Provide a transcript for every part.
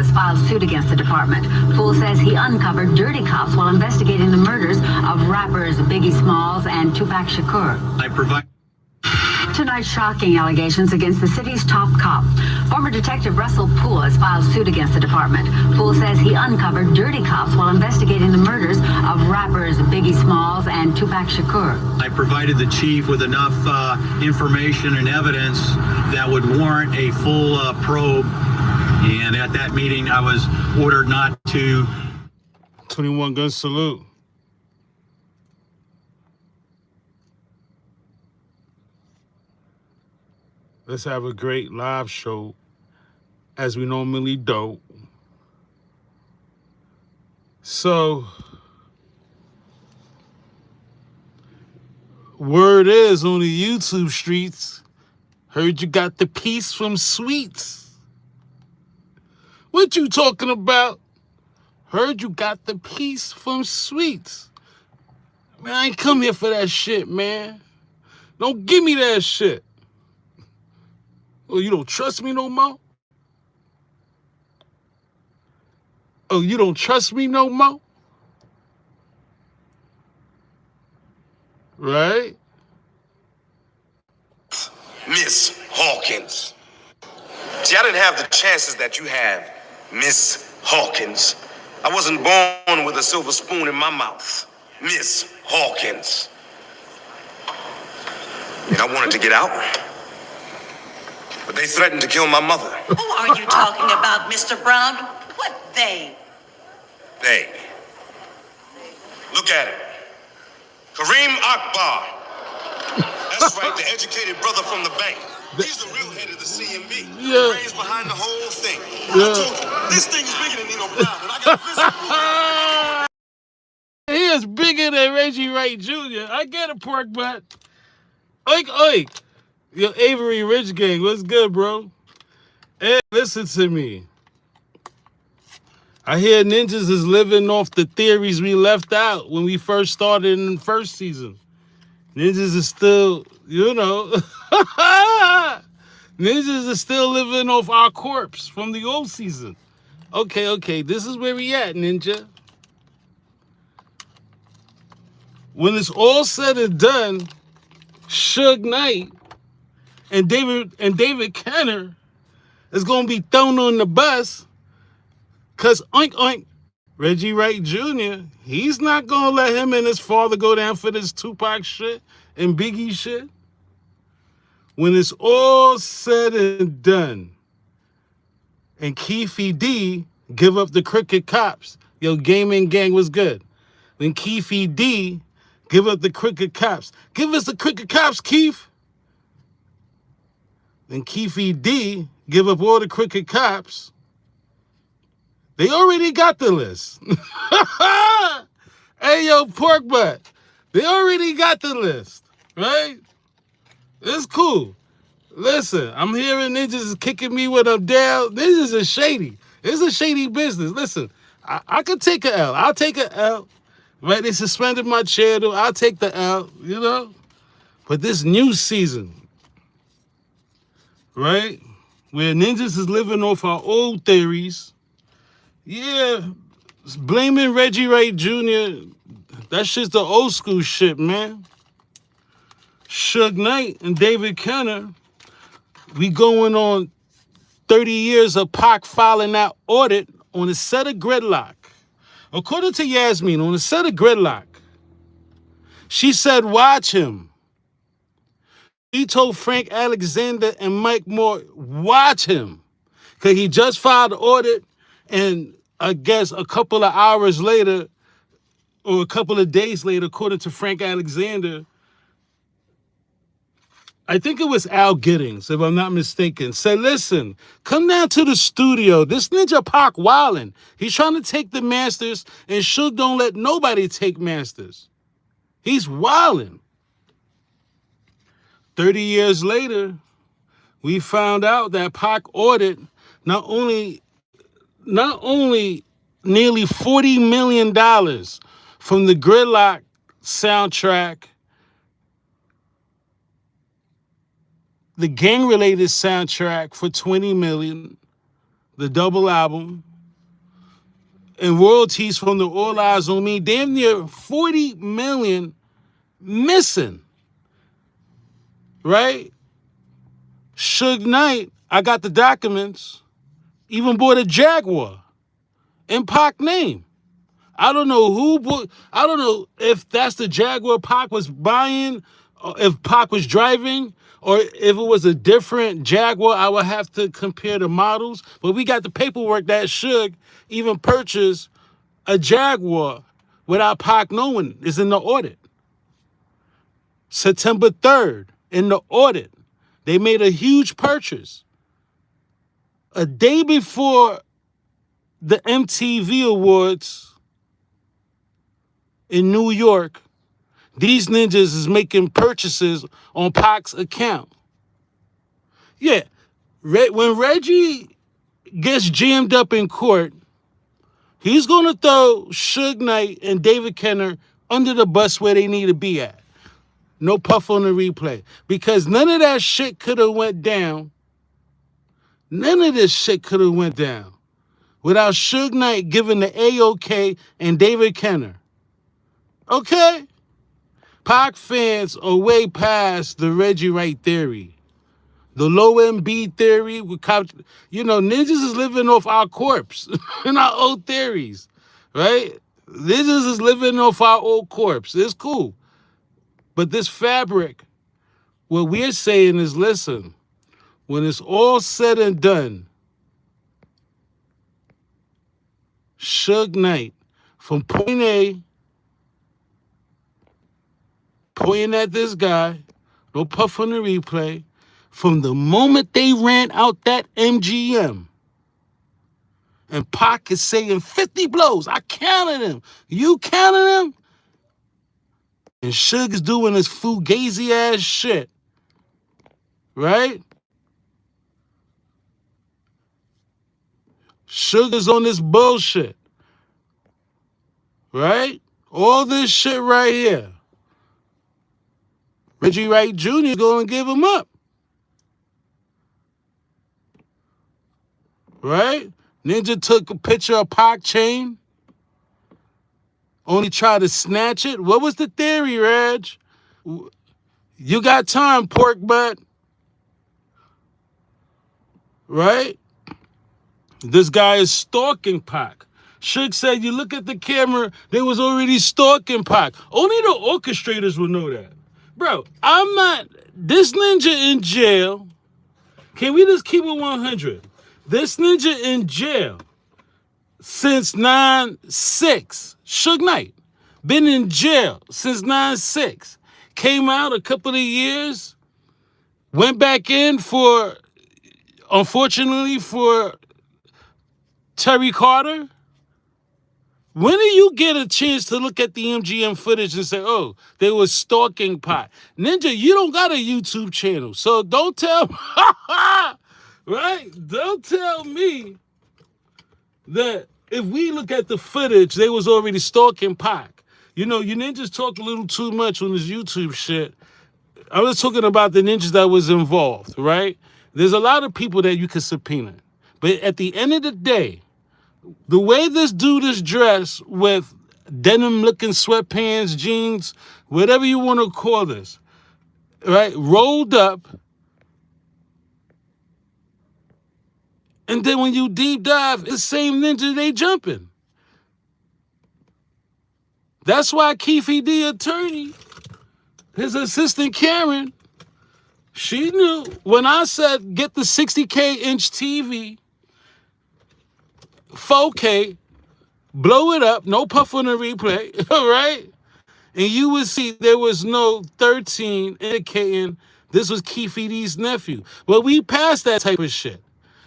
has filed suit against the department. Fool says he uncovered dirty cops while investigating the murders of rappers Biggie Smalls and Tupac Shakur. Tonight, shocking allegations against the city's top cop. Former Detective Russell Poole has filed suit against the department. Poole says he uncovered dirty cops while investigating the murders of rappers Biggie Smalls and Tupac Shakur. I provided the chief with enough information and evidence that would warrant a full probe. And at that meeting, I was ordered not to. 21 gun salute. Let's have a great live show as we normally do. So, word is on the YouTube streets, heard you got the piece from Sweets. What you talking about? Heard you got the piece from Sweets. Man, I ain't come here for that shit, man. Don't give me that shit. Oh, you don't trust me no more? Oh, you don't trust me no more? Right? Miss Hawkins. See, I didn't have the chances that you have, Miss Hawkins. I wasn't born with a silver spoon in my mouth. Miss Hawkins. And I wanted to get out, but they threatened to kill my mother. Who are you talking about, Mr. Brown? What they? They. Look at it. Kareem Akbar. That's right, the educated brother from the bank. He's the real head of the CMB. Yeah. The brains behind the whole thing. Yeah. I told you, this thing is bigger than Nino Brown, and I got a He is bigger than Reggie Wright Jr. I get it, pork butt. Oink, oink. Yo, Avery Rich Gang, what's good, bro? Hey, listen to me. I hear ninjas is living off the theories we left out when we first started in the first season. Ninjas is still, you know, ninjas is still living off our corpse from the old season. Okay, this is where we at, Ninja. When it's all said and done, Suge Knight and David Kenner is gonna be thrown on the bus, cause oink oink, Reggie Wright Jr., he's not gonna let him and his father go down for this Tupac shit and Biggie shit. When it's all said and done, and Keefe-D give up the crooked cops, yo, Gaming Gang was good. When Keefe-D give up the crooked cops, give us the crooked cops, Keith. When Keefe-D give up all the crooked cops, they already got the list. Hey, yo, pork butt. They already got the list, right? It's cool. Listen, I'm hearing ninjas is kicking me when I'm down. Ninjas is shady. It's a shady business. Listen, I could take an L. I'll take an L. Right? They suspended my channel. I'll take the L, you know? But this new season, right? Where ninjas is living off our old theories. Yeah, blaming Reggie Wright Jr., that shit's the old school shit, man. Suge Knight and David Kenner, we going on 30 years of Pac filing that audit on a set of gridlock. According to Yasmin, on a set of gridlock, she said, watch him. He told Frank Alexander and Mike Moore, watch him. Because he just filed the audit, and I guess a couple of hours later, or a couple of days later, according to Frank Alexander, I think it was Al Giddings, if I'm not mistaken, said, listen, come down to the studio. This Ninja Pac wildin'. He's trying to take the Masters, and Suge don't let nobody take Masters. He's wildin'. 30 years later, we found out that Pac ordered not only nearly $40 million from the Gridlock soundtrack, the gang-related soundtrack for $20 million, the double album, and royalties from the All Eyes on Me. Damn near 40 million missing, right? Suge Knight, I got the documents, even bought a Jaguar in Pac name. I don't know who bought, I don't know if that's the Jaguar Pac was buying, or if Pac was driving, or if it was a different Jaguar. I would have to compare the models. But we got the paperwork that Suge even purchased a Jaguar without Pac knowing. Is in the audit. September 3rd, in the audit, they made a huge purchase. A day before the MTV Awards in New York, these ninjas is making purchases on Pac's account. Yeah, when Reggie gets jammed up in court, he's going to throw Suge Knight and David Kenner under the bus where they need to be at. No puff on the replay. Because none of that shit could have went down. None of this shit could have went down without Suge Knight giving the A-OK and David Kenner. Okay? Pac fans are way past the Reggie Wright theory. The low MB theory. Ninjas is living off our corpse and our old theories. Right? Ninjas is living off our old corpse. It's cool. But this fabric, what we're saying is, listen, when it's all said and done, Suge Knight, from point A, pointing at this guy, no puff on the replay, from the moment they ran out that MGM, and Pac is saying 50 blows, I counted him, you counted him, and Suge is doing this fugazi ass shit, right? Suge is on this bullshit, right? All this shit right here. Reggie Wright Jr. is going to give him up, right? Ninja took a picture of Pac chain, only tried to snatch it. What was the theory, Reg? You got time, pork butt. Right? This guy is stalking Pac. Suge said, you look at the camera, they was already stalking Pac. Only the orchestrators will know that. Bro, I'm not, this ninja in jail, can we just keep it 100? This ninja in jail since 9/6. Suge Knight been in jail since 9/6. Came out a couple of years, went back in for, unfortunately, for Terry Carter. When do you get a chance to look at the MGM footage and say, oh, they were stalking Pac? Ninja, you don't got a YouTube channel, so don't tell me, right? Don't tell me that if we look at the footage, they was already stalking Pac. You know, you ninjas talk a little too much on this YouTube shit. I was talking about the ninjas that was involved, right? There's a lot of people that you could subpoena. But at the end of the day, the way this dude is dressed with denim-looking sweatpants, jeans, whatever you want to call this, right, rolled up, and then when you deep dive, it's the same ninja they jumping. That's why Keefe, attorney, his assistant Karen, she knew when I said get the 60K inch TV, 4K, blow it up, no puff on the replay, all right? And you would see there was no 13 indicating this was Keefe nephew. But we passed that type of shit.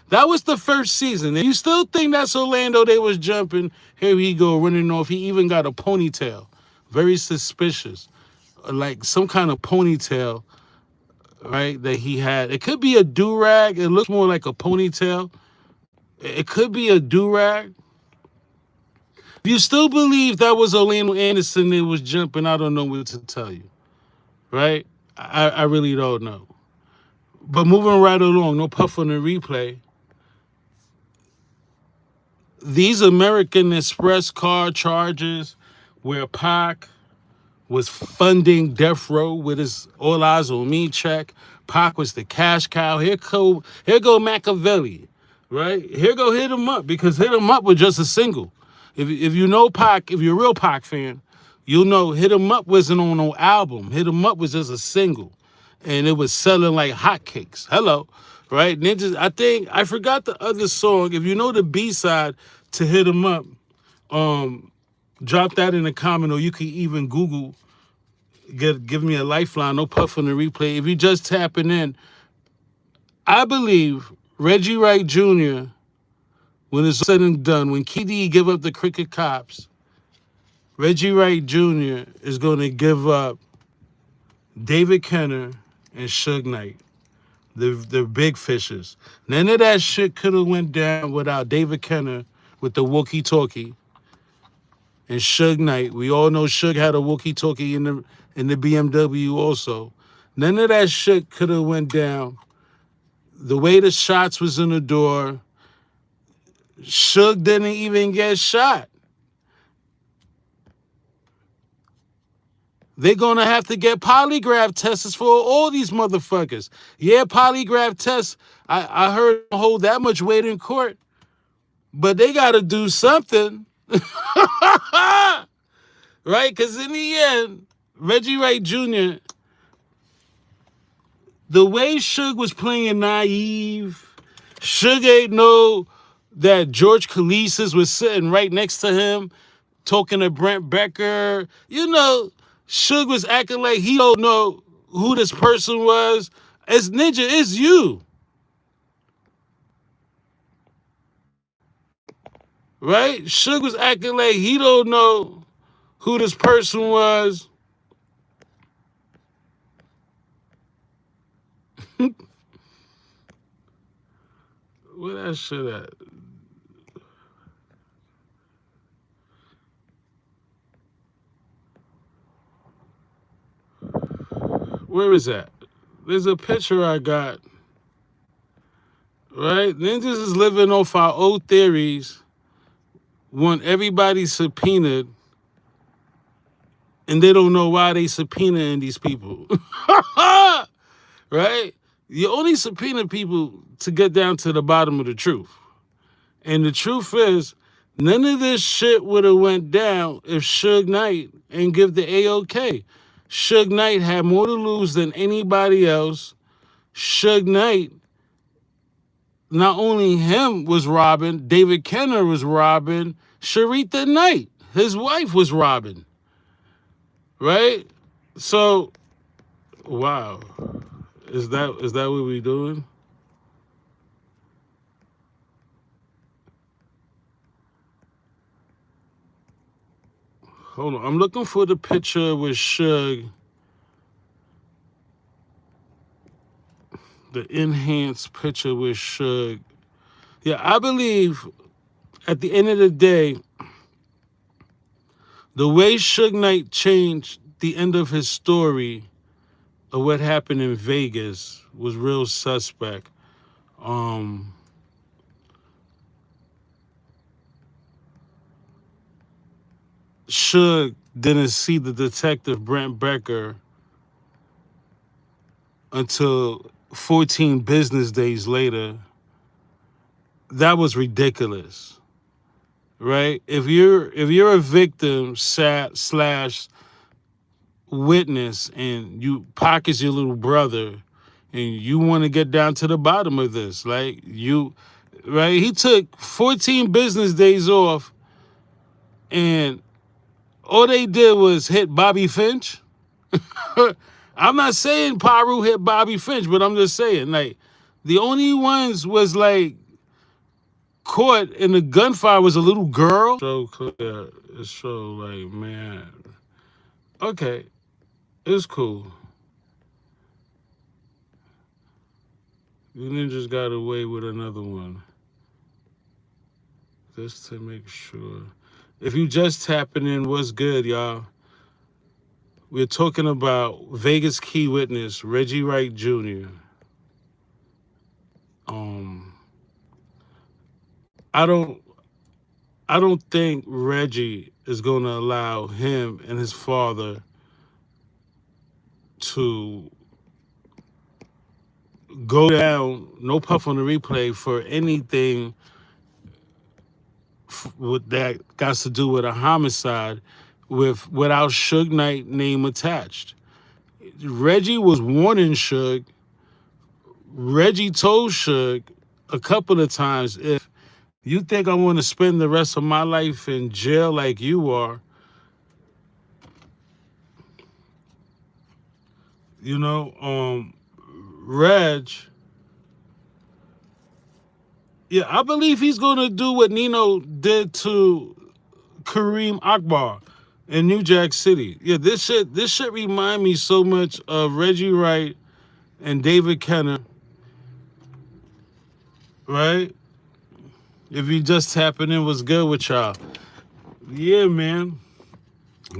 That was the first season. And you still think that's Orlando they was jumping? Here he go, running off. He even got a ponytail. Very suspicious. Like some kind of ponytail, right, that he had. It could be a do-rag. It looks more like a ponytail. It could be a do-rag. If you still believe that was Orlando Anderson that was jumping, I don't know what to tell you, right? I really don't know. But moving right along, no puff on the replay. these American Express card charges where Pac was funding death row with his all eyes on me check. Pac was the cash cow. Here go Machiavelli, right? Here go Hit 'Em Up, because Hit 'Em Up was just a single. If you know Pac, if you're a real Pac fan, you'll know Hit 'Em Up wasn't on no album. Hit 'Em Up was just a single, and it was selling like hotcakes. Hello, right? Ninjas. I forgot the other song. If you know the B-side to Hit 'Em Up, drop that in the comment, or you can even Google. Give me a lifeline. No puff on the replay. If you just tapping in, I believe Reggie Wright Jr., when it's said and done, when KD give up the cricket cops, Reggie Wright Jr. is going to give up David Kenner and Suge Knight, the big fishes. None of that shit could have went down without David Kenner with the walkie-talkie and Suge Knight. We all know Suge had a walkie-talkie in the BMW also. None of that shit could have went down. The way the shots was in the door, Suge didn't even get shot. They're going to have to get polygraph tests for all these motherfuckers. Yeah, polygraph tests, I heard hold that much weight in court, but they got to do something. Right? Because in the end, Reggie Wright Jr., the way Suge was playing naive, Suge ain't know that George Khalees was sitting right next to him, talking to Brent Becker. You know, Suge was acting like he don't know who this person was. It's Ninja, it's you. Right? Suge was acting like he don't know who this person was. Where that shit at? Where is that? There's a picture I got. Right? Ninjas is living off our old theories. Want everybody subpoenaed. And they don't know why they subpoenaing these people. Right? You only subpoena people to get down to the bottom of the truth. And the truth is, none of this shit would have went down if Suge Knight and give the A-OK. Suge Knight had more to lose than anybody else. Suge Knight, not only him was robbing, David Kenner was robbing, Sharitha Knight, his wife, was robbing. Right? So, wow. Is that what we doing? Hold on. I'm looking for the picture with Suge. The enhanced picture with Suge. Yeah, I believe at the end of the day, the way Suge Knight changed the end of his story of what happened in Vegas was real suspect. Suge didn't see the detective Brent Becker until 14 business days later. That was ridiculous, right? If you're a victim slash witness and you Pac is your little brother and you want to get down to the bottom of this, like right? He took 14 business days off and all they did was hit Bobby Finch. I'm not saying Paru hit Bobby Finch, but I'm just saying, like, the only ones was like caught in the gunfire was a little girl. So clear. It's so like, man. Okay. It's cool. You ninjas got away with another one. Just to make sure. If you just tapping in, what's good, y'all? We're talking about Vegas key witness Reggie Wright Jr. I don't think Reggie is going to allow him and his father to go down, no puff on the replay, for anything with that got to do with a homicide without Suge Knight name attached. Reggie was warning Suge. Reggie told Suge a couple of times, if you think I want to spend the rest of my life in jail like you are, you know, Reg, yeah, I believe he's going to do what Nino did to Kareem Akbar in New Jack City. Yeah, this shit remind me so much of Reggie Wright and David Kenner, right? If you just tapping in, what's good with y'all? Yeah, man.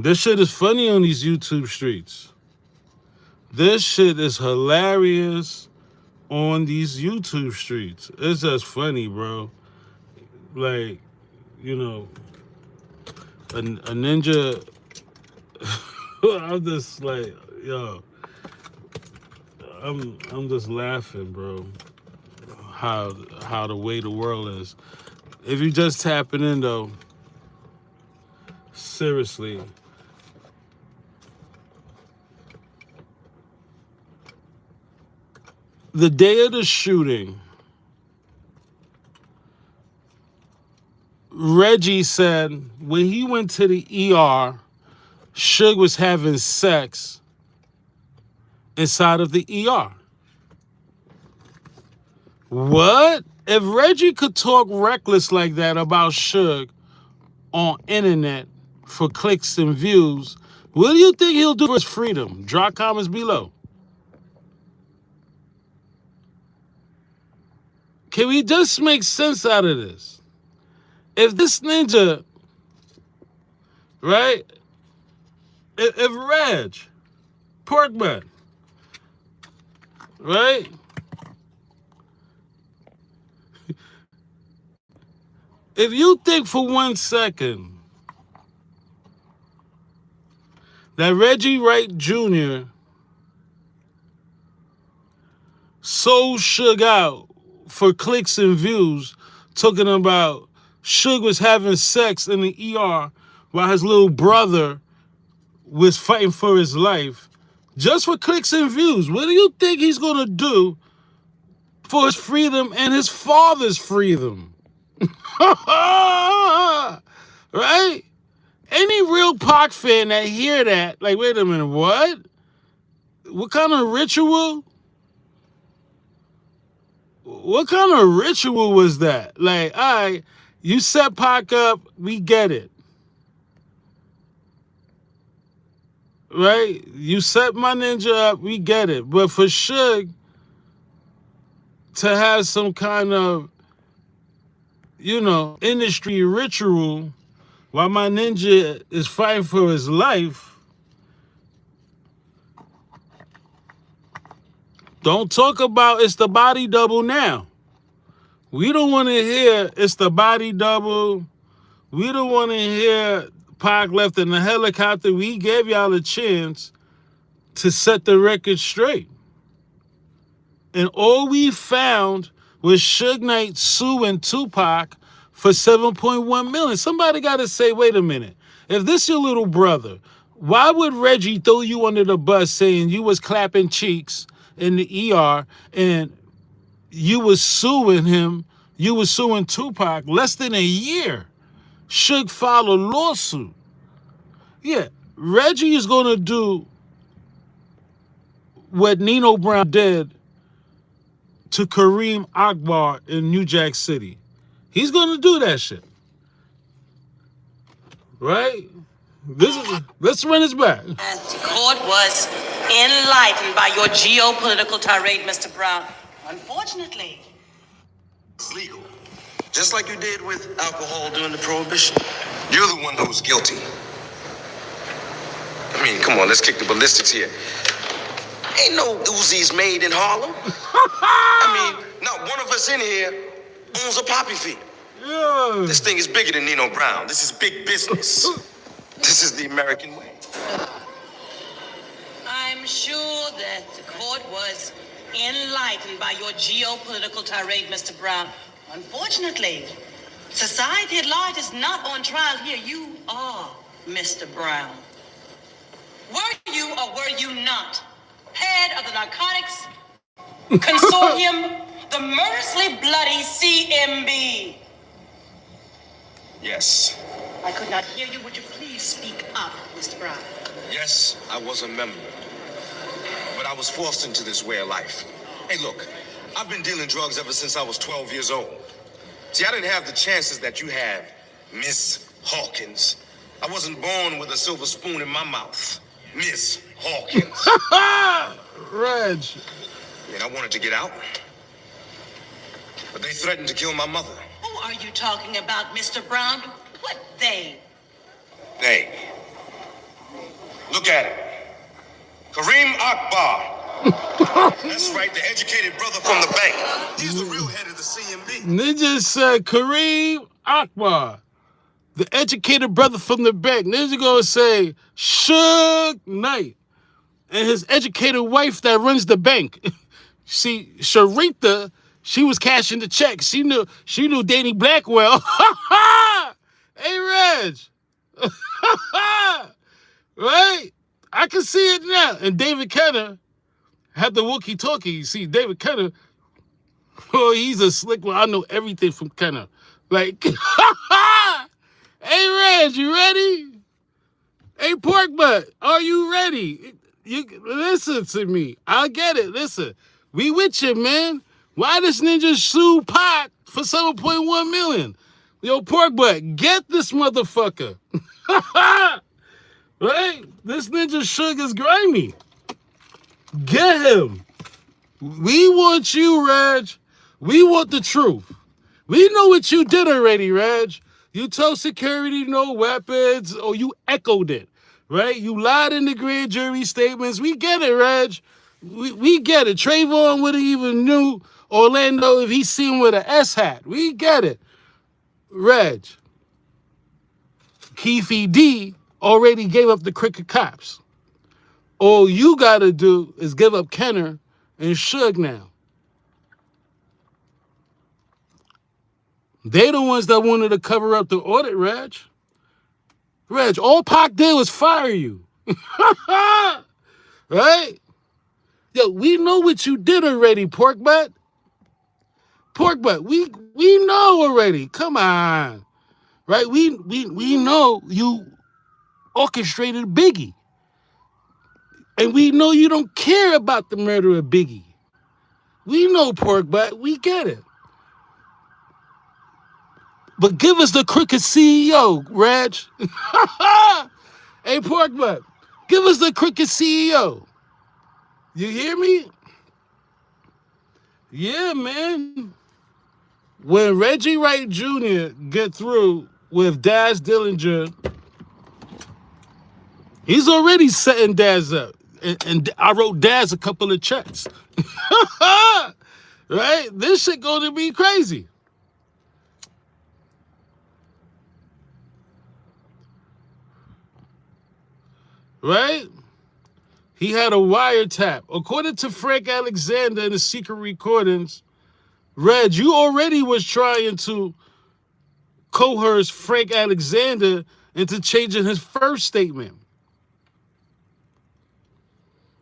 This shit is funny on these YouTube streets. This shit is hilarious on these YouTube streets. It's just funny, bro. Like, you know, a ninja. I'm just like, yo, I'm just laughing, bro. How the way the world is. If you just tapping in though, seriously. The day of the shooting, Reggie said when he went to the ER, Suge was having sex inside of the ER. What? If Reggie could talk reckless like that about Suge on internet for clicks and views, what do you think he'll do for his freedom? Drop comments below. Can we just make sense out of this? If this ninja, right? If Reg, Porkman, right? If you think for 1 second that Reggie Wright Jr. sold Suge out for clicks and views, talking about Suge was having sex in the ER while his little brother was fighting for his life, just for clicks and views, what do you think he's going to do for his freedom and his father's freedom? Right? Any real Pac fan that hear that, like, wait a minute, what? What kind of ritual? What kind of ritual was that? Like, all right, you set Pac up, we get it. Right? You set my ninja up, we get it. But for Suge to have some kind of, you know, industry ritual while my ninja is fighting for his life, don't talk about it's the body double now. We don't want to hear it's the body double. We don't want to hear Pac left in the helicopter. We gave y'all a chance to set the record straight. And all we found was Suge Knight suing Tupac for $7.1 million. Somebody got to say, wait a minute. If this your little brother, why would Reggie throw you under the bus saying you was clapping cheeks in the ER and you was suing him, you was suing Tupac less than a year? Suge filed a lawsuit. Yeah, Reggie is going to do what Nino Brown did to Kareem Akbar in New Jack City. He's going to do that shit. Right? Let's run this back. And the court was enlightened by your geopolitical tirade, Mr. Brown. Unfortunately. It's legal. Just like you did with alcohol during the Prohibition. You're the one who's guilty. I mean, come on, let's kick the ballistics here. Ain't no Uzis made in Harlem. I mean, not one of us in here owns a poppy field. Yeah. This thing is bigger than Nino Brown. This is big business. This is the American way. I'm sure that the court was enlightened by your geopolitical tirade, Mr. Brown. Unfortunately, society at large is not on trial here. You are Mr. Brown. Were you or were you not head of the narcotics consortium, the murderously bloody CMB? Yes. I could not hear you. Would you please speak up, Mr. Brown? Yes, I was a member. But I was forced into this way of life. Hey, look, I've been dealing drugs ever since I was 12 years old. See, I didn't have the chances that you have, Miss Hawkins. I wasn't born with a silver spoon in my mouth, Miss Hawkins. Reg. And I wanted to get out, but they threatened to kill my mother. Who are you talking about, Mr. Brown? What they? They. Look at him. Kareem Akbar. That's right, the educated brother from the bank. He's the real head of the CMB. Ninja said Kareem Akbar, the educated brother from the bank. Ninja gonna say Suge Knight and his educated wife that runs the bank. See, Sharita, she was cashing the check. She knew Danny Blackwell. Hey, Reg. Right? I can see it now. And David Kenner had the walkie-talkie. See, David Kenner, oh, he's a slick one. I know everything from Kenner. Like, hey, Reg, you ready? Hey, Pork Butt, are you ready? You listen to me. I get it. Listen, we with you, man. Why this ninja sue Pac for $7.1 million? Yo, Pork Butt, get this motherfucker. Right? This ninja Suge is grimy. Get him. We want you, Reg. We want the truth. We know what you did already, Reg. You told security no weapons, or you echoed it, right? You lied in the grand jury statements. We get it, Reg. We get it. Trayvon would have even knew Orlando if he seen with an S hat. We get it. Reg. Keefe D already gave up the crooked cops. All you gotta do is give up Kenner and Suge now. They the ones that wanted to cover up the audit, Reg. Reg, all Pac did was fire you. Right? Yo, we know what you did already, Pork Butt. Pork Butt, we know already. Come on. Right? We know you orchestrated Biggie. And we know you don't care about the murder of Biggie. We know, Pork Butt. We get it. But give us the crooked CEO, Reg. Hey, Pork Butt, give us the crooked CEO. You hear me? Yeah, man. When Reggie Wright Jr. get through with Daz Dillinger, he's already setting Daz up. And I wrote Daz a couple of checks. Right? This shit gonna be crazy. Right? He had a wiretap. According to Frank Alexander in the secret recordings, Reg, you already was trying to coerce Frank Alexander into changing his first statement.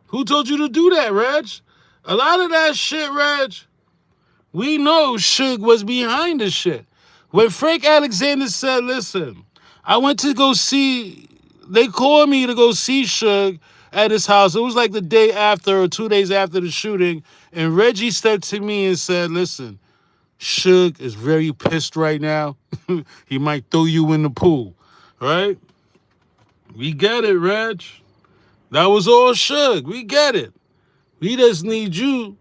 Who told you to do that, Reg? A lot of that shit, Reg, we know Suge was behind the shit. When Frank Alexander said, listen, I went to go see, they called me to go see Suge at his house. It was like the day after or 2 days after the shooting. And Reggie stepped to me and said, listen, Suge is very pissed right now. He might throw you in the pool, right? We get it, Reg. That was all Suge. We get it. We just need you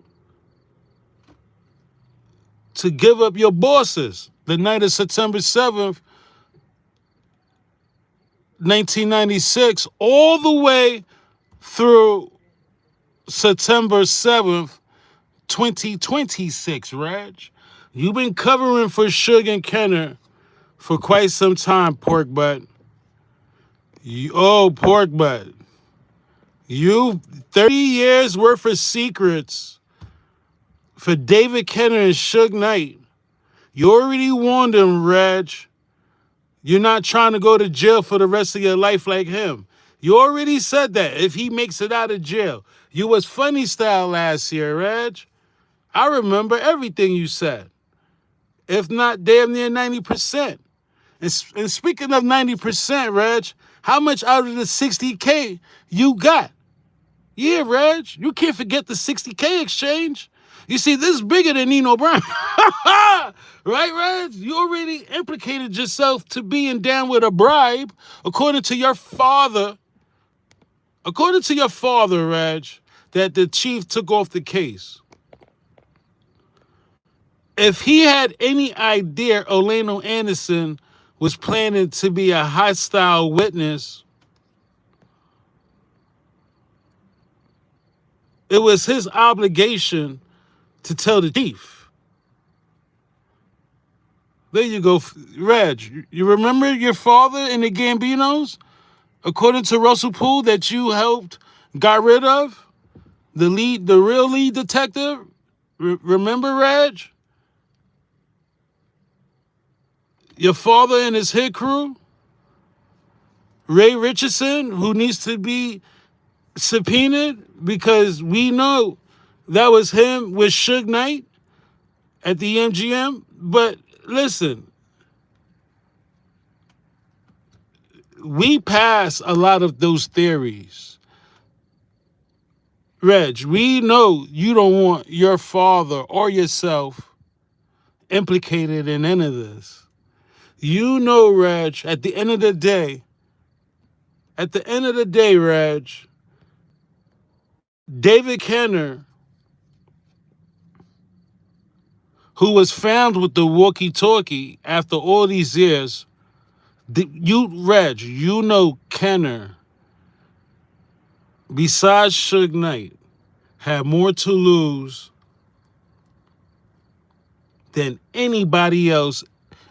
to give up your bosses the night of September 7th, 1996, all the way through September 7th, 2026, Reg. You've been covering for Suge and Kenner for quite some time, pork butt. Pork butt. You 30 years worth of secrets for David Kenner and Suge Knight. You already warned him, Reg. You're not trying to go to jail for the rest of your life like him. You already said that if he makes it out of jail. You was funny style last year, Reg. I remember everything you said. If not damn near 90%. And speaking of 90%, Reg, how much out of the 60K you got? Yeah, Reg, you can't forget the 60K exchange. You see, this is bigger than Nino Brown. Right, Reg? You already implicated yourself to being down with a bribe, according to your father. According to your father, Reg, that the chief took off the case. If he had any idea Orlando Anderson was planning to be a hostile witness, it was his obligation to tell the chief. There you go, Reg. You remember your father and the Gambinos? According to Russell Poole, that you helped got rid of? The real lead detective? Remember, Reg? Your father and his hit crew? Ray Richardson, who needs to be subpoenaed because we know that was him with Suge Knight at the MGM. But listen, we pass a lot of those theories. Reg, we know you don't want your father or yourself implicated in any of this. You know, Reg, at the end of the day, Reg, David Kenner, who was found with the walkie-talkie after all these years, Reg, you know Kenner, besides Suge Knight, had more to lose than anybody else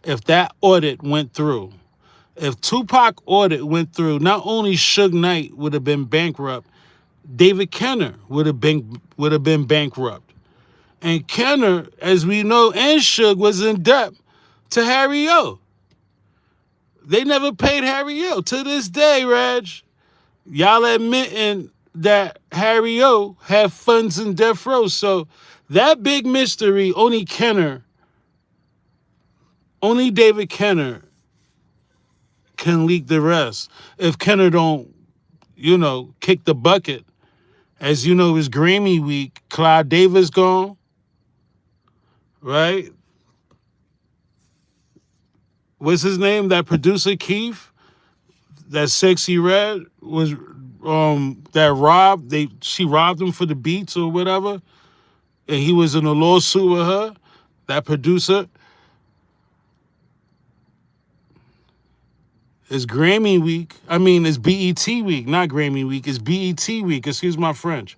if that audit went through. If Tupac audit went through, not only Suge Knight would have been bankrupt, David Kenner would have been bankrupt. And Kenner, as we know, and Suge was in debt to Harry O. They never paid Harry O. To this day, Reg, y'all admitting that Harry O had funds in death row. So that big mystery, only David Kenner can leak the rest. If Kenner don't, kick the bucket. As you know, it's Grammy week. Clive Davis gone. Right? What's his name? That producer, Keith? That Sexy Red was she robbed him for the beats or whatever. And he was in a lawsuit with her. That producer. It's Grammy week. It's BET week, not Grammy week. It's BET week. Excuse my French.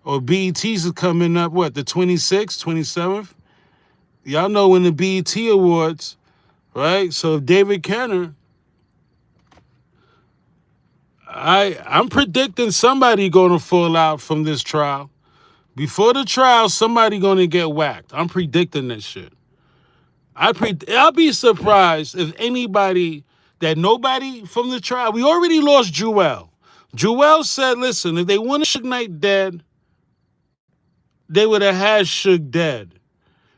Or BET's is coming up, the 26th, 27th? Y'all know when the BET Awards, right? So if David Kenner, I'm predicting somebody going to fall out from this trial. Before the trial, somebody going to get whacked. I'm predicting this shit. I'll be surprised if nobody from the trial. We already lost Jewel. Jewel said, listen, if they wanted Suge Knight dead, they would have had Suge dead.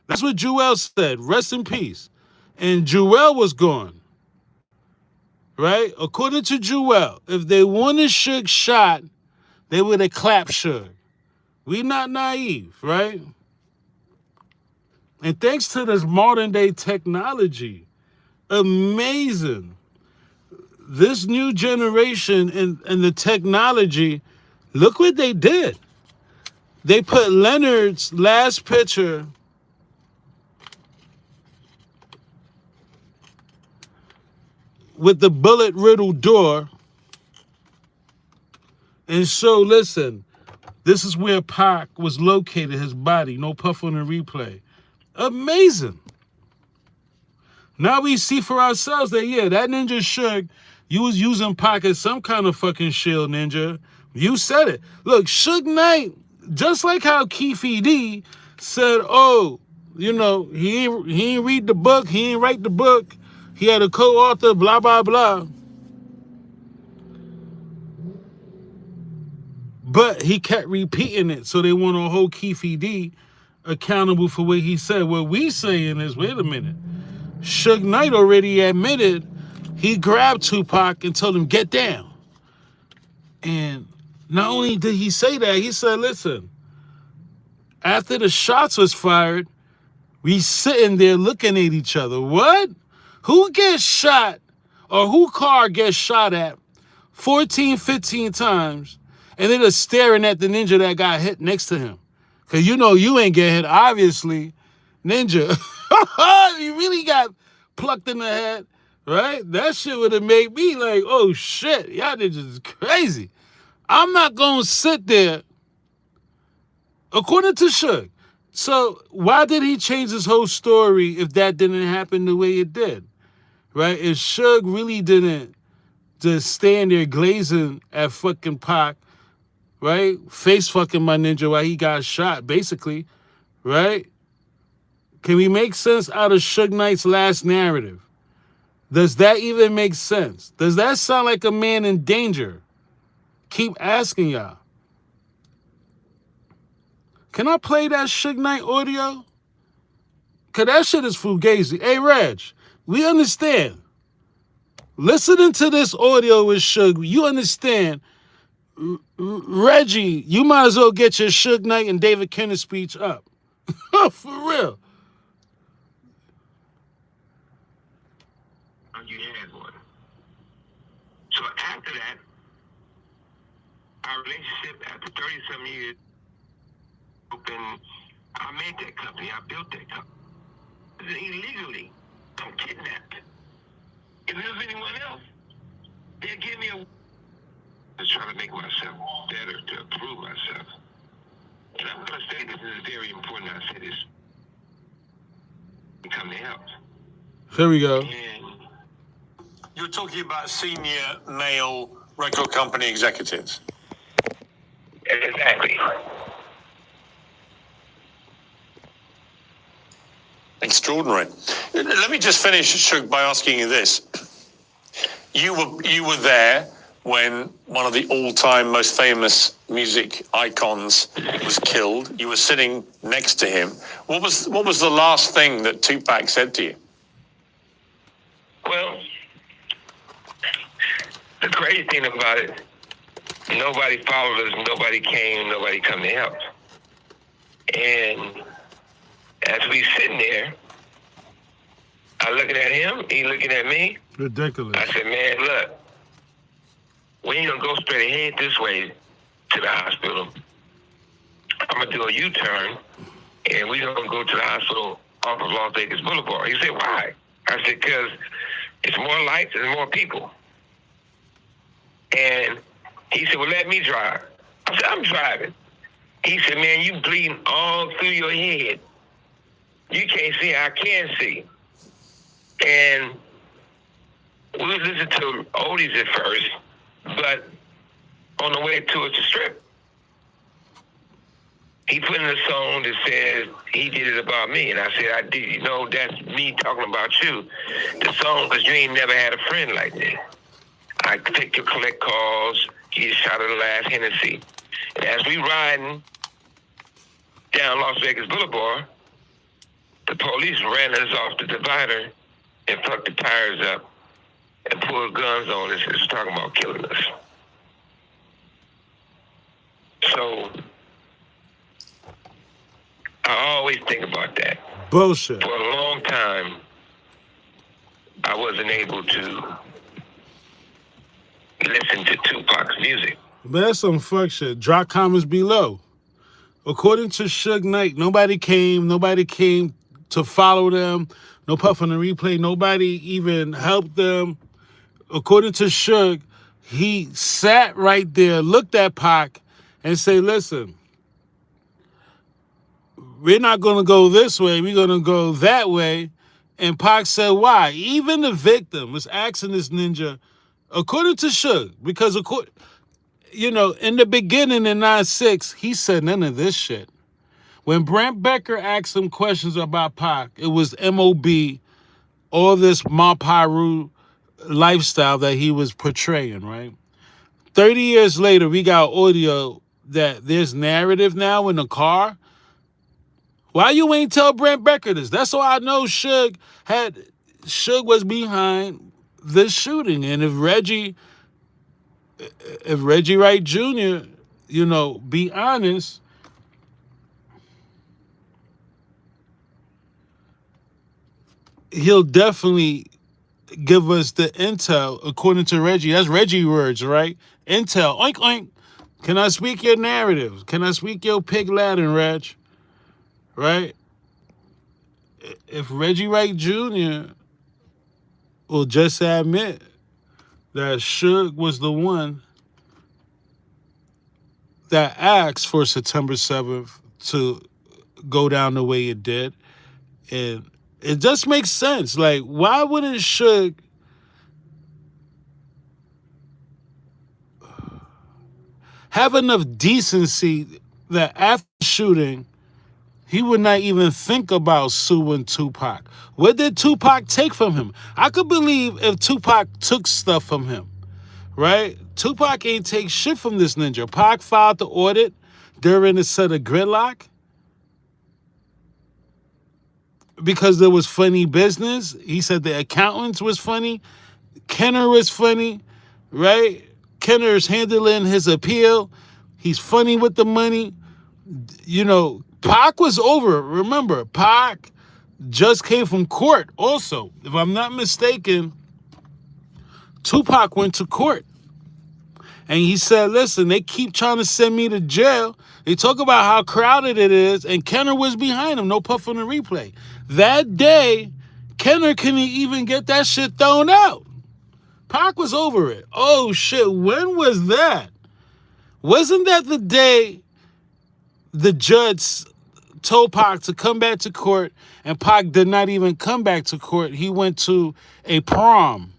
That's what Jewel said. Rest in peace. And Jewel was gone. Right? According to Jewel, if they wanted Suge shot, they would have clapped Suge. We not naive, right? And thanks to this modern day technology, amazing. This new generation and the technology, look what they did. They put Leonard's last picture with the bullet-riddled door. And so, listen, this is where Pac was located, his body. No puff on the replay. Amazing. Now we see for ourselves that, yeah, that Ninja Suge, you was using Pac as some kind of fucking shield, Ninja. You said it. Look, Suge Knight, just like how Keefe said, oh, you know, he ain't read the book, he ain't write the book, he had a co-author, blah, blah, blah. But he kept repeating it, so they want to hold Keefe accountable for what he said. What we saying is, wait a minute, Suge Knight already admitted he grabbed Tupac and told him, get down. And not only did he say that, he said, listen, after the shots was fired, we sitting there looking at each other. What? Who gets shot or who car gets shot at 14, 15 times and they're just staring at the ninja that got hit next to him? Because you know you ain't get hit, obviously. Ninja, you really got plucked in the head, right? That shit would have made me like, oh shit, y'all ninjas is crazy. I'm not going to sit there, according to Suge. So why did he change his whole story if that didn't happen the way it did, right? If Suge really didn't just stand there glazing at fucking Pac, right? Face fucking my ninja while he got shot, basically, right? Can we make sense out of Suge Knight's last narrative? Does that even make sense? Does that sound like a man in danger? Keep asking y'all. Can I play that Suge Knight audio? Because that shit is fugazi. Hey, Reg, we understand. Listening to this audio with Suge, you understand. Reggie, you might as well get your Suge Knight and David Kenneth speech up. For real. You had one. So after that, our relationship after 30-some years, I made that company. I built that company. Illegally, I'm kidnapped. If it was anyone else, they'd give me a... to try to make myself better, to improve myself. And I'm going to say this is very important. I say this. Come to help. Here we go. And you're talking about senior male record company executives. exactly. Extraordinary. Let me just finish, Suge, by asking you this. You were there when one of the all-time most famous music icons was killed. You were sitting next to him. What was the last thing that Tupac said to you? Well, the crazy thing about it, nobody followed us, nobody came, nobody come to help. And as we sitting there, I looking at him, he looking at me. Ridiculous. I said, man, look, we ain't gonna go straight ahead this way to the hospital. I'm gonna do a U-turn, and we gonna go to the hospital off of Las Vegas Boulevard. He said, why? I said, because it's more lights and more people. And he said, well, let me drive. I said, I'm driving. He said, man, you bleeding all through your head. You can't see, I can see. And we was listening to oldies at first, but on the way towards the strip, he put in a song that says he did it about me. And I said, I did. You know, that's me talking about you. The song, because you ain't never had a friend like that. I take your collect calls, get a shot of the last Hennessy. And as we riding down Las Vegas Boulevard, the police ran us off the divider and fucked the tires up and pulled guns on us and was talking about killing us. So I always think about that. Bullshit. For a long time, I wasn't able to listen to Tupac's music. But that's some fuck shit. Drop comments below. According to Suge Knight, nobody came to follow them. No puff on the replay. Nobody even helped them. According to Suge, he sat right there, looked at Pac, and said, listen, we're not going to go this way. We're going to go that way. And Pac said, why? Even the victim was asking this ninja, according to Suge, because, in the beginning in 9-6, he said none of this shit. When Brent Becker asked him questions about Pac, it was MOB, all this Maparu lifestyle that he was portraying, right? 30 years later, we got audio that there's narrative now in the car. Why you ain't tell Brent Becker this? That's why I know Suge was behind this shooting. And if Reggie Wright Jr., be honest, he'll definitely give us the intel according to Reggie. That's Reggie words, right? Intel. Oink, oink. Can I speak your narrative? Can I speak your pig Latin, Reg? Right? If Reggie Wright Jr. will just admit that Suge was the one that asked for September 7th to go down the way it did, and it just makes sense. Like, why wouldn't Suge have enough decency that after shooting, he would not even think about suing Tupac? What did Tupac take from him? I could believe if Tupac took stuff from him, right? Tupac ain't take shit from this ninja. Pac filed the audit during the set of Gridlock because there was funny business. He said the accountants was funny. Kenner was funny, right? Kenner's handling his appeal. He's funny with the money. Pac was over. Remember, Pac just came from court also. If I'm not mistaken, Tupac went to court. And he said, listen, they keep trying to send me to jail. They talk about how crowded it is, and Kenner was behind him. No puff on the replay. That day, Kenner couldn't even get that shit thrown out. Pac was over it. Oh, shit, when was that? Wasn't that the day the judge told Pac to come back to court, and Pac did not even come back to court? He went to a prom.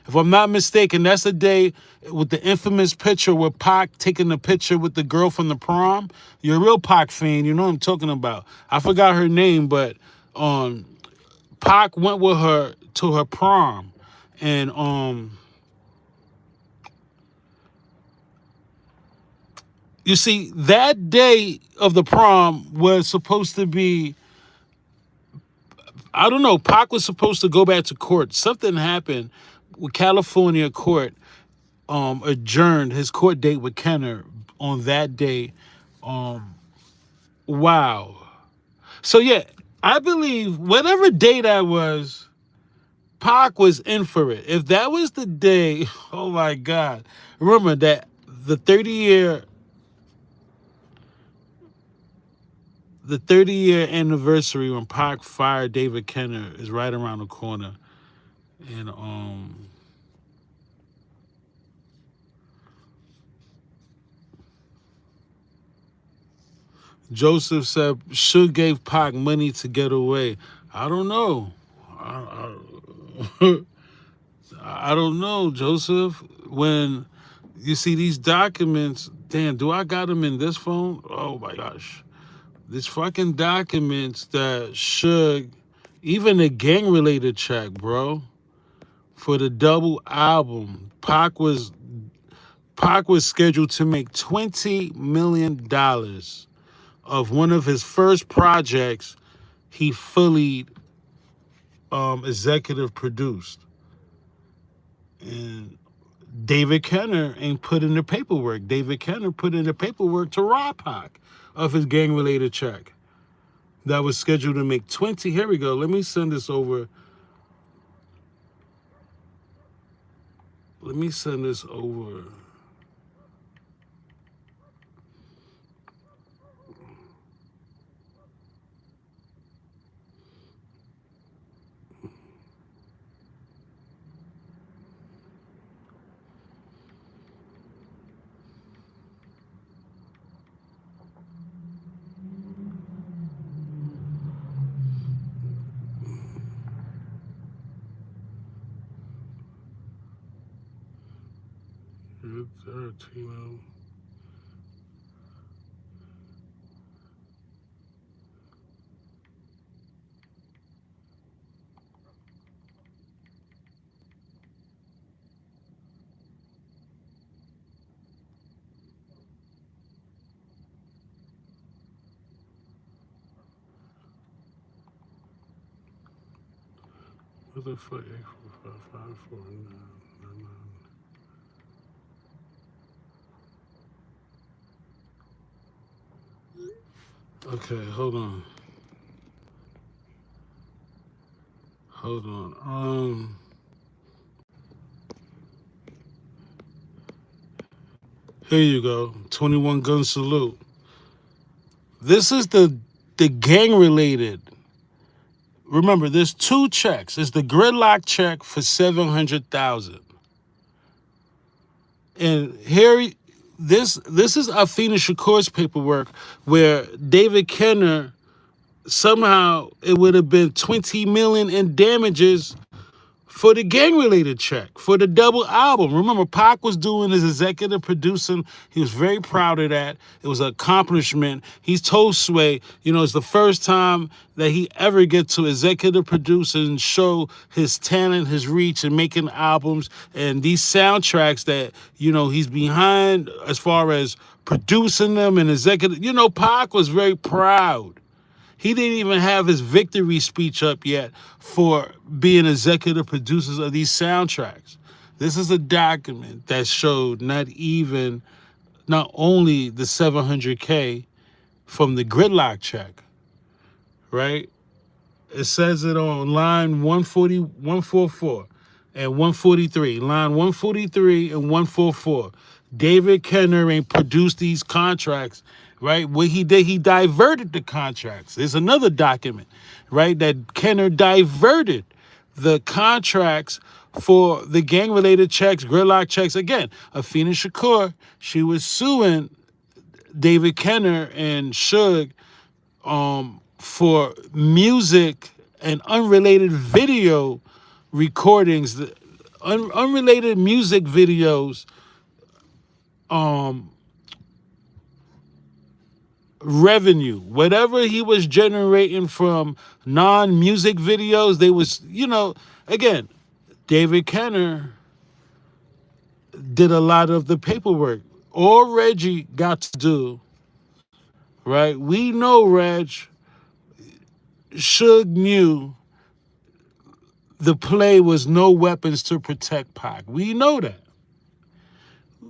If I'm not mistaken, that's the day with the infamous picture with Pac taking the picture with the girl from the prom. You're a real Pac fan. You know what I'm talking about. I forgot her name, but Pac went with her to her prom. And you see, that day of the prom was supposed to be, I don't know, Pac was supposed to go back to court. Something happened with California court, adjourned his court date with Kenner on that day. Wow. So yeah, I believe whatever day that was, Pac was in for it. If that was the day, oh my God. Remember that the 30-year anniversary when Pac fired David Kenner is right around the corner. And Joseph said Suge gave Pac money to get away. I don't know. I don't know, Joseph. When you see these documents, damn, do I got them in this phone? Oh my gosh. These fucking documents that Suge, even the gang-related check, bro, for the double album, Pac was scheduled to make $20 million of one of his first projects he fully executive produced. And David Kenner ain't put in the paperwork. David Kenner put in the paperwork to rob Pac of his gang-related check that was scheduled to make 20. Here we go. Let me send this over. Tino. What the fuck? 8455499. Okay, hold on. Hold on. Here you go. 21 gun salute. This is the gang related. Remember, there's two checks. It's the gridlock check for $700,000. And here, this is Afina Shakur's paperwork, where David Kenner, somehow it would have been $20 million in damages for the gang-related check, for the double album. Remember, Pac was doing his executive producing. He was very proud of that. It was an accomplishment. He's told Sway, it's the first time that he ever gets to executive produce and show his talent, his reach, and making albums. And these soundtracks that, he's behind as far as producing them and executive. Pac was very proud. He didn't even have his victory speech up yet for being executive producers of these soundtracks. This is a document that showed not only the $700K from the gridlock check, right? It says it on line 144 and 143. Line 143 and 144. David Kenner ain't produced these contracts, right? What he did, he diverted the contracts. There's another document, right, that Kenner diverted the contracts for the gang-related checks, gridlock checks. Again, Afina Shakur, she was suing David Kenner and Suge for music and unrelated video recordings, unrelated music videos, revenue, whatever he was generating from non-music videos, they was, again, David Kenner did a lot of the paperwork. All Reggie got to do, right? We know Suge knew the play was no weapons to protect Pac. We know that.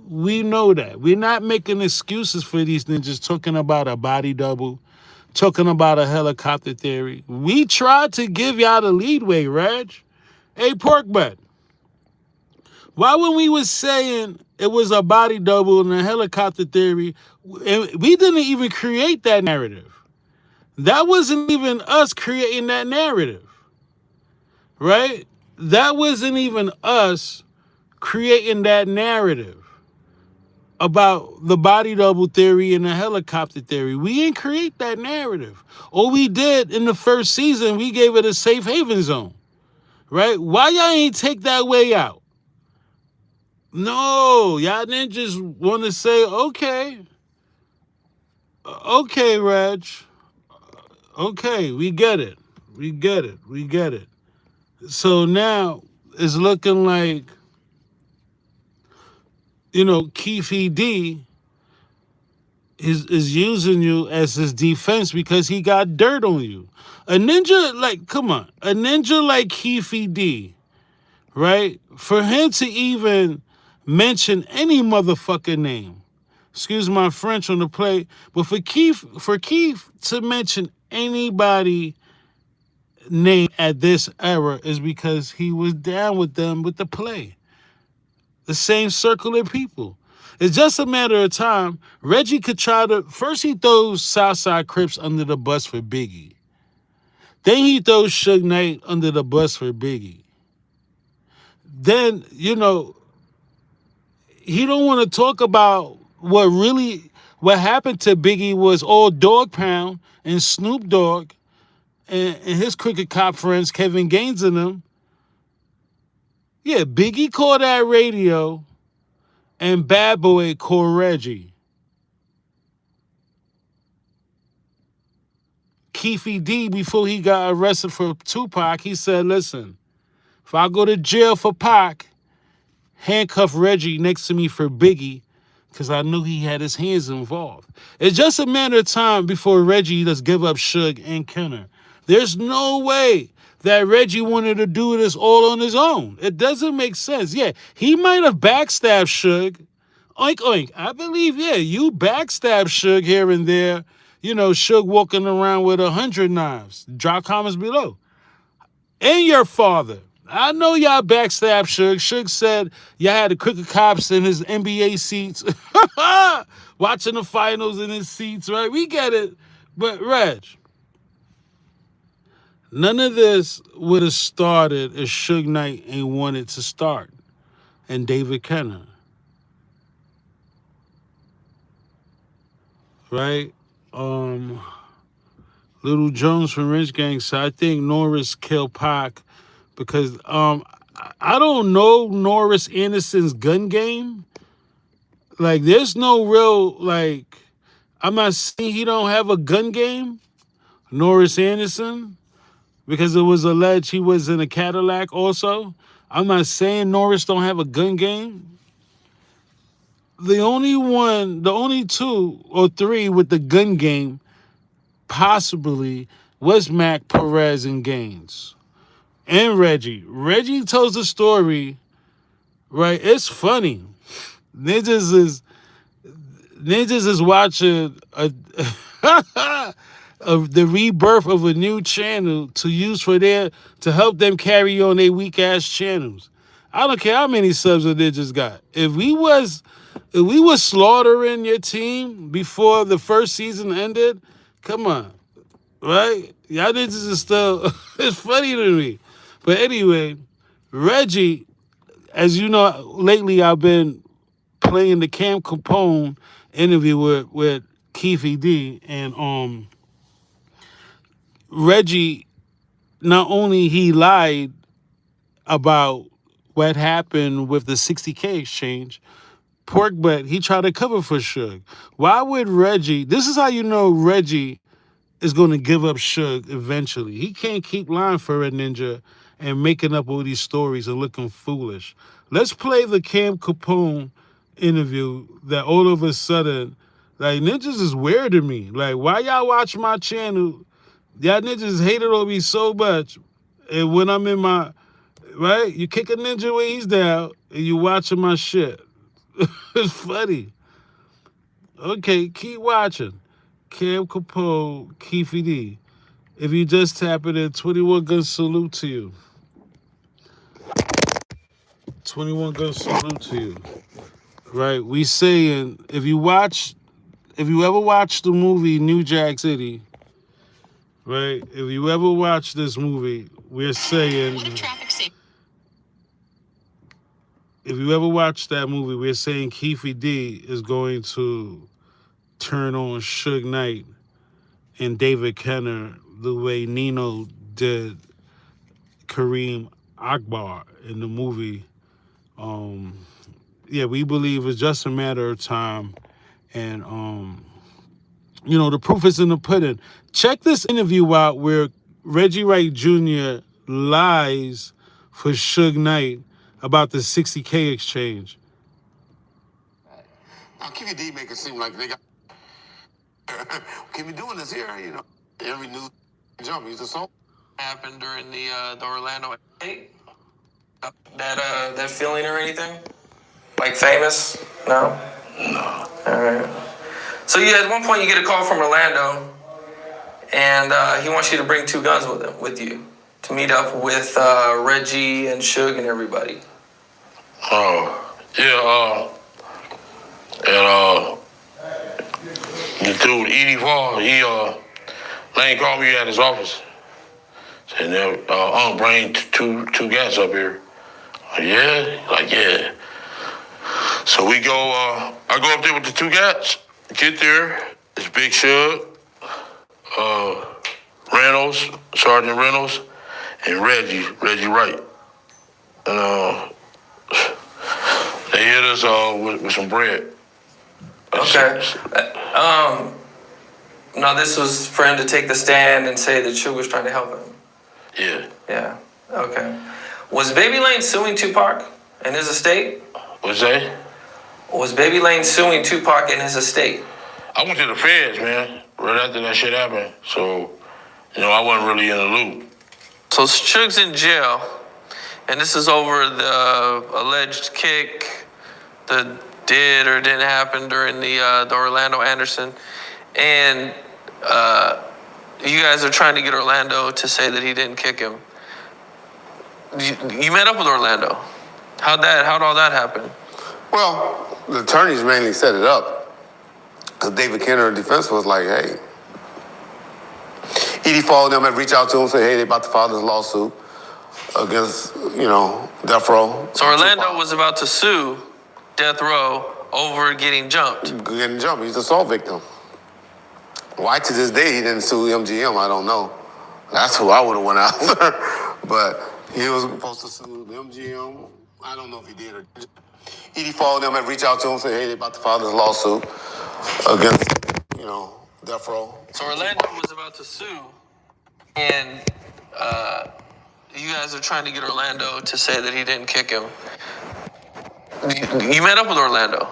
We know that. We're not making excuses for these ninjas talking about a body double, talking about a helicopter theory. We tried to give y'all the leadway, Reg. Hey, pork butt. Why when we was saying it was a body double and a helicopter theory, we didn't even create that narrative. That wasn't even us creating that narrative, right? That wasn't even us creating that narrative about the body double theory and the helicopter theory. We didn't create that narrative. All we did in the first season, we gave it a safe haven zone, right? Why y'all ain't take that way out? No, y'all didn't just want to say, okay, Reg, okay, we get it. So now it's looking like, Keefe D is using you as his defense because he got dirt on you. A ninja like Keefe D, right? For him to even mention any motherfucking name, excuse my French on the play, but for Keefe to mention anybody name at this era is because he was down with them with the play. The same circle of people. It's just a matter of time. Reggie could try to... First he throws Southside Crips under the bus for Biggie. Then he throws Suge Knight under the bus for Biggie. Then, he don't want to talk about what happened to Biggie was all Dog Pound and Snoop Dogg and his crooked cop friends, Kevin Gaines and them. Yeah, Biggie called that radio and Bad Boy called Reggie. Keefe-D, before he got arrested for Tupac, he said, listen, if I go to jail for Pac, handcuff Reggie next to me for Biggie, because I knew he had his hands involved. It's just a matter of time before Reggie does give up Suge and Kenner. There's no way that Reggie wanted to do this all on his own. It doesn't make sense. Yeah, he might have backstabbed Suge. Oink, oink. I believe, yeah, you backstabbed Suge here and there. You know, Suge walking around with 100 knives. Drop comments below. And your father. I know y'all backstabbed Suge. Suge said y'all had the crooked cops in his NBA seats. Watching the finals in his seats, right? We get it. But, Reg, none of this would have started if Suge Knight ain't wanted to start. And David Kenner. Right? Little Jones from Rich Gang said, I think Norris killed Pac because I don't know Norris Anderson's gun game. Like, there's no real, like, I'm not saying he don't have a gun game, Norris Anderson, because it was alleged he was in a Cadillac also. I'm not saying Norris don't have a gun game. The only two or three with the gun game possibly was Mac, Perez, and Gaines. And Reggie. Reggie tells the story, right? It's funny. Ninjas is watching the rebirth of a new channel to use to help them carry on their weak ass channels. I don't care how many subs the Ninjas got. If we was slaughtering your team before the first season ended, come on, right? Y'all Ninjas is still, it's funny to me. But anyway, Reggie, as you know, lately I've been playing the Cam Capone interview with Keefe-D, and Reggie, not only he lied about what happened with the 60K exchange, pork butt, he tried to cover for Suge. Why would Reggie, this is how you know Reggie is going to give up Suge eventually. He can't keep lying for a ninja and making up all these stories and looking foolish. Let's play the Cam Capone interview that all of a sudden, like, ninjas is weird to me. Like, why y'all watch my channel? Y'all ninjas hated on me so much. And when I'm in my, right, you kick a ninja when he's down and you watching my shit. It's funny. Okay, keep watching. Cam Capone, Keefe-D. If you just tap it in, 21 gun salute to you. 21 gun salute to you. Right? We saying, if you ever watch the movie New Jack City, right? If you ever watch this movie, we're saying, if you ever watch that movie, we're saying Keefe-D is going to turn on Suge Knight and David Kenner the way Nino did Kareem Akbar in the movie. Yeah, we believe it's just a matter of time. And, you know, the proof is in the pudding. Check this interview out where Reggie Wright Jr. lies for Suge Knight about the 60K exchange. Now, Keefe-D make it seem like they got... Can we doing this here, you know? Every news jump, he's a song. Happened during the Orlando 8? That feeling or anything? Like famous? No? No. All right. So yeah, at one point you get a call from Orlando, and he wants you to bring two guns with you to meet up with Reggie and Suge and everybody. Oh, yeah, and the dude, Edie Fall, Lane called me at his office. Said, bring two guys up here. Yeah? Like, yeah. So we go, I go up there with the two guys. Get there, it's Big Suge, Reynolds, Sergeant Reynolds, and Reggie Wright. And they hit hit us with some bread. Okay. Now this was for him to take the stand and say that Suge was trying to help him. Yeah. Yeah. Okay. Was Baby Lane suing Tupac in his estate? What's that? Was Baby Lane suing Tupac in his estate? I went to the feds, man, right after that shit happened. So, I wasn't really in the loop. So Suge's in jail, and this is over the alleged kick that did or didn't happen during the Orlando Anderson. And you guys are trying to get Orlando to say that he didn't kick him. You met up with Orlando. How'd all that happen? Well, the attorneys mainly set it up. Because David Kenner defense was like, hey. Edie Fall and them had reached out to him and said, hey, they about to file this lawsuit against, Death Row. So Orlando was about to sue Death Row over getting jumped. Getting jumped. He's an assault victim. Why to this day he didn't sue MGM, I don't know. That's who I would have went after. But he was supposed to sue the MGM. I don't know if he did or didn't. Edie Fall and them had reached out to him and said, hey, they about to file this lawsuit against, Death Row. So Orlando was about to sue, and you guys are trying to get Orlando to say that he didn't kick him. You met up with Orlando.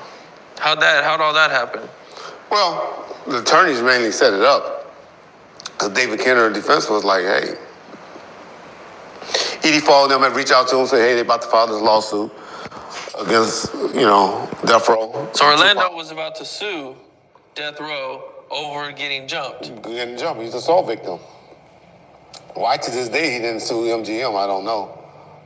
How'd all that happen? Well, the attorneys mainly set it up. Because David Kenner defense was like, hey. Edie Fall and them had reached out to him and said, hey, they about to file this lawsuit against, Death Row. So Orlando was about to sue Death Row over getting jumped. Getting jumped. He's an assault victim. Why to this day he didn't sue MGM, I don't know.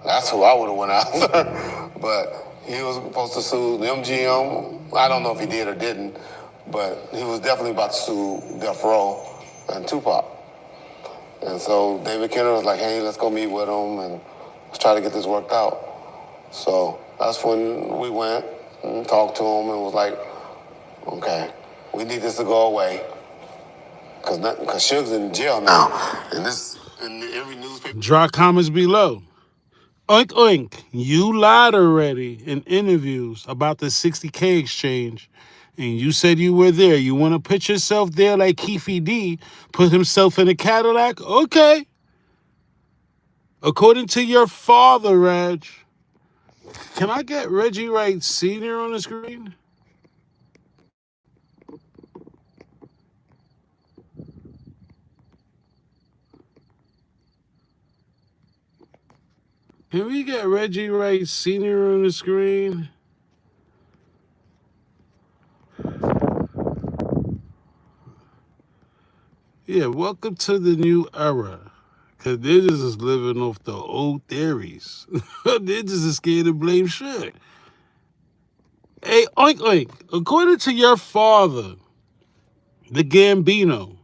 That's who I would have went after. But he was supposed to sue the MGM. I don't know if he did or didn't. But he was definitely about to sue Death Row and Tupac. And so David Kenner was like, hey, let's go meet with him and let's try to get this worked out. So that's when we went and talked to him and was like, okay, we need this to go away. Because Suge's in jail now. And this, in every newspaper. Drop comments below. Oink, oink. You lied already in interviews about the 60K exchange. And you said you were there. You want to put yourself there like Keefy D put himself in a Cadillac? Okay. According to your father, Reg. Can I get Reggie Wright Sr. on the screen? Can we get Reggie Wright Sr. on the screen? Yeah, welcome to the new era. Because they're just living off the old theories. They're just scared to blame shit. Hey, oink, oink. According to your father, the Gambino,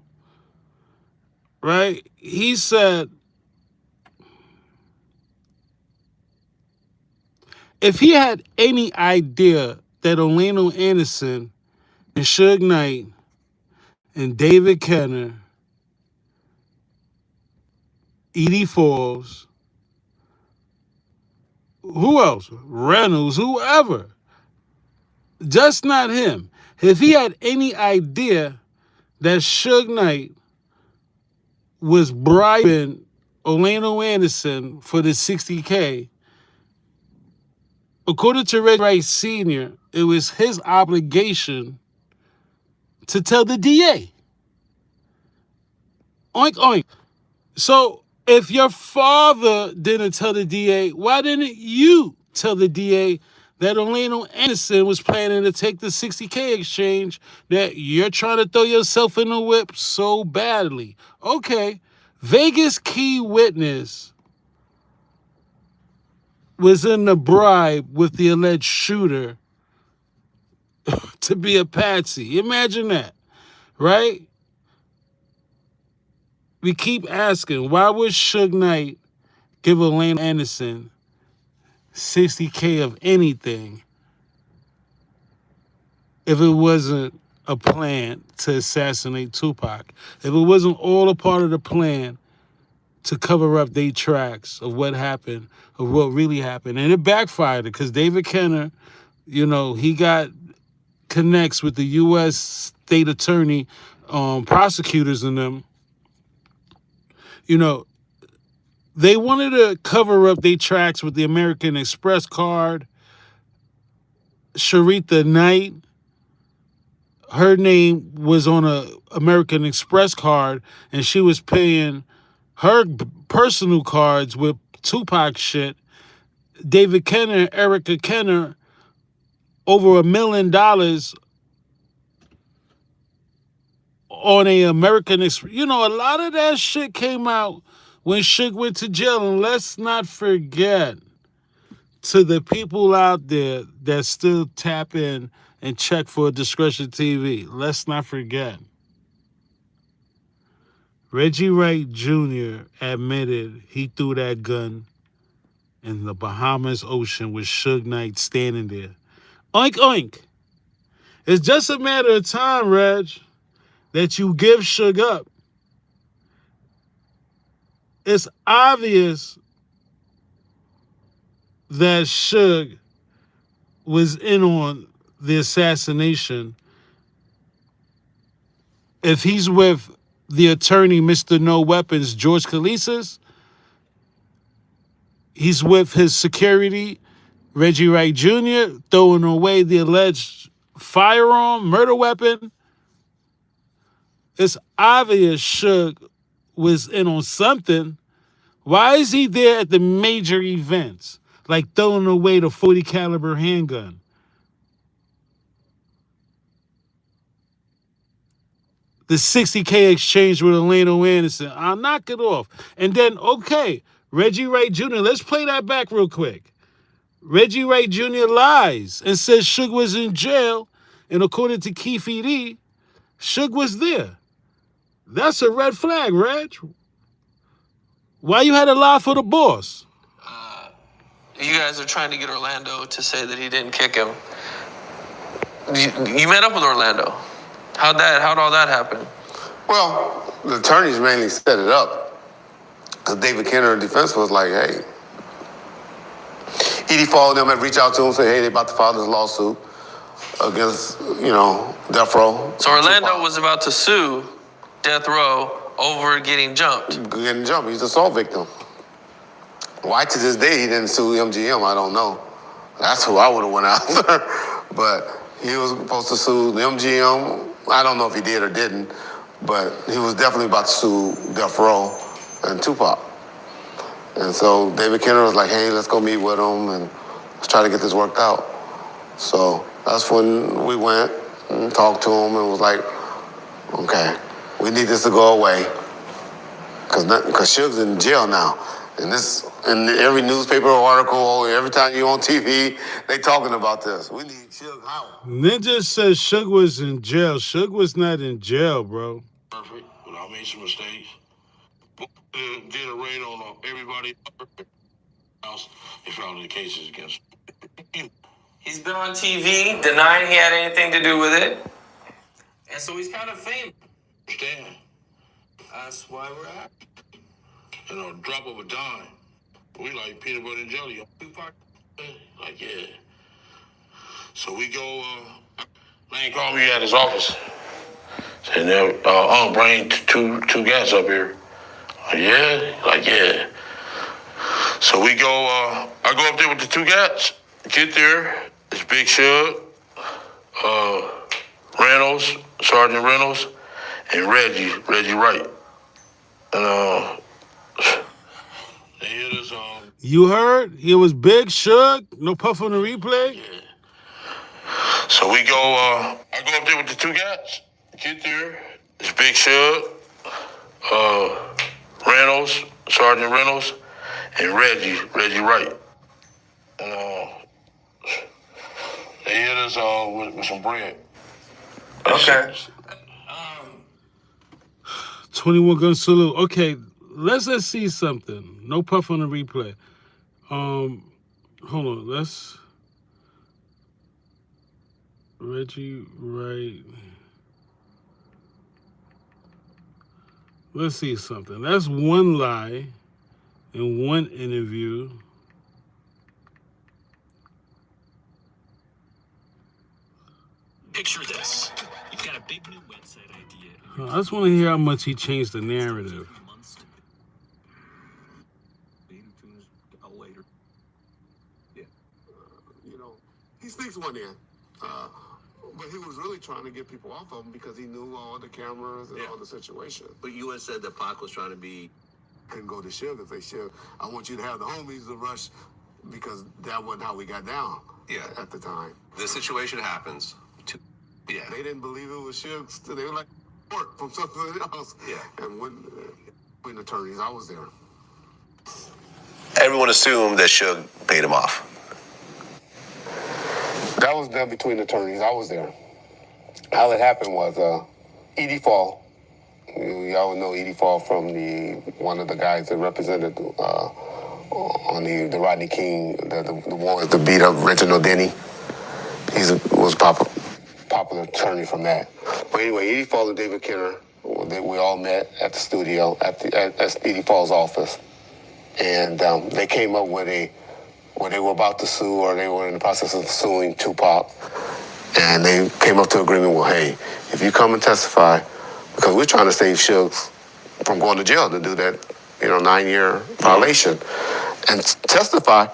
right? He said, if he had any idea that Orlando Anderson and Suge Knight and David Kenner, Edie Falls, who else? Reynolds, whoever. Just not him. If he had any idea that Suge Knight was bribing Orlando Anderson for the 60K, according to Reggie Wright Sr., it was his obligation to tell the DA. Oink, oink. So if your father didn't tell the DA, why didn't you tell the DA that Orlando Anderson was planning to take the 60K exchange that you're trying to throw yourself in the whip so badly? Okay, Vegas key witness was in the bribe with the alleged shooter to be a patsy. Imagine that, right? We keep asking, why would Suge Knight give Orlando Anderson 60K of anything if it wasn't a plan to assassinate Tupac? If it wasn't all a part of the plan to cover up their tracks of what happened, of what really happened. And it backfired because David Kenner, You know, he got connects with the U.S. state attorney, prosecutors and them. You know, they wanted to cover up their tracks with the American Express card. Sharitha Knight, her name was on a American Express card, and she was paying her personal cards with Tupac shit. David Kenner, Erica Kenner, over $1 million on a American Express. You know, a lot of that shit came out when Suge went to jail. And let's not forget, to the people out there that still tap in and check for Discretion TV, let's not forget, Reggie Wright Jr. admitted he threw that gun in the Bahamas Ocean with Suge Knight standing there. Oink, oink. It's just a matter of time, Reg, that you give Suge up. It's obvious that Suge was in on the assassination. If he's with the attorney, Mr. No Weapons, George Calisis, he's with his security, Reggie Wright Jr., throwing away the alleged firearm, murder weapon. It's obvious Suge was in on something. Why is he there at the major events, like throwing away the 40 caliber handgun? The 60K exchange with Orlando Anderson. I'll knock it off. And then, okay, Reggie Wright Jr., let's play that back real quick. Reggie Wright Jr. lies and says Suge was in jail, and according to Keefe E.D., Suge was there. That's a red flag, Reg. Why you had to lie for the boss? You guys are trying to get Orlando to say that he didn't kick him. You met up with Orlando. How'd all that happen? Well, the attorneys mainly set it up. Because David Kenner, defense, was like, hey. Edie followed them and reached out to him and said, hey, they about to file this lawsuit against, Death Row. So Orlando was about to sue Death Row over getting jumped. Getting jumped. He's an assault victim. Why to this day he didn't sue MGM, I don't know. That's who I would have went after. But he was supposed to sue the MGM. I don't know if he did or didn't, but he was definitely about to sue Death Row and Tupac. And so David Kenner was like, hey, let's go meet with him and let's try to get this worked out. So that's when we went and talked to him and was like, okay, we need this to go away. Because Suge's in jail now. And every newspaper article, every time you're on TV, they talking about this. We need Suge out. Ninja says Suge was in jail. Suge was not in jail, bro. Perfect, but I made some mistakes. Did a raid on everybody else. They filed the cases against him. He's been on TV denying he had anything to do with it. And so he's kind of famous. Understand? That's why we're at. Drop of a dime. We like peanut butter and jelly. Tupac, like, yeah. So we go, Lane called me at his office. Said, bring two guys up here. Yeah? Like, yeah. So we go, I go up there with the two guys. Get there, it's Big Suge, Reynolds, Sergeant Reynolds, and Reggie Wright. And, they hit us on. You heard? It was Big Suge. No puff on the replay. Yeah. So we go, I go up there with the two guys. Get there, it's Big Suge, Reynolds, Sergeant Reynolds, and Reggie Wright. And they hit us with some bread. Okay. 21 gun salute. Okay, let's see something. No puff on the replay. Hold on. Let's Reggie Wright. Let's see something. That's one lie in one interview. Picture this. You've got a big new website idea. I just want to hear how much he changed the narrative. Later. Yeah. He speaks one end. But he was really trying to get people off of him because he knew all the cameras and all the situation. But you had said that Pac was trying to be... Couldn't go to Suge and say, Suge, I want you to have the homies to rush because that wasn't how we got down at the time. The situation happens. They didn't believe it was Suge. They were like, work from something else. Yeah. And when attorneys, I was there. Everyone assumed that Suge paid him off. That was done between attorneys. I was there. How it happened was Edie Fall. Y'all know Edie Fall from one of the guys that represented on the Rodney King, the one that beat up Reginald Denny. He was popular attorney from that. But anyway, Edie Fall and David Kenner, we all met at the studio at Edie Fall's office, and they came up with where they were about to sue, or they were in the process of suing Tupac. And they came up to agreement, well, hey, if you come and testify, because we're trying to save Suge from going to jail to do that, 9-year violation, and testify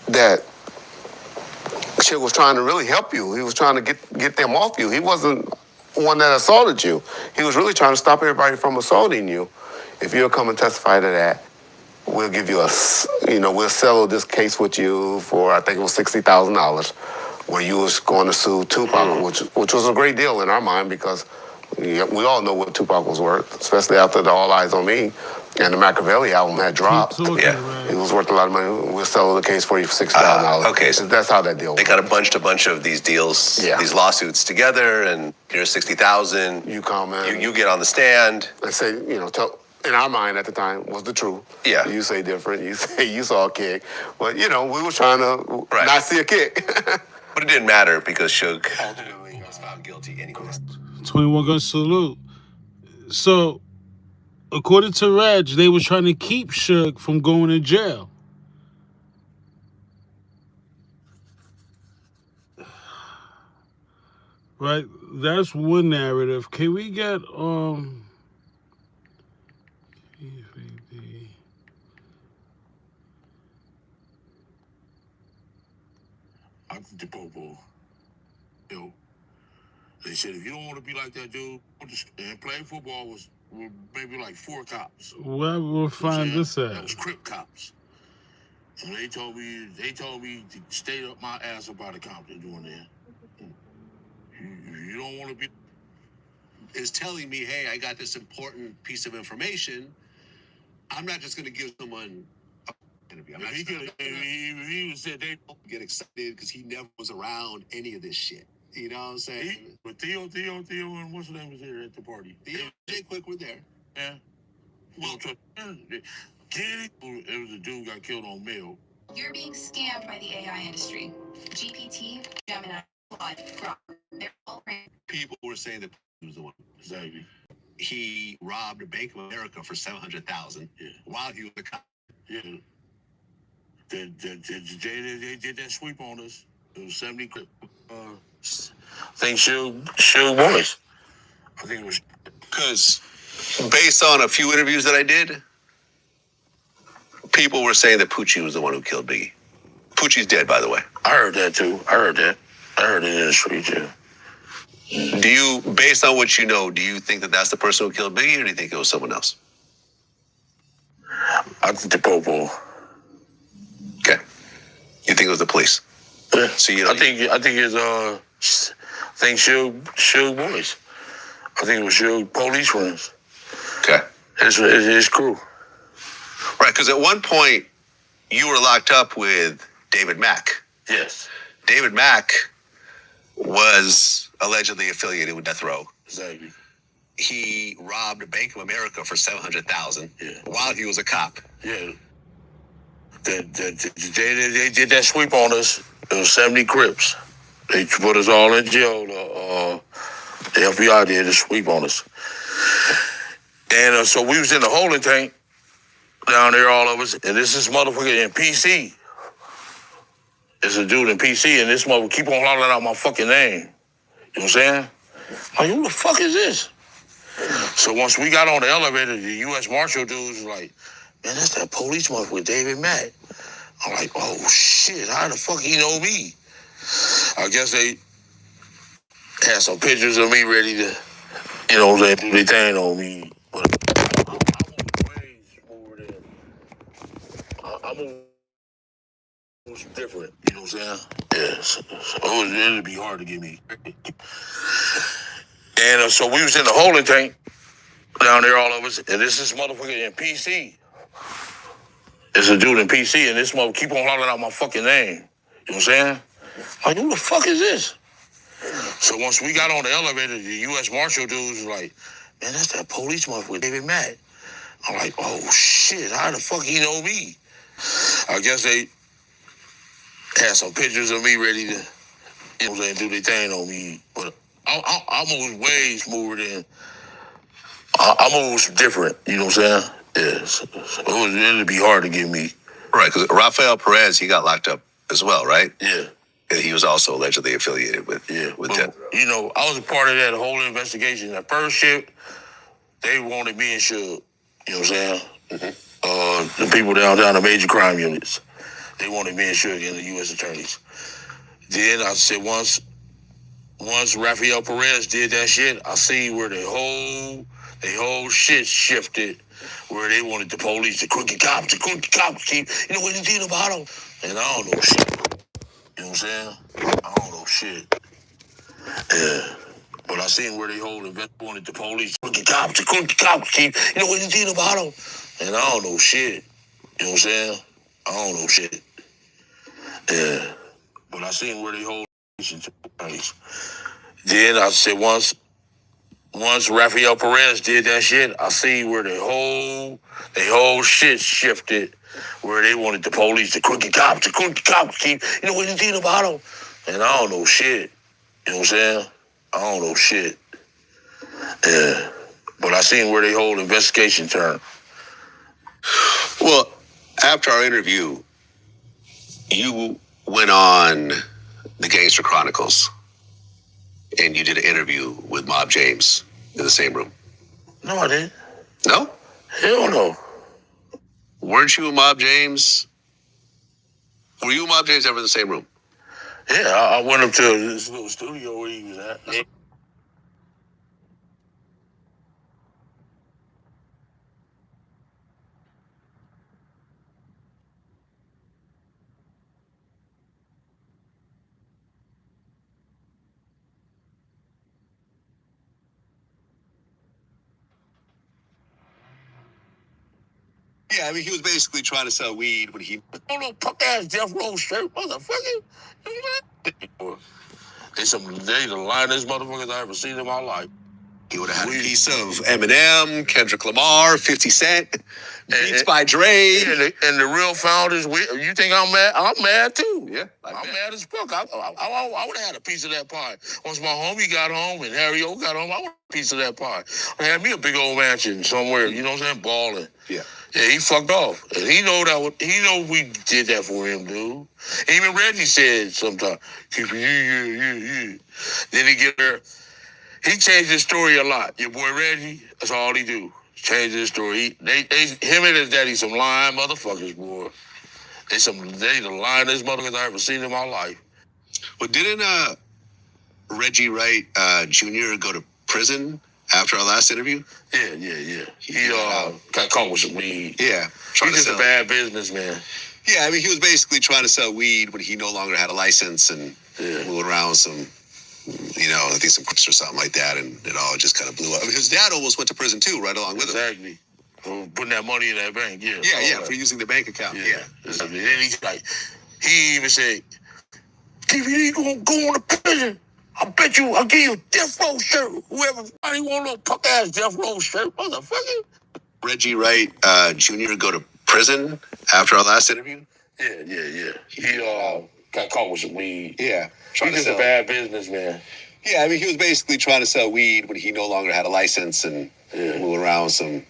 that Suge was trying to really help you. He was trying to get them off you. He wasn't one that assaulted you. He was really trying to stop everybody from assaulting you. If you'll come and testify to that, we'll give you we'll settle this case with you for, I think it was $60,000, where you was going to sue Tupac, which was a great deal in our mind because we all know what Tupac was worth, especially after the All Eyes on Me and the Machiavelli album had dropped. It was worth a lot of money. We'll settle the case for you for $60,000. Okay, so that's how that deal they worked. got a bunch of these deals, these lawsuits together, and here's $60,000. You come in. You get on the stand. And say, in our mind at the time was the truth. Yeah. You say different. You say you saw a kick. But, we were trying to not see a kick. But it didn't matter because Suge ultimately was found guilty anyways. 21 gun salute. So, according to Reg, they were trying to keep Suge from going to jail. Right? That's one narrative. Can we get the Popo. They said if you don't want to be like that dude, and playing football was maybe like 4 cops. Where we'll find this at? That was Crip cops. And they told me to stay up my ass about the Compton doing that. You don't want to be. Is telling me, hey, I got this important piece of information. I'm not just going to give someone a interview. He said they get excited because he never was around any of this shit. You know what I'm saying? But Theo, and what's his name was there at the party? Theo, Jay Quick were there. Yeah. Well, Kenny, it was a dude got killed on mail. You're being scammed by the AI industry. GPT, Gemini, Claude, Grok, they're all people were saying that he was the one. Exactly. He robbed a Bank of America for $700,000 while he was a cop. Yeah. They did that sweep on us. It was 70 Crip. I think Suge boys. I think it was. Because based on a few interviews that I did, people were saying that Poochie was the one who killed Biggie. Poochie's dead, by the way. I heard that too. I heard it in the street, yeah. Do you, based on what you know, do you think that that's the person who killed Biggie, or do you think it was someone else? I think the Popo. Okay. You think it was the police? Yeah. So I think it's Suge boys. I think it was Suge police friends. Okay. His crew. Right, because at one point you were locked up with David Mack. Yes. David Mack was allegedly affiliated with Death Row. Exactly. He robbed a Bank of America for $700,000 while he was a cop. Yeah. They did that sweep on us. It was 70 Crips. They put us all in jail. The FBI did a sweep on us. And so we was in the holding tank down there, all of us. And this is motherfucker in PC. It's a dude in PC, and this motherfucker keep on hollering out my fucking name. You know what I'm saying? Like, who the fuck is this? So once we got on the elevator, the U.S. Marshal dudes was like, man, that's that police motherfucker with David Matt. I'm like, oh shit, how the fuck he know me? I guess they had some pictures of me ready to, you know what I'm saying, do their thing on me. But I'm way smoother than, I'm different, you know what I'm saying? Yeah, so it'd be hard to get me. And so we was in the holding tank down there, all of us, and this is motherfucker in PC. It's a dude in PC, and this motherfucker keep on hollering out my fucking name. You know what I'm saying? Like, who the fuck is this? So once we got on the elevator, the U.S. Marshal dudes was like, man, that's that police motherfucker with David Matt. I'm like, oh shit, how the fuck he know me? I guess they had some pictures of me ready to, you know what I'm saying, do their thing on me. But I'm always way smoother than, I'm always different, you know what I'm saying? Yeah, so it'd be hard to get me. Right, because Rafael Perez, he got locked up as well, right? Yeah. And he was also allegedly affiliated with Death. You know, I was a part of that whole investigation. That first ship, they wanted me and Suge. You know what I'm saying? Mm-hmm. The people down the major crime units, they wanted me and Suge and the U.S. attorneys. Then I said once Rafael Perez did that shit, I see where the whole shit shifted, where they wanted the police, the crooked cops keep, you know what he did about them? And I don't know shit. You know what I'm saying? I don't know shit. Yeah. But I seen where they wanted the police, the cops keep, you know what he did about them? And I don't know shit. You know what I'm saying? I don't know shit. Yeah. But I seen where they Then I said once Rafael Perez did that shit, I see where the whole shit shifted, where they wanted the police, the crooked cops keep, you know what he did about them? And I don't know shit. You know what I'm saying? I don't know shit. Yeah. But I seen where they whole investigation turned. Well, after our interview, you went on the Gangster Chronicles and you did an interview with Mob James in the same room. No, I didn't. No? Hell no. Weren't you and Mob James? Were you and Mob James ever in the same room? Yeah, I went up to this little studio where he was at. Yeah, I mean, he was basically trying to sell weed when he... Oh, no, punk ass Death Row shirt, motherfucker. They the linest motherfuckers I ever seen in my life. He would have had a piece of Eminem, Kendrick Lamar, 50 Cent, Beats by Dre. And the real founders, you think I'm mad? I'm mad too. Yeah. I'm mad as fuck. I would have had a piece of that pie. Once my homie got home and Harry O got home, I would have a piece of that pie. I had me a big old mansion somewhere, you know what I'm saying, balling. Yeah. Yeah, he fucked off. And he know we did that for him, dude. Even Reggie said sometimes, yeah. Then he get there. He changed his story a lot. Your boy Reggie, that's all he do. Change his story. Him and his daddy some lying motherfuckers, boy. They the lyingest motherfuckers I ever seen in my life. Well, didn't Reggie Wright Jr. go to prison after our last interview? Yeah. He got caught with some weed. Yeah. He's just a bad businessman. Yeah, I mean, he was basically trying to sell weed when he no longer had a license and moving around with some, you know, I think some crips or something like that, and it all just kind of blew up. I mean, his dad almost went to prison too, right along with him. Exactly. For putting that money in that bank, yeah. Yeah, for using the bank account, yeah. Exactly. Then he's like, he even said, if you ain't gonna go on to prison, I bet you I'll give you a Death Row shirt. Whoever want a little punk ass Death Row shirt, motherfucker. Reggie Wright Jr. go to prison after our last interview? Yeah. He got caught with some weed. Yeah. He's just a bad businessman. Yeah, I mean, he was basically trying to sell weed when he no longer had a license and moving around with some,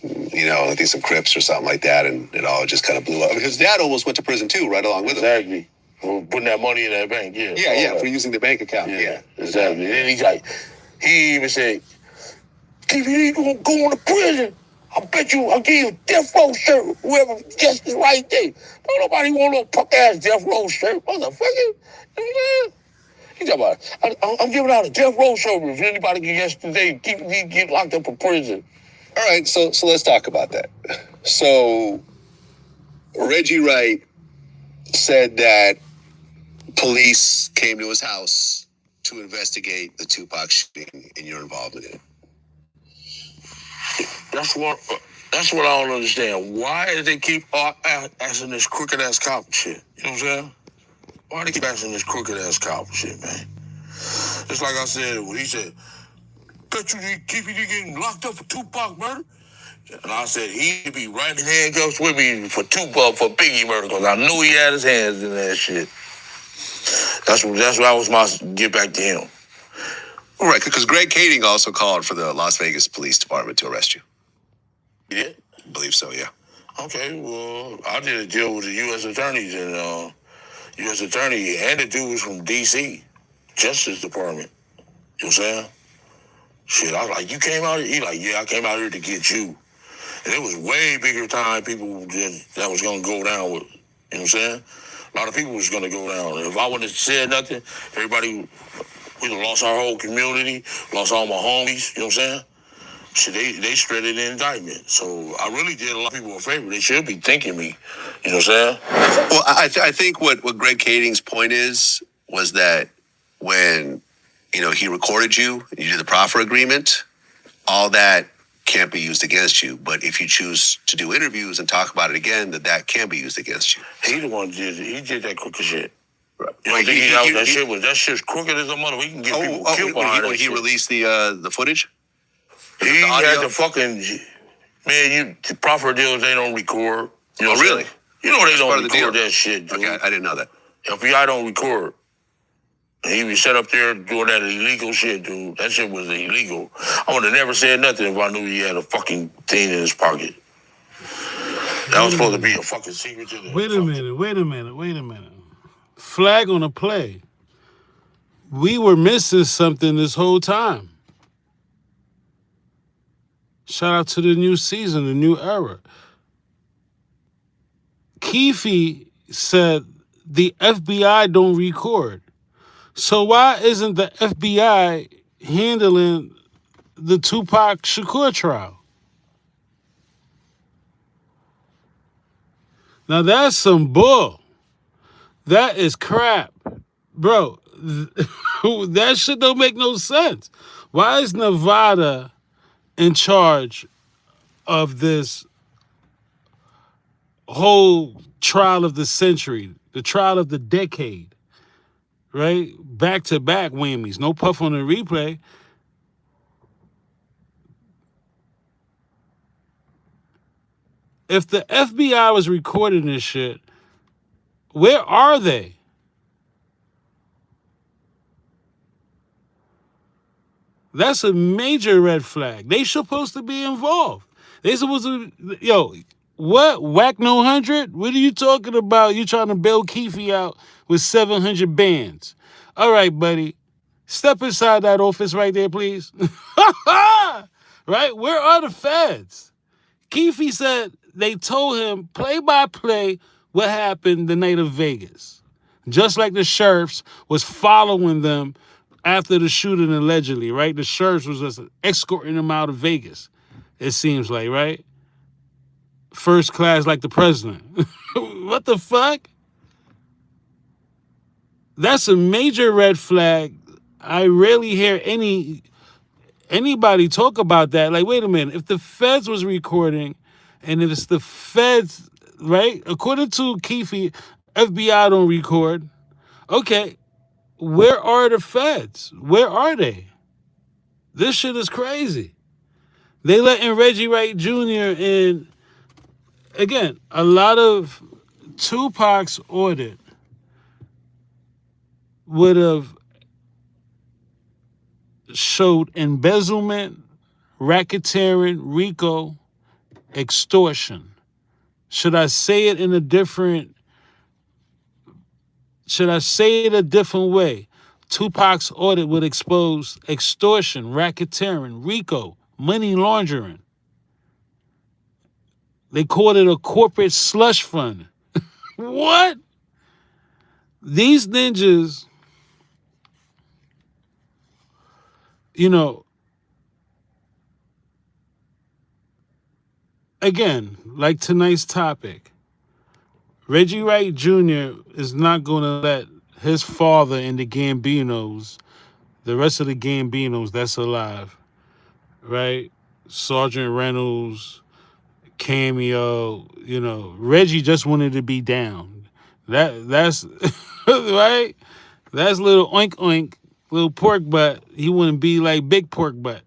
you know, I think some crips or something like that, and it all just kind of blew up. I mean, his dad almost went to prison too, right along with him. Exactly. For putting that money in that bank, yeah. Yeah, for using the bank account. Yeah. Exactly. And then he's like, he even said, if you gonna go on to prison, I bet you I'll give you a death row shirt. Whoever gets this right there. Don't nobody want no punk ass death row shirt, motherfucker. You know what I'm saying? He's talking about, I'm giving out a death row shirt if anybody can guess today, get locked up in prison. All right, so let's talk about that. So Reggie Wright said that police came to his house to investigate the Tupac shooting and your involvement in it. That's what I don't understand. Why do they keep asking this crooked ass cop shit? You know what I'm saying? Why do they keep asking this crooked ass cop shit, man? It's like I said, when he said, bet you keep you getting locked up for Tupac murder? And I said, he'd be right in handcuffs with me for Tupac, for Biggie murder, because I knew he had his hands in that shit. That's what was my get back to him. Right, because Greg Kading also called for the Las Vegas Police Department to arrest you. He did? I believe so, yeah. Okay, well, I did a deal with the U.S. attorneys, and U.S. attorney, and the dude was from D.C., Justice Department. You know what I'm saying? Shit, I was like, you came out here? He like, yeah, I came out here to get you. And it was way bigger time people that was going to go down with. You know what I'm saying? A lot of people was going to go down. If I wouldn't have said nothing, everybody, we'd have lost our whole community, lost all my homies. You know what I'm saying? Shit, they shredded the indictment. So I really did a lot of people a favor. They should be thanking me. You know what I'm saying? Well, I think what Greg Kading's point was that when, he recorded you did the proffer agreement, all that can't be used against you. But if you choose to do interviews and talk about it again, that can be used against you. He the one he did that crooked shit. Right. You don't think that shit's crooked as a mother. We can get people killed behind that shit. He released the footage? He had the fucking, man, the proffer deals, they don't record. You know really? You know they don't record that shit, dude. Okay, I didn't know that. FBI don't record. And he was set up there doing that illegal shit, dude. That shit was illegal. I would have never said nothing if I knew he had a fucking thing in his pocket. That was supposed to be a fucking secret to the... Wait a minute. Flag on a play. We were missing something this whole time. Shout out to the new season, the new era. Keefe said the FBI don't record. So why isn't the FBI handling the Tupac Shakur trial? Now that's some bull. That is crap. Bro, that shit don't make no sense. Why is Nevada in charge of this whole trial of the century, the trial of the decade, right? Back-to-back whammies, no puff on the replay. If the FBI was recording this shit, where are they? That's a major red flag. They supposed to be involved. They supposed to, what? Whack no 100? What are you talking about? You trying to bail Keefe out with 700 bands. All right, buddy. Step inside that office right there, please. Right? Where are the feds? Keefe said they told him play-by-play what happened the night of Vegas. Just like the sheriffs was following them after the shooting, allegedly, right? The sheriffs was just escorting them out of Vegas, it seems like, right? First class like the president. What the fuck? That's a major red flag. I rarely hear anybody talk about that. Like, wait a minute. If the feds was recording, and if it's the feds, right? According to Keefe, FBI don't record. Okay, where are the feds? Where are they? This shit is crazy. They letting Reggie Wright Jr. in. Again, a lot of Tupac's audit would have showed embezzlement, racketeering, RICO, extortion. Should I say it in a different should I say it a different way? Tupac's audit would expose extortion, racketeering, RICO, money laundering. They called it a corporate slush fund. What? These ninjas, you know, again, like tonight's topic, Reggie Wright Jr. is not going to let his father and the Gambinos, the rest of the Gambinos that's alive, right? Sergeant Reynolds, Cameo, you know, Reggie just wanted to be down. That's right. That's little oink oink, little pork butt. He wouldn't be like big pork butt,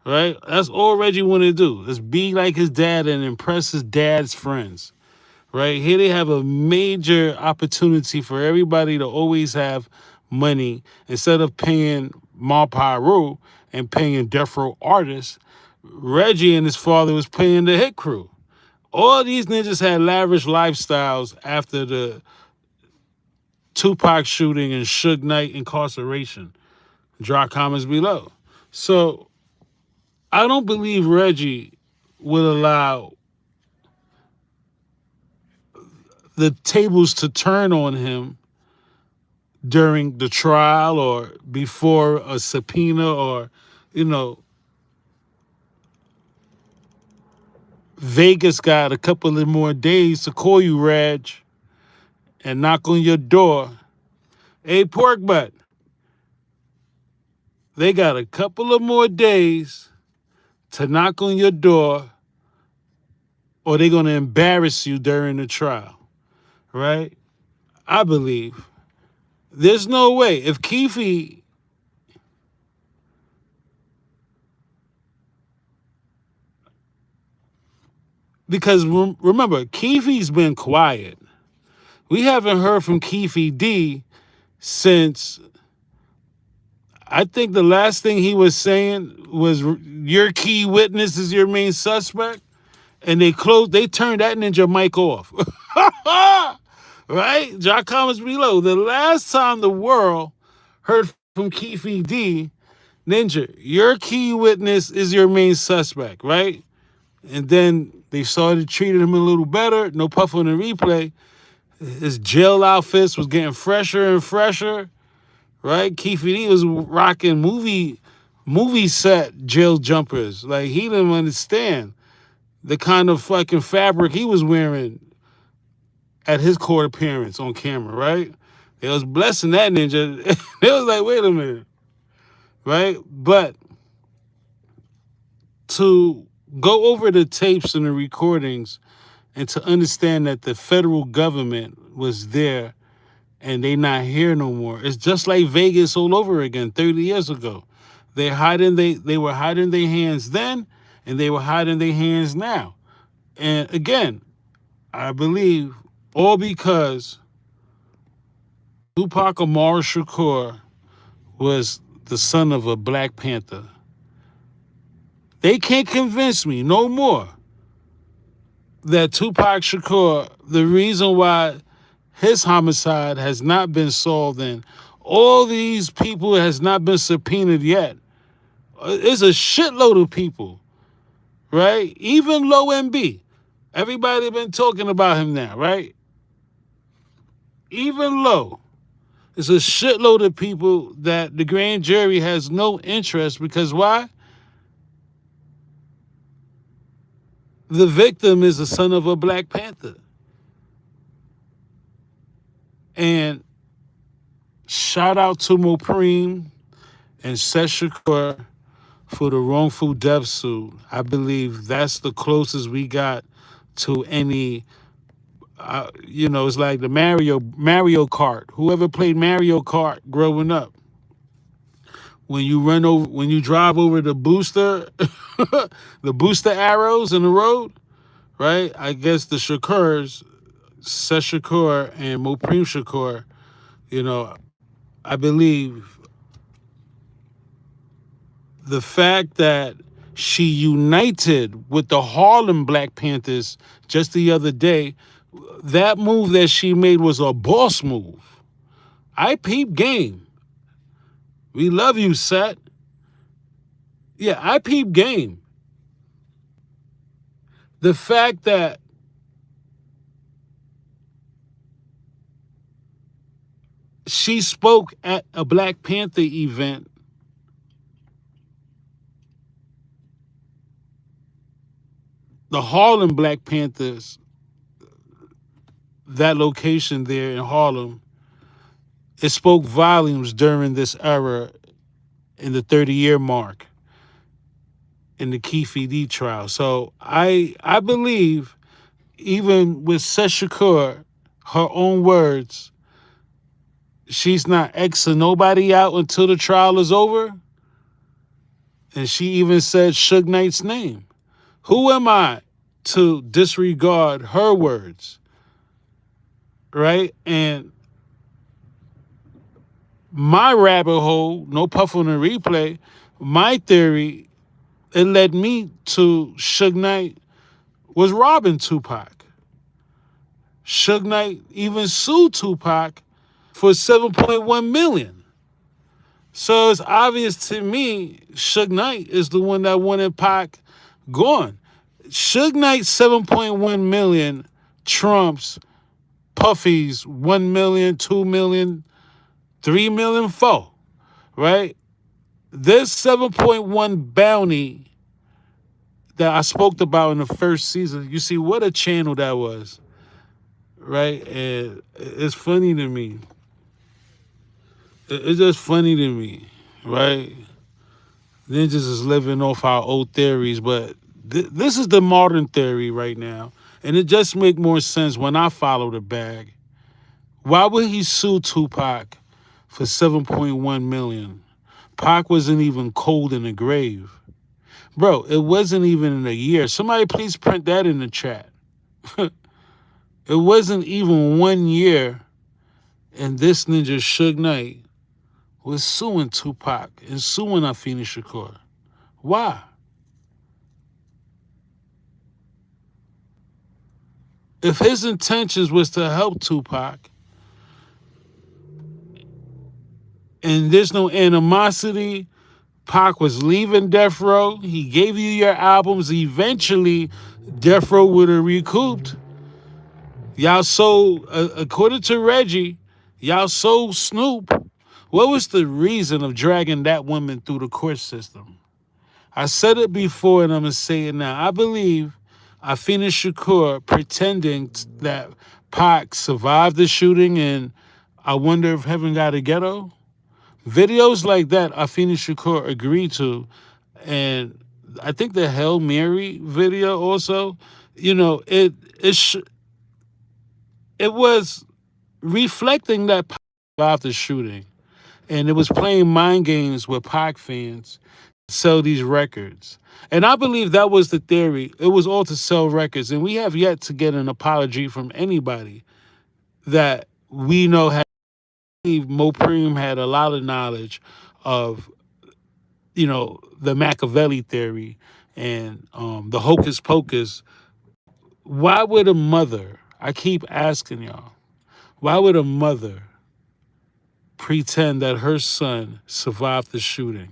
right? That's all Reggie wanted to do. Is be like his dad and impress his dad's friends, right? Here they have a major opportunity for everybody to always have money instead of paying Ma Pyro and paying Death Row artists. Reggie and his father was paying the hit crew. All these ninjas had lavish lifestyles after the Tupac shooting and Suge Knight incarceration. Drop comments below. So I don't believe Reggie will allow the tables to turn on him during the trial or before a subpoena or, you know, Vegas got a couple of more days to call you, Reg, and knock on your door. Hey, pork butt. They got a couple of more days to knock on your door or they're going to embarrass you during the trial, right? I believe. There's no way. If Keefe, because remember, Keefe's been quiet. We haven't heard from Keefe-D since, I think the last thing he was saying was your key witness is your main suspect. And they turned that ninja mic off. Right? Drop comments below. The last time the world heard from Keefe-D, ninja, your key witness is your main suspect, right? And then they started treating him a little better. No puff on the replay. His jail outfits was getting fresher and fresher, right? Keefe-D was rocking movie set jail jumpers. Like, he didn't understand the kind of fucking fabric he was wearing at his court appearance on camera, right? They was blessing that ninja. They was like, wait a minute, right? But to go over the tapes and the recordings and to understand that the federal government was there and they not here no more, it's just like Vegas all over again 30 years ago. They were hiding their hands then, and they were hiding their hands now. And again, I believe all because Tupac Shakur was the son of a Black Panther. They can't convince me no more that Tupac Shakur, the reason why his homicide has not been solved and all these people has not been subpoenaed yet, is a shitload of people, right? Even Low MB. Everybody been talking about him now, right? Even Low. It's a shitload of people that the grand jury has no interest because why? The victim is the son of a Black Panther. And shout out to Mopreme and Shakur for the wrongful death suit. I believe that's the closest we got to any, it's like the Mario Kart. Whoever played Mario Kart growing up, when you drive over the booster, the booster arrows in the road, right? I guess the Shakurs, Shakur and Mopreme Shakur, I believe the fact that she united with the Harlem Black Panthers just the other day, that move that she made was a boss move, I peep game. We love you, Set. Yeah, I peep game. The fact that she spoke at a Black Panther event, the Harlem Black Panthers, that location there in Harlem, it spoke volumes during this era in the 30-year mark in the Keefe trial. So I believe even with Shakur, her own words, she's not Xing nobody out until the trial is over. And she even said Suge Knight's name. Who am I to disregard her words? Right? And my rabbit hole, no puff on the replay, my theory, it led me to Suge Knight was robbing Tupac. Suge Knight even sued Tupac for $7.1 million. So it's obvious to me Suge Knight is the one that wanted Pac gone. Suge Knight's $7.1 million trumps Puffy's $1 million, $2 million, $3 million, $4 million, right? This 7.1 bounty that I spoke about in the first season, you see what a channel that was, right? And it's funny to me. It's just funny to me, right? Ninjas is living off our old theories, but this is the modern theory right now. And it just make more sense when I follow the bag. Why would he sue Tupac for $7.1 million? Pac wasn't even cold in the grave. Bro, it wasn't even in a year. Somebody please print that in the chat. It wasn't even 1 year, and this ninja Suge Knight was suing Tupac and suing Afeni Shakur. Why? If his intentions was to help Tupac, and there's no animosity, Pac was leaving Death Row, he gave you your albums, eventually Death Row would have recouped. Y'all sold, according to Reggie, y'all sold Snoop. What was the reason of dragging that woman through the court system? I said it before and I'm going to say it now. I believe Afeni Shakur pretending that Pac survived the shooting and I wonder if Heaven Got a Ghetto. Videos like that Afeni Shakur agreed to. And I think the Hail Mary video also, you know, it was reflecting that Pac survived the shooting. And it was playing mind games with Pac fans to sell these records. And I believe that was the theory. It was all to sell records. And we have yet to get an apology from anybody that we know had. Mo Preem had a lot of knowledge of, you know, the Machiavelli theory and the hocus pocus. Why would a mother, I keep asking y'all, why would a mother pretend that her son survived the shooting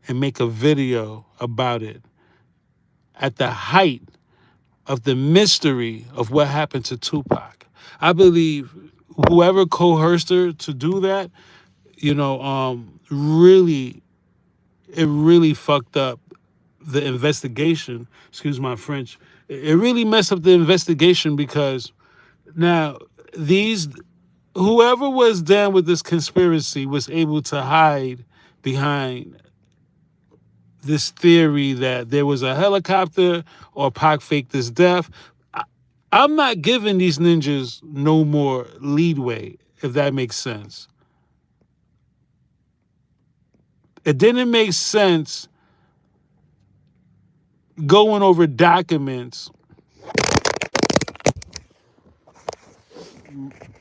and make a video about it at the height of the mystery of what happened to Tupac? I believe whoever coerced her to do that, you know, really fucked up the investigation. Excuse my French. It really messed up the investigation because now whoever was down with this conspiracy was able to hide behind this theory that there was a helicopter or Pac faked his death. I'm not giving these ninjas no more leadway, if that makes sense. It didn't make sense going over documents.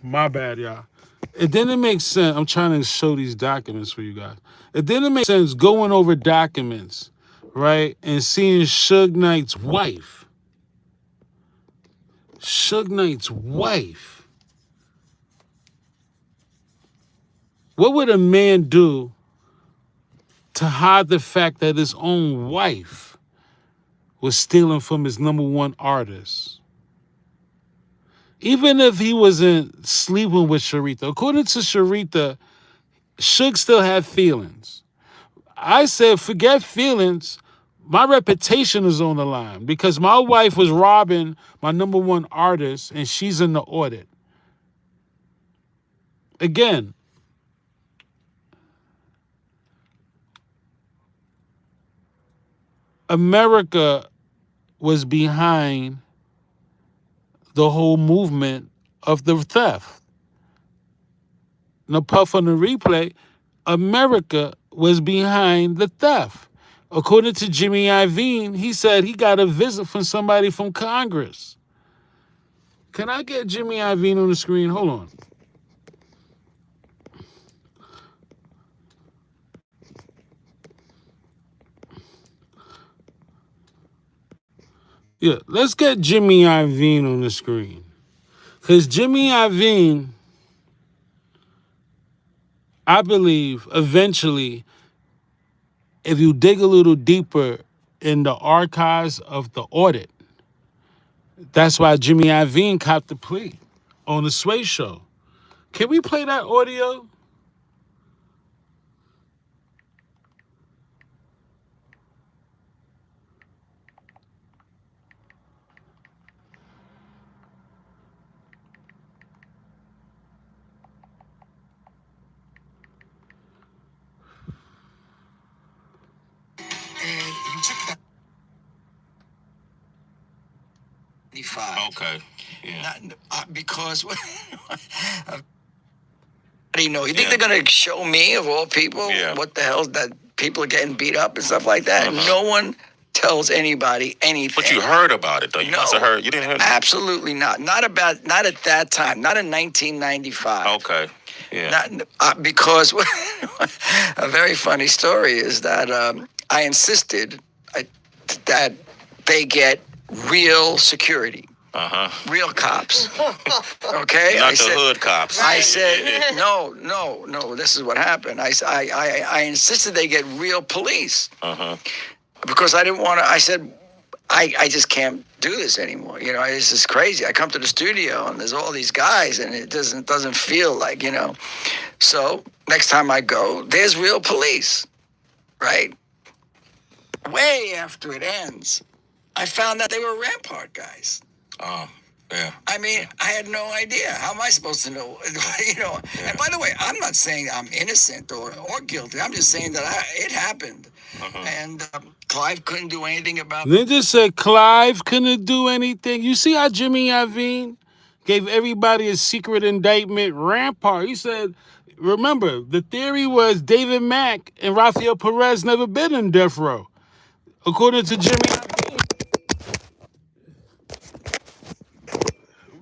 My bad, y'all. It didn't make sense. I'm trying to show these documents for you guys. It didn't make sense going over documents, right? And seeing Suge Knight's wife. Suge Knight's wife What would a man do to hide the fact that his own wife was stealing from his number one artist? Even if he wasn't sleeping with Sharitha, according to Sharitha, Suge still had feelings. I said, forget feelings. My reputation is on the line because my wife was robbing my number one artist and she's in the audit. Again, America was behind the whole movement of the theft. No puff on the replay, America was behind the theft. According to Jimmy Iovine, he said he got a visit from somebody from Congress. Can I get Jimmy Iovine on the screen? Hold on. Yeah, let's get Jimmy Iovine on the screen. Because Jimmy Iovine, I believe, eventually, if you dig a little deeper in the archives of the audit, that's why Jimmy Iovine copped the plea on the Sway Show. Can we play that audio? Okay. Yeah. Because you know, you think they're gonna show me of all people what the hell that people are getting beat up and stuff like that? No one tells anybody anything. But you heard about it though. You must have heard. You didn't hear? Absolutely not. Not at that time. Not in 1995. Okay. Yeah. Because a very funny story is that I insisted that they get real security. Real cops. Okay? Not the hood cops. I said, no, this is what happened. I insisted they get real police. Because I didn't want to, I said, I just can't do this anymore. You know, this is crazy. I come to the studio and there's all these guys and it doesn't feel like, you know. So next time I go, there's real police, right? Way after it ends, I found that they were Rampart guys. Oh, yeah. I mean, I had no idea. How am I supposed to know? You know. Yeah. And by the way, I'm not saying I'm innocent or guilty. I'm just saying that it happened. And Clive couldn't do anything about it. Ninja said Clive couldn't do anything. You see how Jimmy Iovine gave everybody a secret indictment? Rampart. He said, remember, the theory was David Mack and Rafael Perez never been in death row. According to Jimmy Iovine.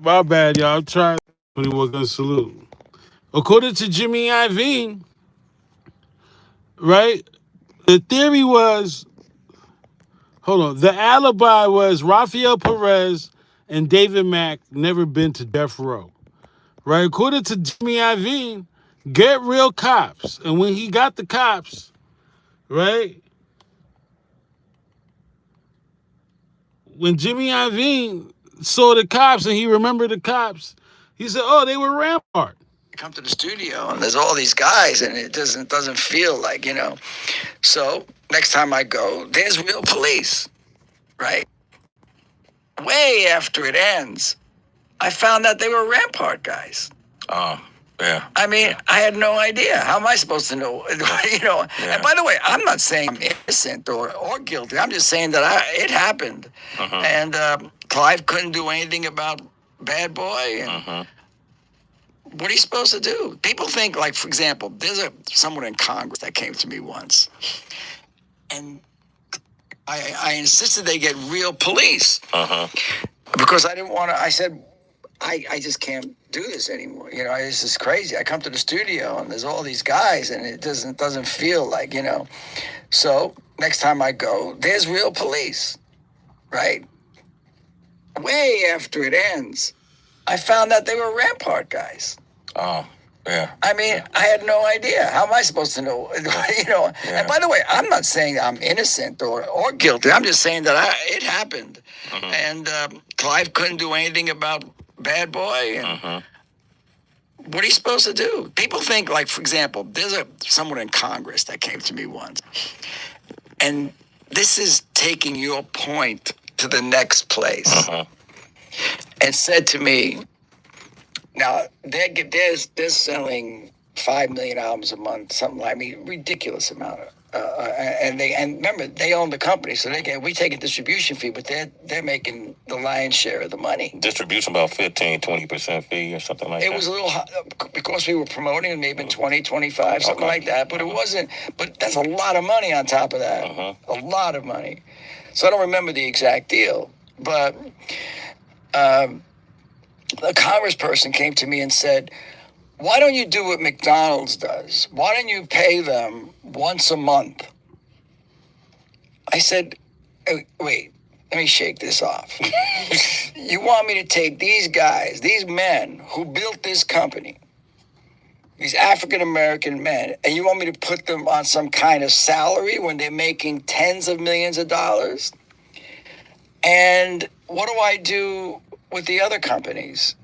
My bad, y'all. I'm trying. When he was gonna salute. According to Jimmy Iovine, right? The theory was, hold on. The alibi was Rafael Perez and David Mack never been to death row, right? According to Jimmy Iovine, get real cops, and when he got the cops, right? When Jimmy Iovine saw the cops and he remembered the cops, he said, oh, they were Rampart. I come to the studio and there's all these guys and it doesn't feel like, you know. So next time I go, there's real police, right? Way after it ends, I found that they were Rampart guys. Oh, yeah. I mean, I had no idea. How am I supposed to know? You know. Yeah. And by the way, I'm not saying I'm innocent or guilty. I'm just saying that it happened. And Clive couldn't do anything about Bad Boy. And what are you supposed to do? People think, like, for example, there's someone in Congress that came to me once. And I insisted they get real police. Because I didn't want to, I said, I just can't do this anymore. You know, this is crazy. I come to the studio and there's all these guys and it doesn't feel like, you know. So next time I go, there's real police, right? Way after it ends, I found that they were Rampart guys. Oh, Yeah. I mean, I had no idea. How am I supposed to know? Yeah. And by the way, I'm not saying I'm innocent or guilty. I'm just saying that it happened. And Clive couldn't do anything about Bad Boy. And what are you supposed to do? People think, like, for example, there's someone in Congress that came to me once. And this is taking your point to the next place. And said to me, now, they're selling 5 million albums a month, something like, I mean, ridiculous amount. And remember, they own the company, so we take a distribution fee, but they're making the lion's share of the money. Distribution about 15-20% fee or something like that. It was a little high, because we were promoting it, maybe 20, 25, something like that, but it wasn't, but that's a lot of money on top of that. A lot of money. So I don't remember the exact deal, but a congressperson came to me and said, why don't you do what McDonald's does? Why don't you pay them once a month? I said, wait, let me shake this off. You want me to take these guys, these men who built this company, these African-American men, and you want me to put them on some kind of salary when they're making tens of millions of dollars? And what do I do with the other companies?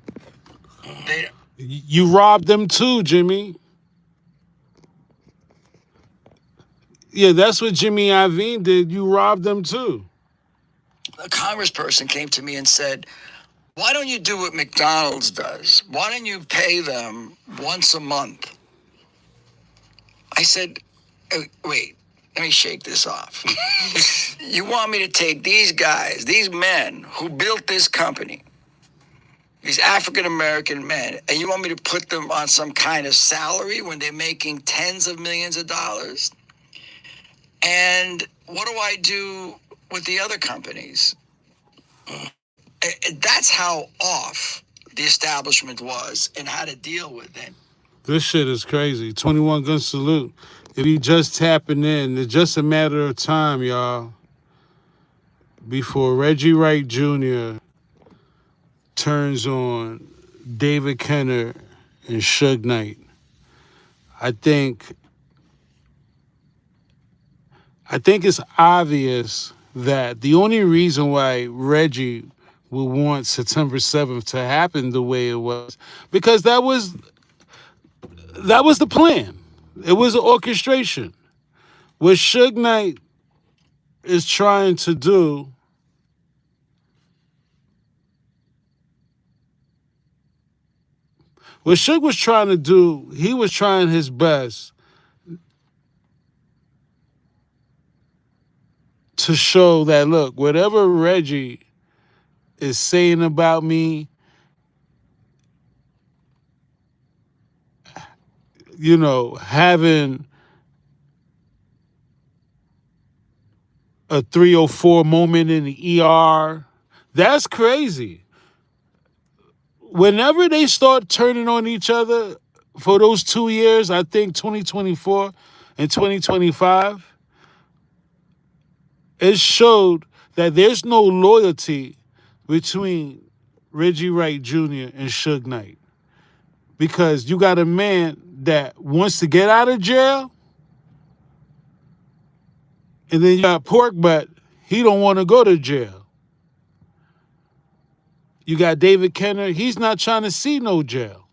You robbed them too, Jimmy. Yeah, that's what Jimmy Iovine did. You robbed them too. A congressperson came to me and said, why don't you do what McDonald's does? Why don't you pay them once a month? I said, wait, let me shake this off. You want me to take these guys, these men who built this company, these African-American men, and you want me to put them on some kind of salary when they're making tens of millions of dollars? And what do I do with the other companies? That's how off the establishment was and how to deal with it. This shit is crazy. 21 gun salute. If you just tapping in, it's just a matter of time, y'all, before Reggie Wright Jr. turns on David Kenner and Suge Knight. I think it's obvious that the only reason why Reggie would want September 7th to happen the way it was, because that was the plan. It was an orchestration. What Suge Knight is trying to do What Suge was trying to do, he was trying his best to show that, look, whatever Reggie is saying about me, you know, having a 304 moment in the ER, that's crazy. Whenever they start turning on each other for those 2 years, I think 2024 and 2025, it showed that there's no loyalty between Reggie Wright Jr. and Suge Knight. Because you got a man that wants to get out of jail, and then you got Pork Butt, he don't want to go to jail. You got David Kenner, he's not trying to see no jail.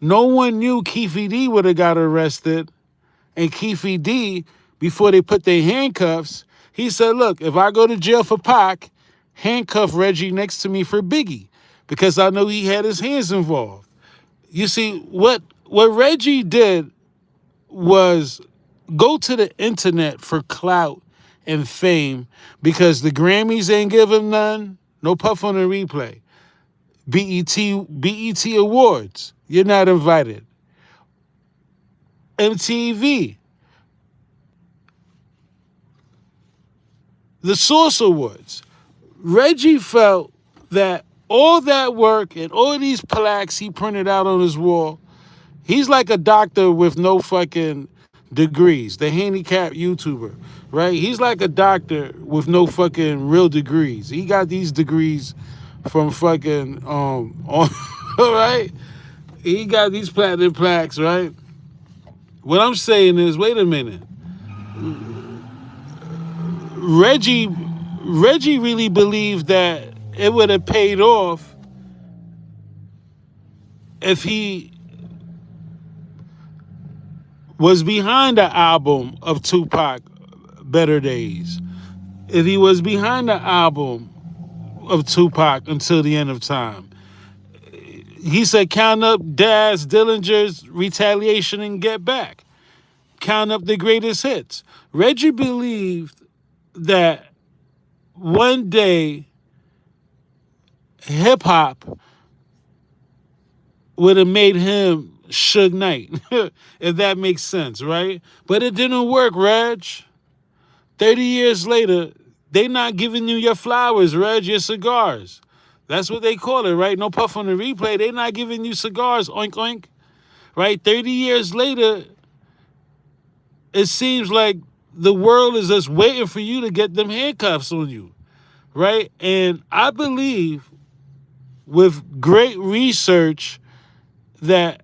No one knew Keefe D would have got arrested. And Keefe D, before they put their handcuffs, he said, look, if I go to jail for Pac, handcuff Reggie next to me for Biggie, because I know he had his hands involved. You see, what Reggie did was go to the internet for clout and fame, because the Grammys ain't give him none. No puff on the replay. BET Awards, you're not invited. MTV, the Source Awards. Reggie felt that all that work and all these plaques he printed out on his wall, he's like a doctor with no fucking degrees, the handicapped YouTuber, right? He's like a doctor with no fucking real degrees. He got these degrees from fucking all right. He got these platinum plaques, right? What I'm saying is, wait a minute. Reggie really believed that it would have paid off if he was behind the album of Tupac, Better Days. If he was behind the album of Tupac Until the End of Time. He said, count up Daz Dillinger's Retaliation and Get Back. Count up the greatest hits. Reggie believed that one day hip-hop would have made him Suge Knight, if that makes sense, right? But it didn't work, Reg. 30 years later, they not giving you your flowers, Reg, your cigars. That's what they call it, right? No puff on the replay. They not giving you cigars, oink, oink. Right? 30 years later, it seems like the world is just waiting for you to get them handcuffs on you, right? And I believe with great research that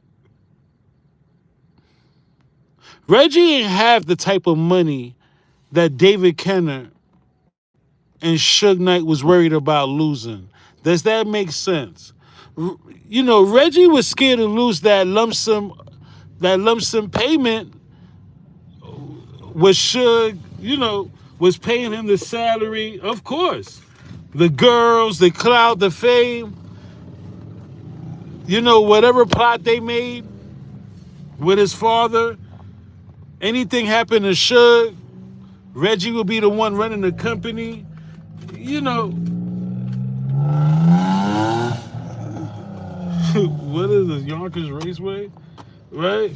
Reggie ain't have the type of money that David Kenner and Suge Knight was worried about losing. Does that make sense? You know, Reggie was scared to lose that lump sum payment with Suge, you know, was paying him the salary, of course. The girls, the clout, the fame, you know, whatever plot they made with his father, anything happened to Suge, Reggie will be the one running the company. You know, what is this, Yonkers Raceway? Right?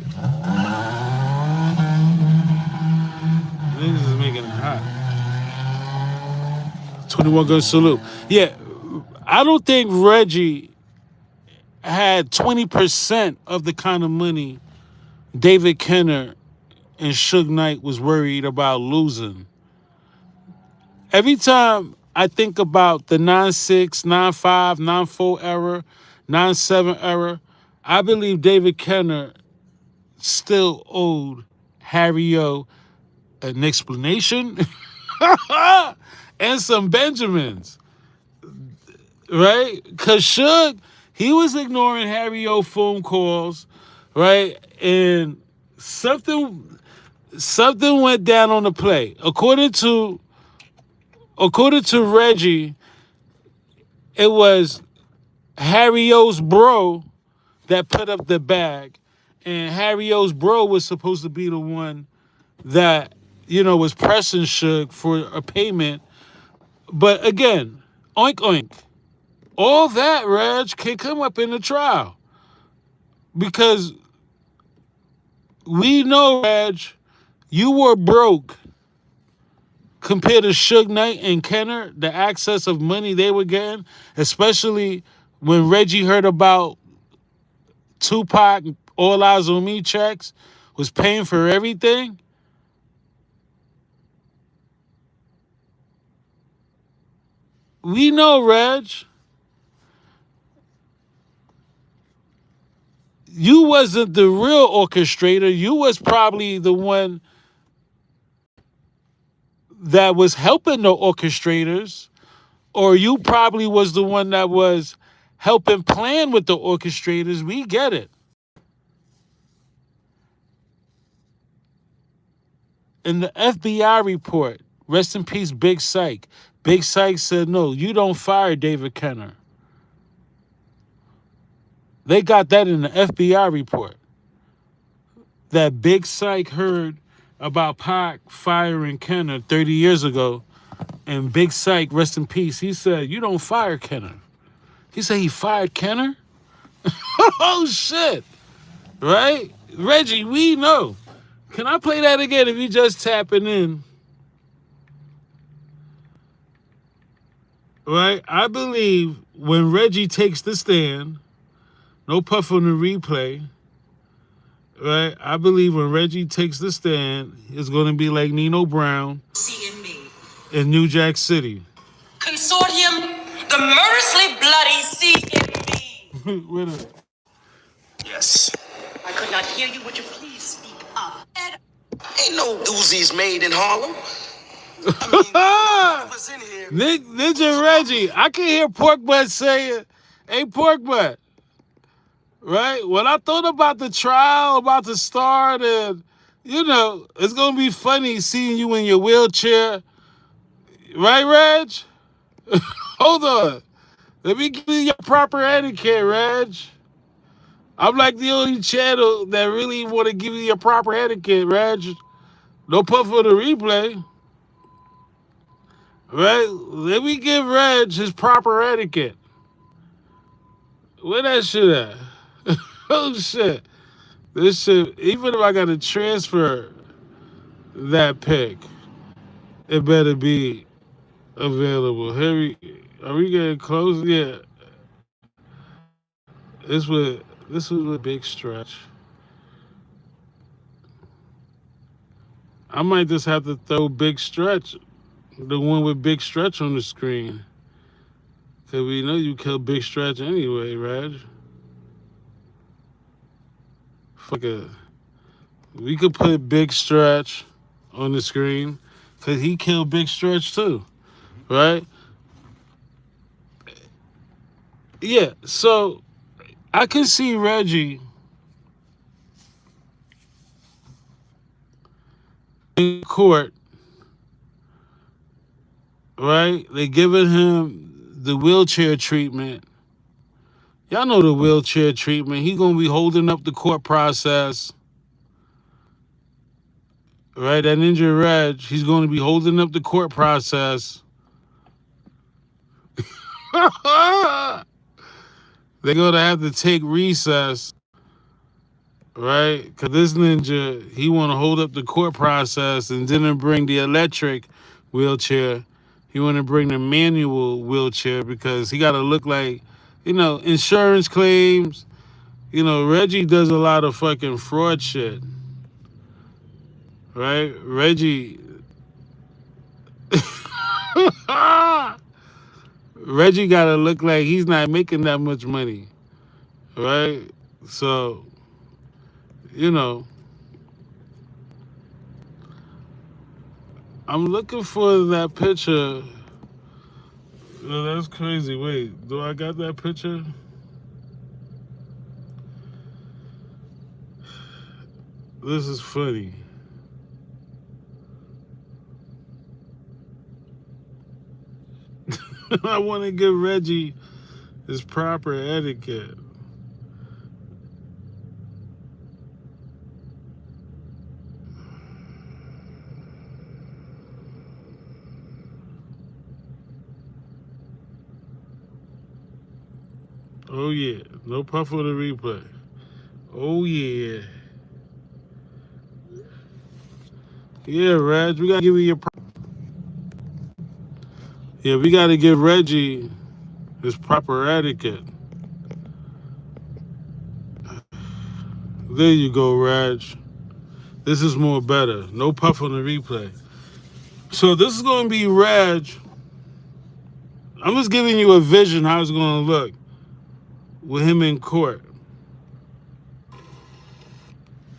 This is making it hot. 21 gun salute. Yeah, I don't think Reggie had 20% of the kind of money David Kenner and Suge Knight was worried about losing. Every time I think about the 9-6, 9-5, 9-4 era, 9-7 era, I believe David Kenner still owed Harry O an explanation and some Benjamins, right? Because Suge, he was ignoring Harry O phone calls, right? And something went down on the play. According to Reggie, it was Harry O's bro that put up the bag. And Harry O's bro was supposed to be the one that, you know, was pressing Suge for a payment. But again, oink, oink. All that, Reg, can come up in the trial. Because we know, Reg, you were broke compared to Suge Knight and Kenner, the access of money they were getting, especially when Reggie heard about Tupac, All Eyes on Me checks, was paying for everything. We know, Reg, you wasn't the real orchestrator. You was probably the one that was helping the orchestrators, or you probably was the one that was helping plan with the orchestrators. We get it. In the FBI report, rest in peace, Big Psych. Big Psych said, no, you don't fire David Kenner. They got that in the FBI report. That Big Psych heard about Pac firing Kenner 30 years ago. And Big Psych, rest in peace, he said, you don't fire Kenner. He said he fired Kenner? Oh, shit. Right? Reggie, we know. Can I play that again if you just tapping in? Right? I believe when Reggie takes the stand, no puff on the replay, right? I believe when Reggie takes the stand, it's going to be like Nino Brown in New Jack City. Consortium, the The murderously bloody CMB. Wait a minute. Yes. I could not hear you. Would you please speak up? Ain't no Uzis made in Harlem. Ninja Reggie, I can hear Pork Butt saying, hey, Pork Butt, right? When I thought about the trial about to start, and, you know, it's going to be funny seeing you in your wheelchair. Right, Reg? Hold on. Let me give you your proper etiquette, Reg. I'm like the only channel that really want to give you your proper etiquette, Reg. No puff for the replay. Right? Let me give Reg his proper etiquette. Where that shit at? Oh, shit. This shit, even if I got to transfer that pic, it better be available. Are we getting close? Yeah. This was a big stretch. I might just have to throw Big Stretch, the one with Big Stretch on the screen. Cause we know you killed Big Stretch anyway, Reg. Fuck it. We could put Big Stretch on the screen, cause he killed Big Stretch too, right? Yeah, so I can see Reggie in court, right? They giving him the wheelchair treatment. Y'all know the wheelchair treatment. He gonna be holding up the court process, right? That Ninja Reg, he's gonna be holding up the court process. They're gonna have to take recess, right? Because this ninja, he want to hold up the court process and didn't bring the electric wheelchair. He want to bring the manual wheelchair because he got to look like, you know, insurance claims. You know, Reggie does a lot of fucking fraud shit, right? Reggie got to look like he's not making that much money, right? So, you know, I'm looking for that picture. Oh, that's crazy. Wait, do I got that picture? This is funny. I want to give Reggie his proper etiquette. Oh yeah, no puff for the replay. Oh yeah. Yeah, Reg, we gotta give you your we gotta give Reggie his proper etiquette. There you go, Reg. This is more better. No puff on the replay. So this is gonna be Reg. I'm just giving you a vision how it's gonna look with him in court.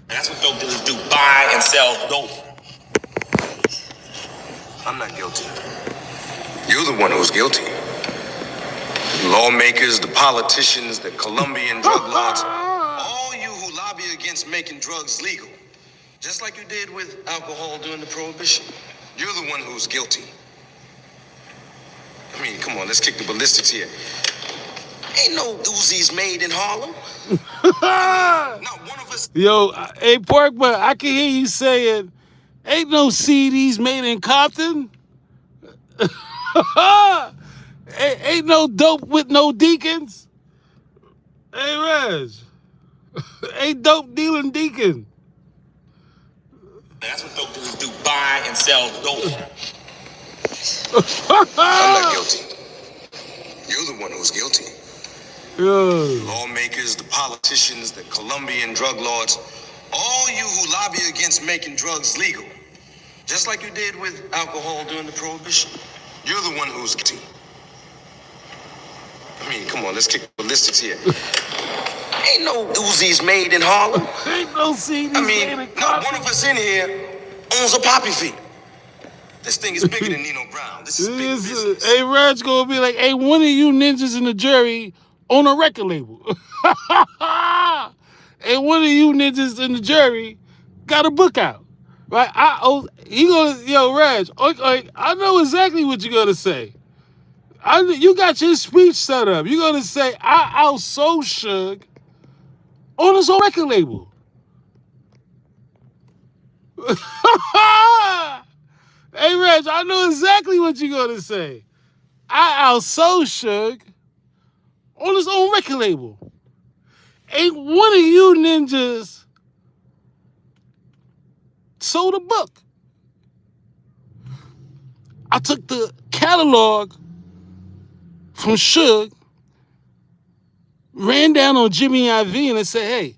That's what dope dealers do, buy and sell dope. I'm not guilty. You're the one who's guilty. The lawmakers, the politicians, the Colombian drug lords, all you who lobby against making drugs legal, just like you did with alcohol during the Prohibition. You're the one who's guilty. I mean, come on, let's kick the ballistics here. Ain't no Uzis made in Harlem. Not one of us. Yo, hey, Pork Butt, I can hear you saying, ain't no CDs made in Compton. Ain't no dope with no deacons. Hey, Reg. Ain't dope dealing deacon. That's what dope dealers do, buy and sell dope. I'm not guilty. You're the one who's guilty. The lawmakers, the politicians, the Colombian drug lords, all you who lobby against making drugs legal, just like you did with alcohol during the Prohibition. You're the one who's guilty. I mean, come on, let's kick ballistics here. Ain't no Uzis made in Harlem. Ain't no CDs I mean, made in not Compton. one of us in here owns a poppy field. This thing is bigger than Nino Brown. This is big business. Hey, Reg gonna be like, hey, one of you ninjas in the jury on a record label. And one of you ninjas in the jury got a book out. Right? Reg, I know exactly what you're gonna say. You got your speech set up. You're gonna say, I outsold Suge on his own record label. Hey, Reg, I know exactly what you're gonna say. I outsold Suge on his own record label. Ain't one of you ninjas sold a book. I took the catalog from Suge, ran down on Jimmy IV and I said, hey,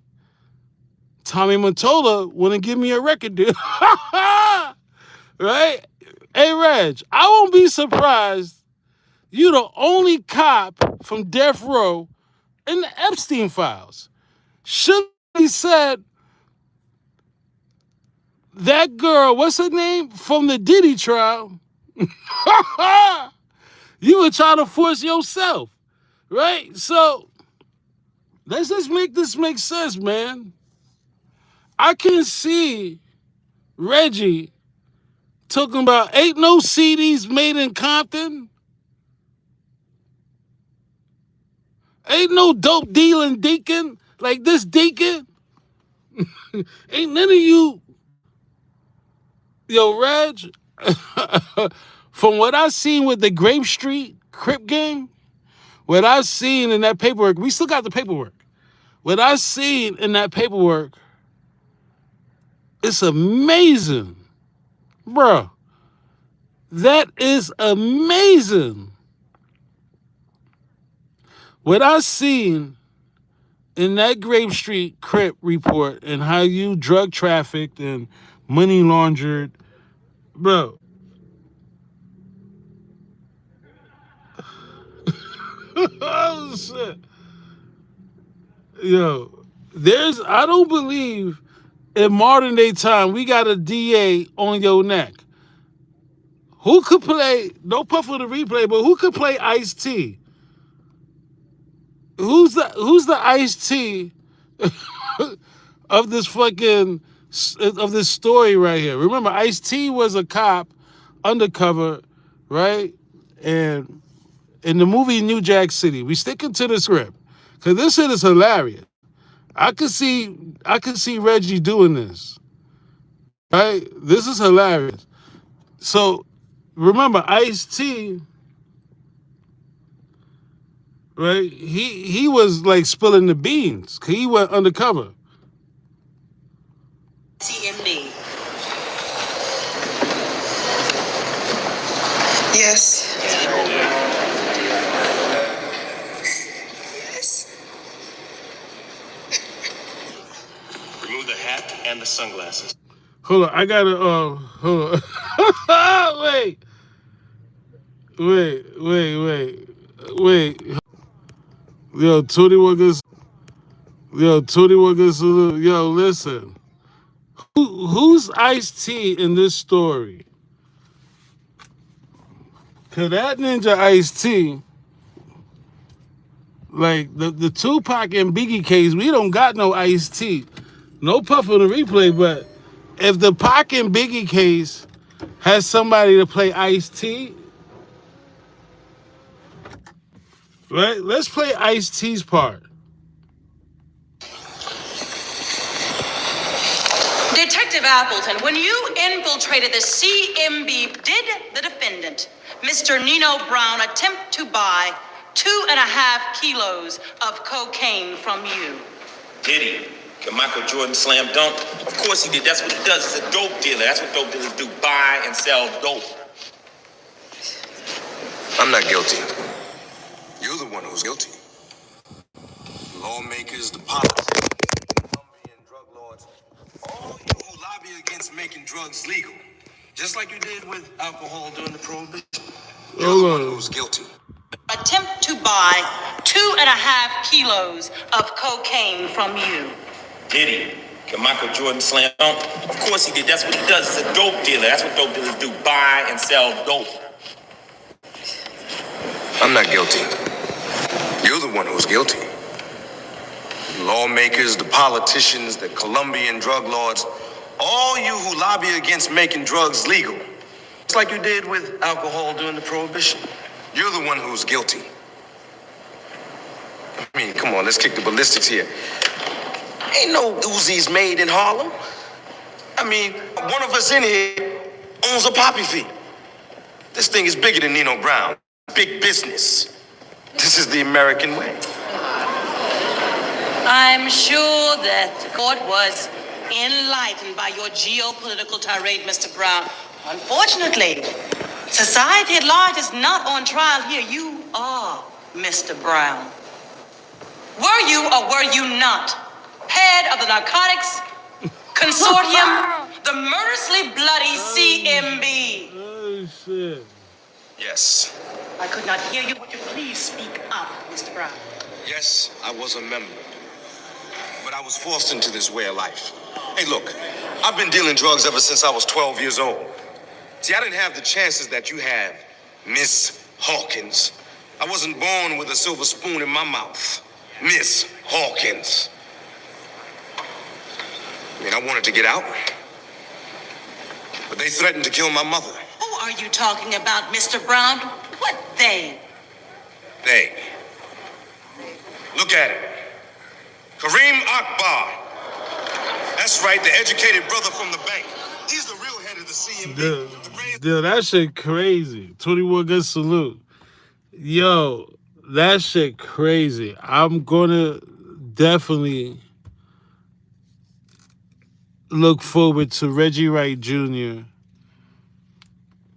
Tommy Mottola wanna give me a record deal. Right? Hey, Reg, I won't be surprised you the only cop from Death Row in the Epstein files. Suge said that girl, what's her name, from the Diddy trial, you were trying to force yourself, right? So let's just make this make sense, man. I can see Reggie talking about ain't no CDs made in Compton. Ain't no dope dealing deacon like this deacon. Ain't none of you, Reg, from what I seen with the Grape Street Crip gang, what I seen in that paperwork, we still got the paperwork. What I seen in that paperwork, it's amazing. Bro, that is amazing. What I seen in that Grape Street Crip report and how you drug trafficked and money laundered, bro. Oh, shit. Yo, I don't believe in modern day time we got a DA on your neck. Who could play, no puff for the replay, but who could play Ice-T? Who's the Ice-T of this story right here? Remember, Ice-T was a cop, undercover, right? And in the movie New Jack City, we sticking to the script because this shit is hilarious. I could see Reggie doing this, right? This is hilarious. So remember, Ice-T, right? He was like spilling the beans. He went undercover. TMD. Yes. Remove the hat and the sunglasses. Hold on, I gotta hold on. Wait. Yo, Tootie Wuggers. Yo, listen. Who's Ice-T in this story? Cause that ninja Ice-T, like the Tupac and Biggie case, we don't got no Ice-T. No puff on the replay, but if the Pac and Biggie case has somebody to play Ice-T, right? Let's play Ice-T's part. Detective Appleton, when you infiltrated the CMB, did the defendant, Mr. Nino Brown, attempt to buy 2.5 kilos of cocaine from you? Did he? Can Michael Jordan slam dunk? Of course he did. That's what he does. He's a dope dealer. That's what dope dealers do. Buy and sell dope. I'm not guilty. You're the one who's guilty. Lawmakers, the politicians, Colombian drug lords, all you who lobby against making drugs legal, just like you did with alcohol during the Prohibition. You're the one who's guilty. Attempt to buy 2.5 kilos of cocaine from you. Did he? Can Michael Jordan slam dunk? Of course he did. That's what he does. He's a dope dealer. That's what dope dealers do. Buy and sell dope. I'm not guilty. You're the one who's guilty. Lawmakers, the politicians, the Colombian drug lords, all you who lobby against making drugs legal. It's like you did with alcohol during the Prohibition. You're the one who's guilty. I mean, come on, let's kick the ballistics here. Ain't no Uzis made in Harlem. I mean, one of us in here owns a poppy field. This thing is bigger than Nino Brown. Big business. This is the American way. I'm sure that the court was enlightened by your geopolitical tirade, Mr. Brown. Unfortunately, society at large is not on trial here. You are Mr. Brown. Were you or were you not head of the Narcotics Consortium, the murderously bloody CMB? Oh, shit. Yes. I could not hear you. Would you please speak up, Mr. Brown? Yes, I was a member. But I was forced into this way of life. Hey, look, I've been dealing drugs ever since I was 12 years old. See, I didn't have the chances that you have, Miss Hawkins. I wasn't born with a silver spoon in my mouth. Miss Hawkins. I mean, I wanted to get out, but they threatened to kill my mother. Who are you talking about, Mr. Brown? What they? They. Look at it. Kareem Akbar. That's right, the educated brother from the bank. He's the real head of the CMB. Dude, that shit crazy. 21 good salute. Yo, that shit crazy. I'm gonna definitely look forward to Reggie Wright Jr.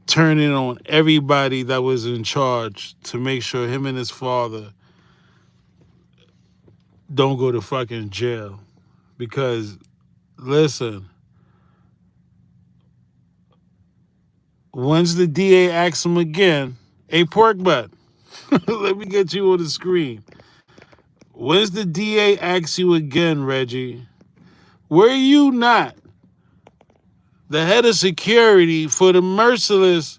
turning on everybody that was in charge to make sure him and his father don't go to fucking jail. Because, listen, once the DA asks him again, hey, pork butt, let me get you on the screen. Once the DA asks you again, Reggie, were you not the head of security for the merciless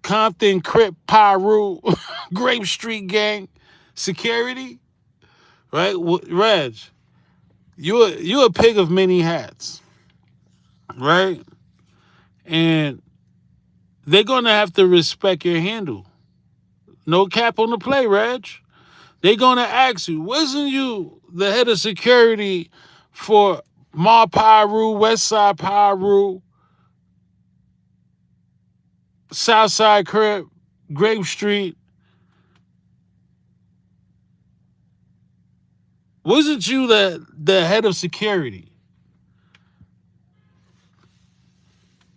Compton Crip Pyru Grape Street Gang security? Right? Reg, you're a pig of many hats. Right? And they're going to have to respect your handle. No cap on the play, Reg. They're going to ask you, wasn't you the head of security for Ma Pyru, Westside Pyru, Southside Crip, Grape Street? Wasn't you the head of security?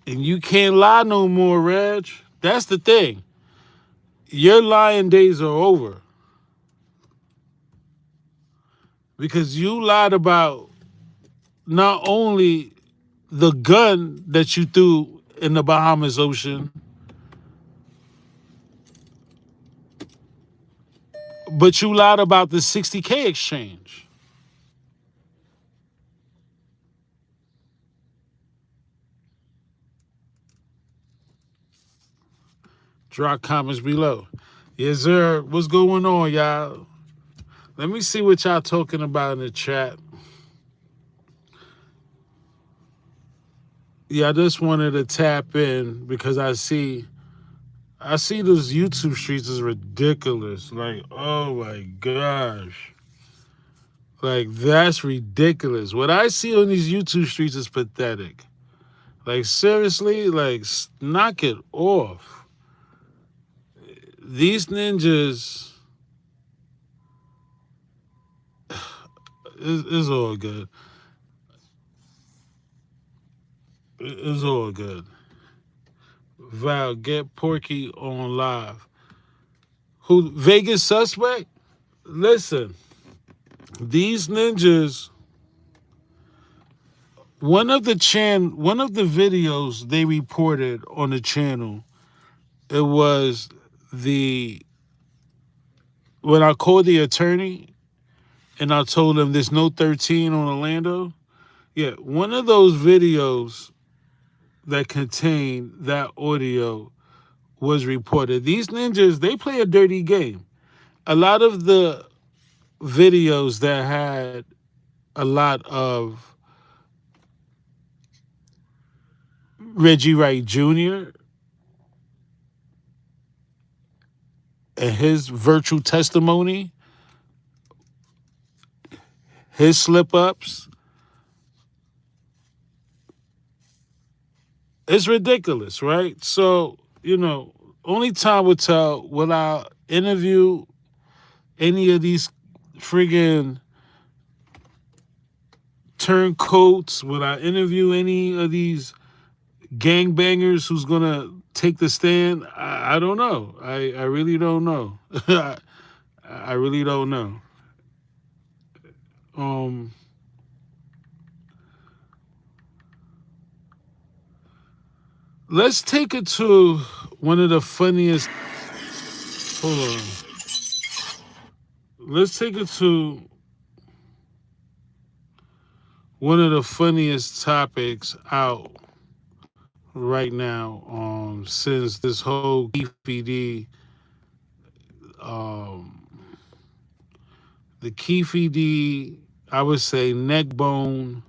And you can't lie no more, Reg. That's the thing. Your lying days are over. Because you lied about not only the gun that you threw in the Bahamas Ocean, but you lied about the 60K exchange. Drop comments below. Yes, sir. What's going on, y'all? Let me see what y'all talking about in the chat. Yeah, I just wanted to tap in because I see those YouTube streets is ridiculous. Like, oh my gosh. Like, that's ridiculous. What I see on these YouTube streets is pathetic. Like, seriously, like, knock it off. These ninjas, it's all good. It's all good. Val, get Porky on live. Who, Vegas suspect? Listen, these ninjas, one of the videos they reported on the channel, it was the when I called the attorney and I told him there's no 13 on Orlando, yeah, one of those videos that contained that audio was reported. These ninjas, they play a dirty game. A lot of the videos that had a lot of Reggie Wright Jr. and his virtual testimony, his slip ups, it's ridiculous, right? So, only time will tell. Will I interview any of these friggin' turncoats? Will I interview any of these gangbangers who's gonna take the stand? I don't know. I really don't know. I really don't know. Let's take it to one of the funniest. Hold on. Let's take it to one of the funniest topics out right now. Since this whole Keefy the Keefy, I would say neck bone,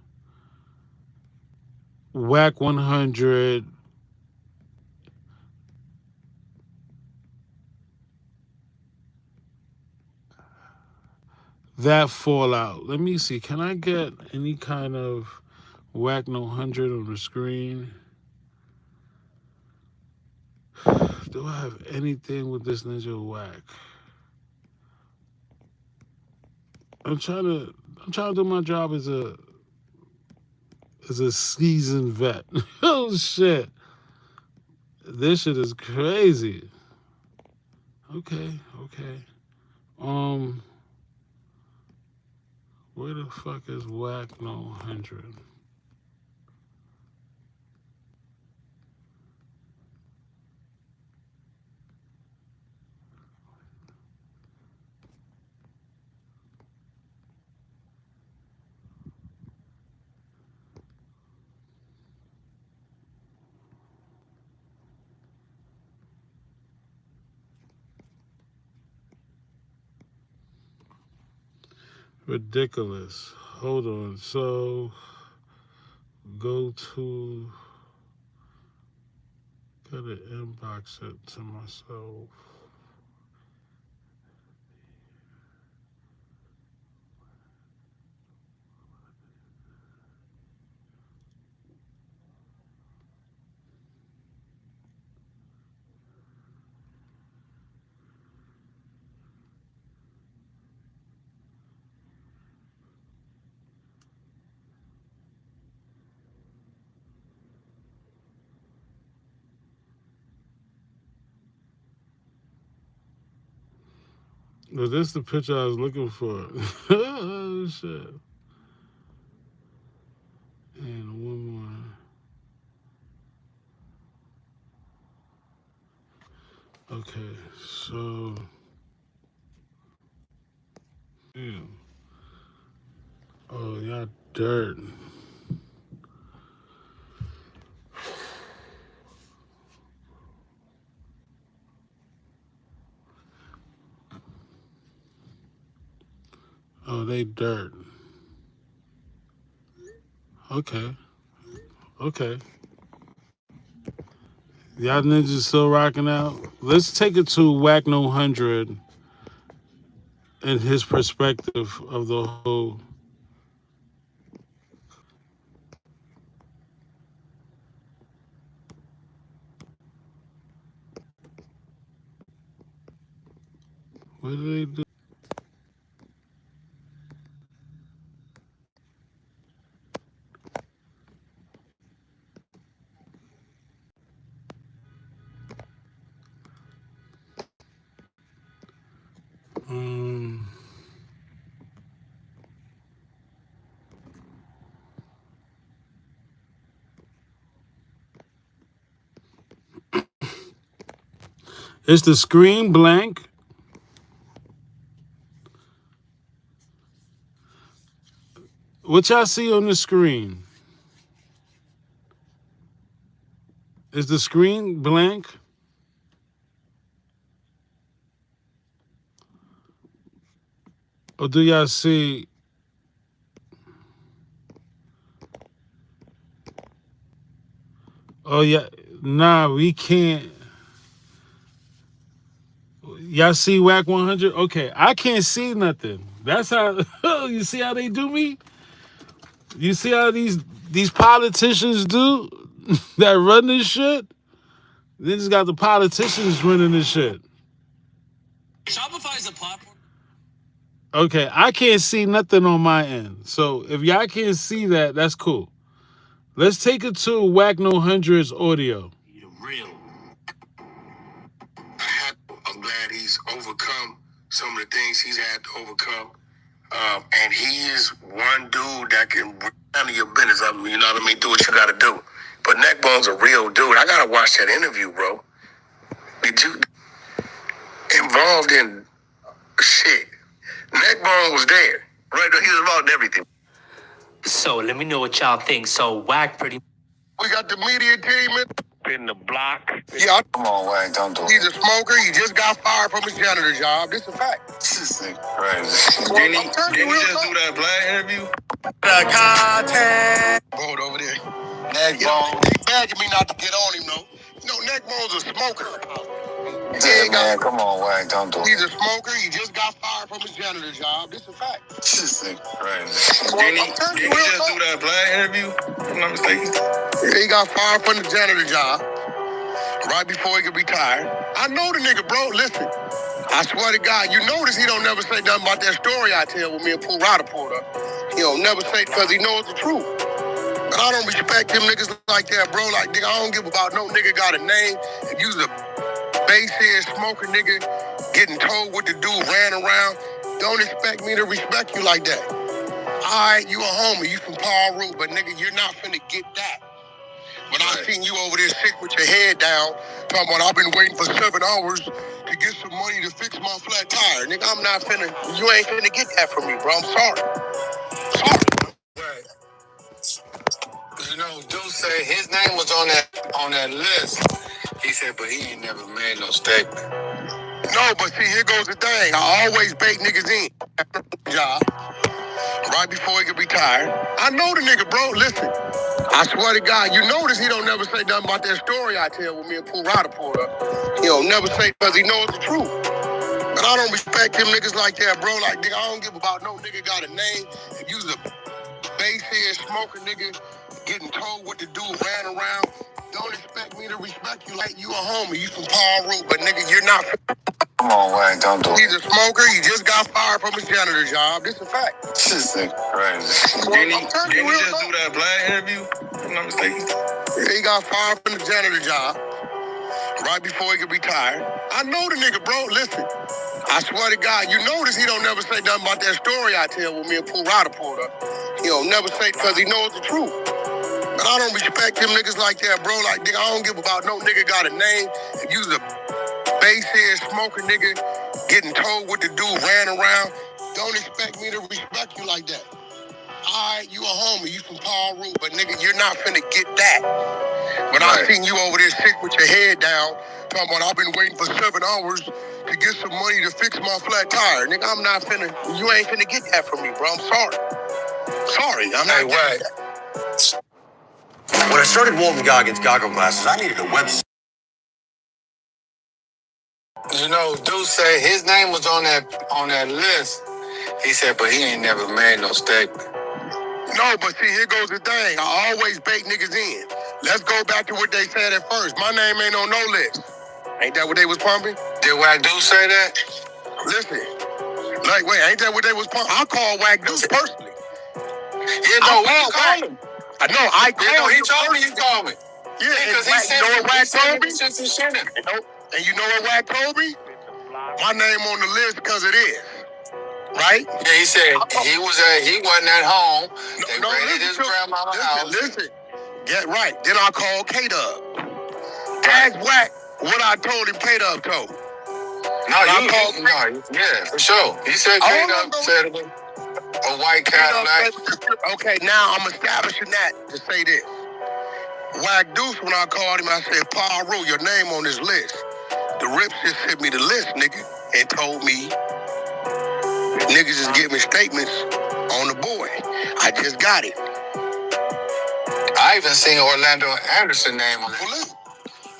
whack 100. That fallout. Let me see. Can I get any kind of whack no 100 on the screen? Do I have anything with this ninja whack? I'm trying to do my job as a seasoned vet. Oh shit. This shit is crazy. Okay. Where the fuck is whack no 100? Ridiculous. Hold on. So go to, gotta inbox it to myself. Well, this is the picture I was looking for. Oh, shit. And one more. Okay, so. Yeah. Oh, y'all dirt. Oh, they dirt. Okay. Y'all ninjas still rocking out? Let's take it to Whack No 100 and his perspective of the whole. What do they do? Is the screen blank? What y'all see on the screen? Is the screen blank? Or do y'all see? Oh yeah, nah, we can't. Y'all see Whack 100? Okay, I can't see nothing. That's how. You see how they do me? You see how these politicians do that run this shit? They just got the politicians running this shit. Shopify is a platform. Okay, I can't see nothing on my end. So if y'all can't see that, that's cool. Let's take it to Whack No Hundreds audio. Real. I'm glad he's overcome some of the things he's had to overcome. And he is one dude that can handle your business. You know what I mean? Do what you got to do. But Neckbone's a real dude. I got to watch that interview, bro. Did you involved in shit? Neckbone was there. Right? He was involved in everything. So let me know what y'all think. So Whack pretty. We got the media team in the block. Yeah, come on, Wayne, don't do it. He's a smoker. He just got fired from his janitor job. This is a fact. This is crazy. Didn't he just do that black interview? The content. Boat over there. Neckbone. They begging me not to get on him, though. You know, Neckbone's a smoker. Yeah, man, come on, Wayne, don't do it. He's a smoker. He just got fired from his janitor job. This is a fact. This is crazy. Didn't he just do that black interview? If I'm not mistaken. Yeah, he got fired from the janitor job right before he could retire. I know the nigga, bro. Listen, I swear to God, you notice he don't never say nothing about that story I tell with me and Pooh Ryder pulled up. He don't never say it because he knows the truth. But I don't respect them niggas like that, bro. Like, nigga, I don't give about no nigga got a name and use a bass-head smoker nigga getting told what to do, ran around. Don't expect me to respect you like that. All right, you a homie, you from Paul Root, but nigga, you're not finna get that. When I seen you over there sick with your head down, talking about I've been waiting for 7 hours to get some money to fix my flat tire. Nigga, I'm not finna, you ain't finna get that from me, bro. I'm sorry. Sorry. Right. You know, dude said his name was on that list. He said, but he ain't never made no statement. No, but see, here goes the thing. I always bait niggas in. Job. Right before he could retire. I know the nigga, bro. Listen. I swear to God, you notice he don't never say nothing about that story I tell with me and Pooh Ryder pulled up. He don't never say because he knows the truth. But I don't respect them niggas like that, bro. Like, nigga, I don't give about no nigga got a name. If you was a bass-head smoker nigga getting told what to do, ran around, don't expect me to respect you like you a homie. You from Paul Root, but nigga, you're not. Come on, Wayne, don't do it. He's a smoker. He just got fired from his janitor job. This is a fact. This is crazy. Didn't he just do that black interview? If I'm not mistaken. Yeah, he got fired from the janitor job right before he could retire. I know the nigga, bro. Listen, I swear to God, you notice he don't never say nothing about that story I tell with me and Pooh Ryder pulled up. He don't never say because he knows the truth. But I don't respect them niggas like that, bro. Like, nigga, I don't give about no nigga got a name. If you was a bass-head smoker nigga getting told what to do, ran around, don't expect me to respect you like that. All right, you a homie, you from Paul Root, but nigga, you're not finna get that. When I seen you over there sick with your head down, talking about I've been waiting for 7 hours to get some money to fix my flat tire. Nigga, I'm not finna, you ain't finna get that from me, bro. I'm sorry. Sorry, I'm not getting that. When I started Walton Goggins goggle glasses, I needed a website. You know, dude said his name was on that list. He said, but he ain't never made no statement. No, but see, here goes the thing. I always bait niggas in. Let's go back to what they said at first. My name ain't on no list. Ain't that what they was pumping? Did Wack Deuce say that? Listen, like, wait, ain't that what they was pumping? I call Wack Deuce personally. Yeah, no, we call him. I know, I called him. He told me you called me. Yeah, because he said, you know what Wack told me? And you know what Wack told me? My name on the list because it is. Right? Yeah, he said he wasn't at home. They raided his grandmama's house. Listen, get right. Then I called K-Dub. Ask Wack what I told him K-Dub told me. Yeah, for sure. He said K-Dub said it. A white Cadillac. Okay, now I'm establishing that to say this. Wack Deuce, when I called him, I said, Pyro, your name on this list. The Rips just sent me the list, nigga, and told me niggas is giving statements on the boy. I just got it. I even seen Orlando Anderson name on it. Well,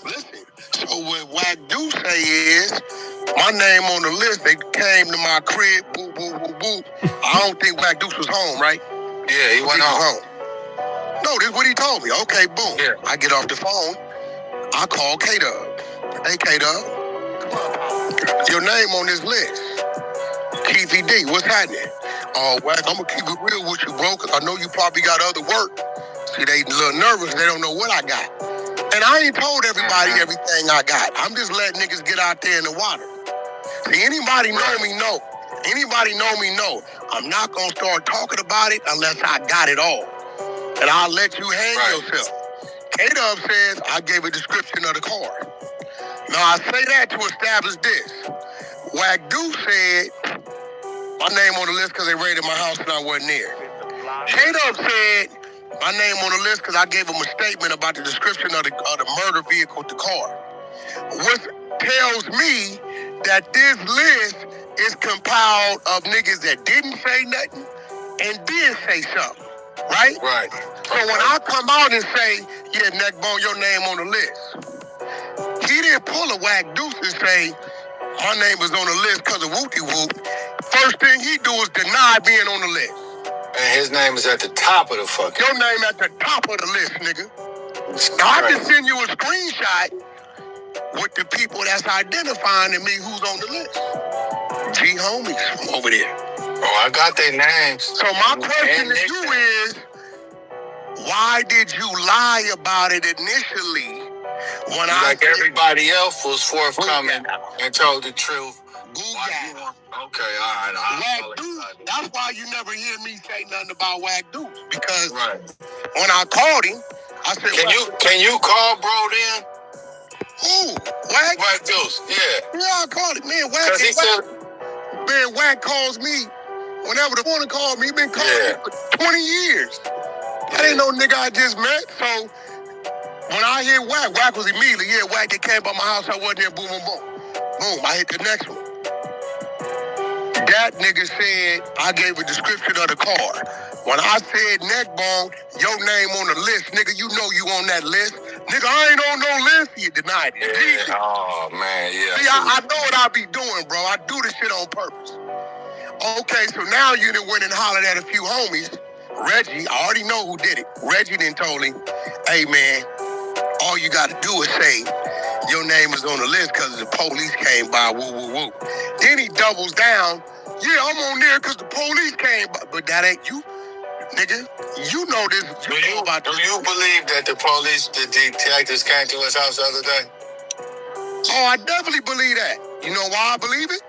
listen. So what Wack Deuce say is, my name on the list, they came to my crib, boo, boo, boo, boo. I don't think Wack Deuce was home, right? Yeah, he went home. No, this is what he told me. Okay, boom. Yeah. I get off the phone. I call K-Dub. Hey, K-Dub. Your name on this list. Keithy D, what's happening? Oh, Wack, I'm going to keep it real with you, bro, because I know you probably got other work. See, they a little nervous. They don't know what I got. And I ain't told everybody everything I got. I'm just letting niggas get out there in the water. See, anybody know me, know. Anybody know me, know. I'm not going to start talking about it unless I got it all. And I'll let you hang yourself. K-Dub says I gave a description of the car. Now, I say that to establish this. Wack Deuce said my name on the list because they raided my house and I wasn't there. K-Dub said my name on the list because I gave him a statement about the description of the murder vehicle, the car. Which tells me that this list is compiled of niggas that didn't say nothing and did say something. Right? Right. So when I come out and say, yeah, Neckbone, your name on the list, he didn't pull a Wack Deuce and say, my name is on the list because of whoopty-whoop. First thing he do is deny being on the list. And his name is at the top of the fucking... Your name at the top of the list, nigga. Now, I can send you a screenshot with the people that's identifying to me who's on the list. G homies from over there. Oh, I got their names. So my question to you is, why did you lie about it initially when like everybody else was forthcoming and told the truth? Okay, all right. Wack Deuce, that's why you never hear me say nothing about Wack Deuce. Because when I called him, I said, Can you call bro then? Who? Wack? Wack Deuce, yeah. Yeah, I called him. Man, Wack. Man, Wack calls me whenever the one called me. He been calling me for 20 years. That ain't no nigga I just met. So when I hear Wack, Wack was immediately, Wack that came by my house, I wasn't there, boom, boom, boom. Boom, I hit the next one. That nigga said I gave a description of the car. When I said Neckbone, your name on the list, nigga, you know you on that list. Nigga, I ain't on no list. You denied it. Yeah. Oh, man, yeah. See, I know what I be doing, bro. I do this shit on purpose. Okay, so now you done went and hollered at a few homies. Reggie, I already know who did it. Reggie then told him, hey, man, all you got to do is say your name is on the list because the police came by, woo, woo, woo. Then he doubles down. Yeah, I'm on there because the police came by. But that ain't you, nigga. You know this. Do you believe that the police, the detectives came to his house the other day? Oh, I definitely believe that. You know why I believe it?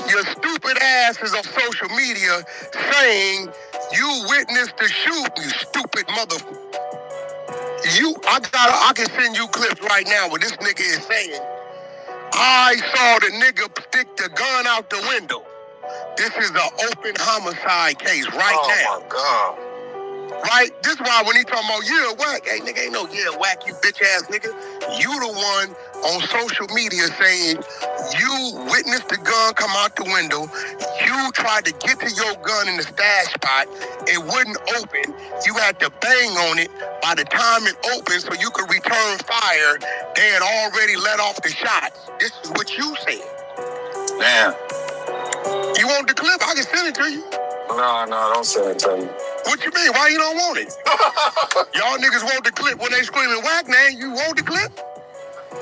Your stupid ass is on social media saying you witnessed the shooting, you stupid motherfucker. I can send you clips right now where this nigga is saying, I saw the nigga stick the gun out the window. This is an open homicide case now. Oh my God. Right? This is why when he talking about, Wack, hey nigga, ain't no Wack, you bitch ass nigga. You the one on social media saying you witnessed the gun come out the window. You tried to get to your gun in the stash spot. It wouldn't open. You had to bang on it. By the time it opened so you could return fire, they had already let off the shots. This is what you said. Damn. You want the clip? I can send it to you. No, don't send it to me. What you mean? Why you don't want it? Y'all niggas want the clip when they screaming Wack, man. You want the clip?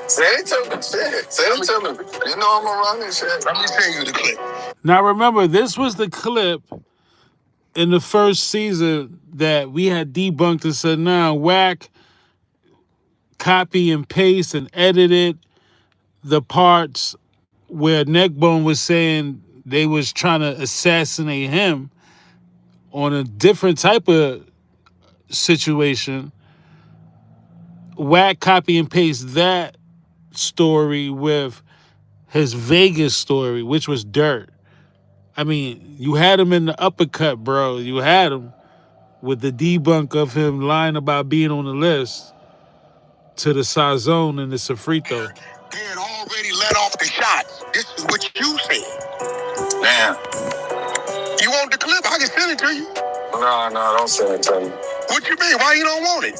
Send it to me. Send it to me. You know I'm gonna run this shit. Let me send you the clip. Now remember, this was the clip in the first season that we had debunked and said, nah, Wack copy and paste and edited the parts where Neckbone was saying they was trying to assassinate him on a different type of situation. Wack copy and paste that story with his Vegas story, which was dirt. I mean, you had him in the uppercut, bro. You had him with the debunk of him lying about being on the list to the Sazone and the Sofrito. They had already let off the shots. This is what you said. Damn. You want the clip? I can send it to you. No, don't send it to me. What you mean? Why you don't want it?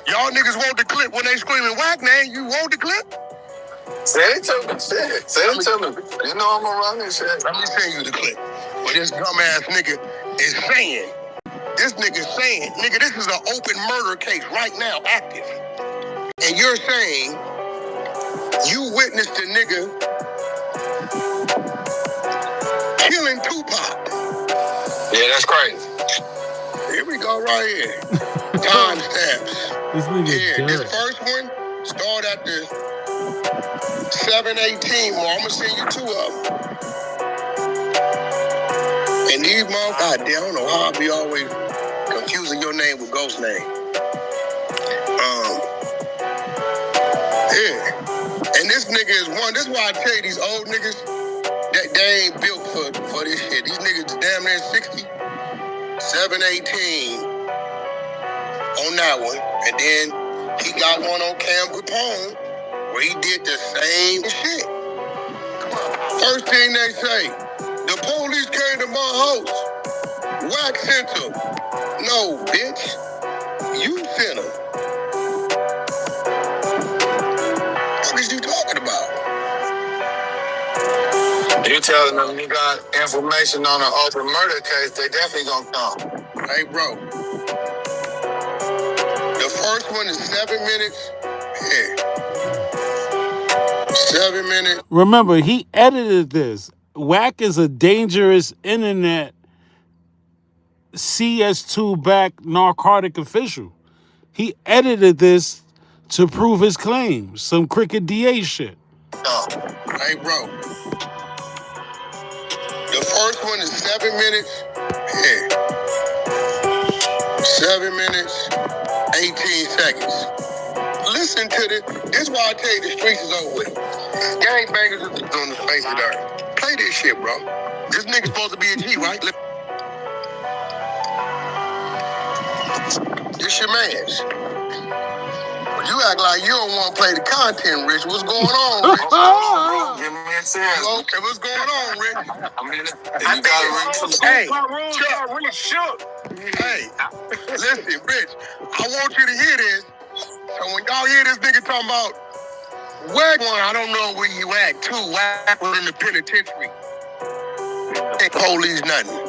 Y'all niggas want the clip when they screaming whack name. You want the clip? Send it to me. Send it to me. You know I'm gonna run this shit. Let me send you the clip. What this dumbass nigga is saying. This nigga saying, nigga, this is an open murder case right now, active. And you're saying you witnessed a nigga killing Tupac. Yeah, that's crazy. Here we go right here. Timestamps. This first one start at the 7:18 mark. I'm gonna send you 2 of them. And these motherfuckers, God damn, I don't know how I be always confusing your name with Ghost name. And this nigga is one. This is why I tell you these old niggas that they ain't built for this shit. These niggas damn near 60. 7:18 on that one. And then he got one on Cam Capone where he did the same shit. First thing they say, the police came to my house. Wax sent them. No, bitch. You sent them. What is you talking about? You telling them you got information on an open murder case, they definitely gonna come. Hey, bro. The first one is 7 minutes. Yeah. 7 minutes. Remember, he edited this. Wack is a dangerous internet CS2 back narcotic official. He edited this to prove his claims. Some cricket DA shit. Hey, bro. The first one is 7 minutes. Yeah. 7 minutes, 18 seconds. Listen to this. This is why I tell you the streets is over with. Gangbangers is on the face of the earth. Play this shit, bro. This nigga's supposed to be a G, right? This your man's. But you act like you don't want to play the content, Rich. What's going on, Rich? Give me a chance. Okay, what's going on, Rich? I mean, you gotta read some Hey, Chuck. really shook. Hey, listen, Rich. I want you to hear this. So when y'all hear this nigga talking about Wack one, I don't know where you at. 2, Wack was in the penitentiary. Ain't police nothing.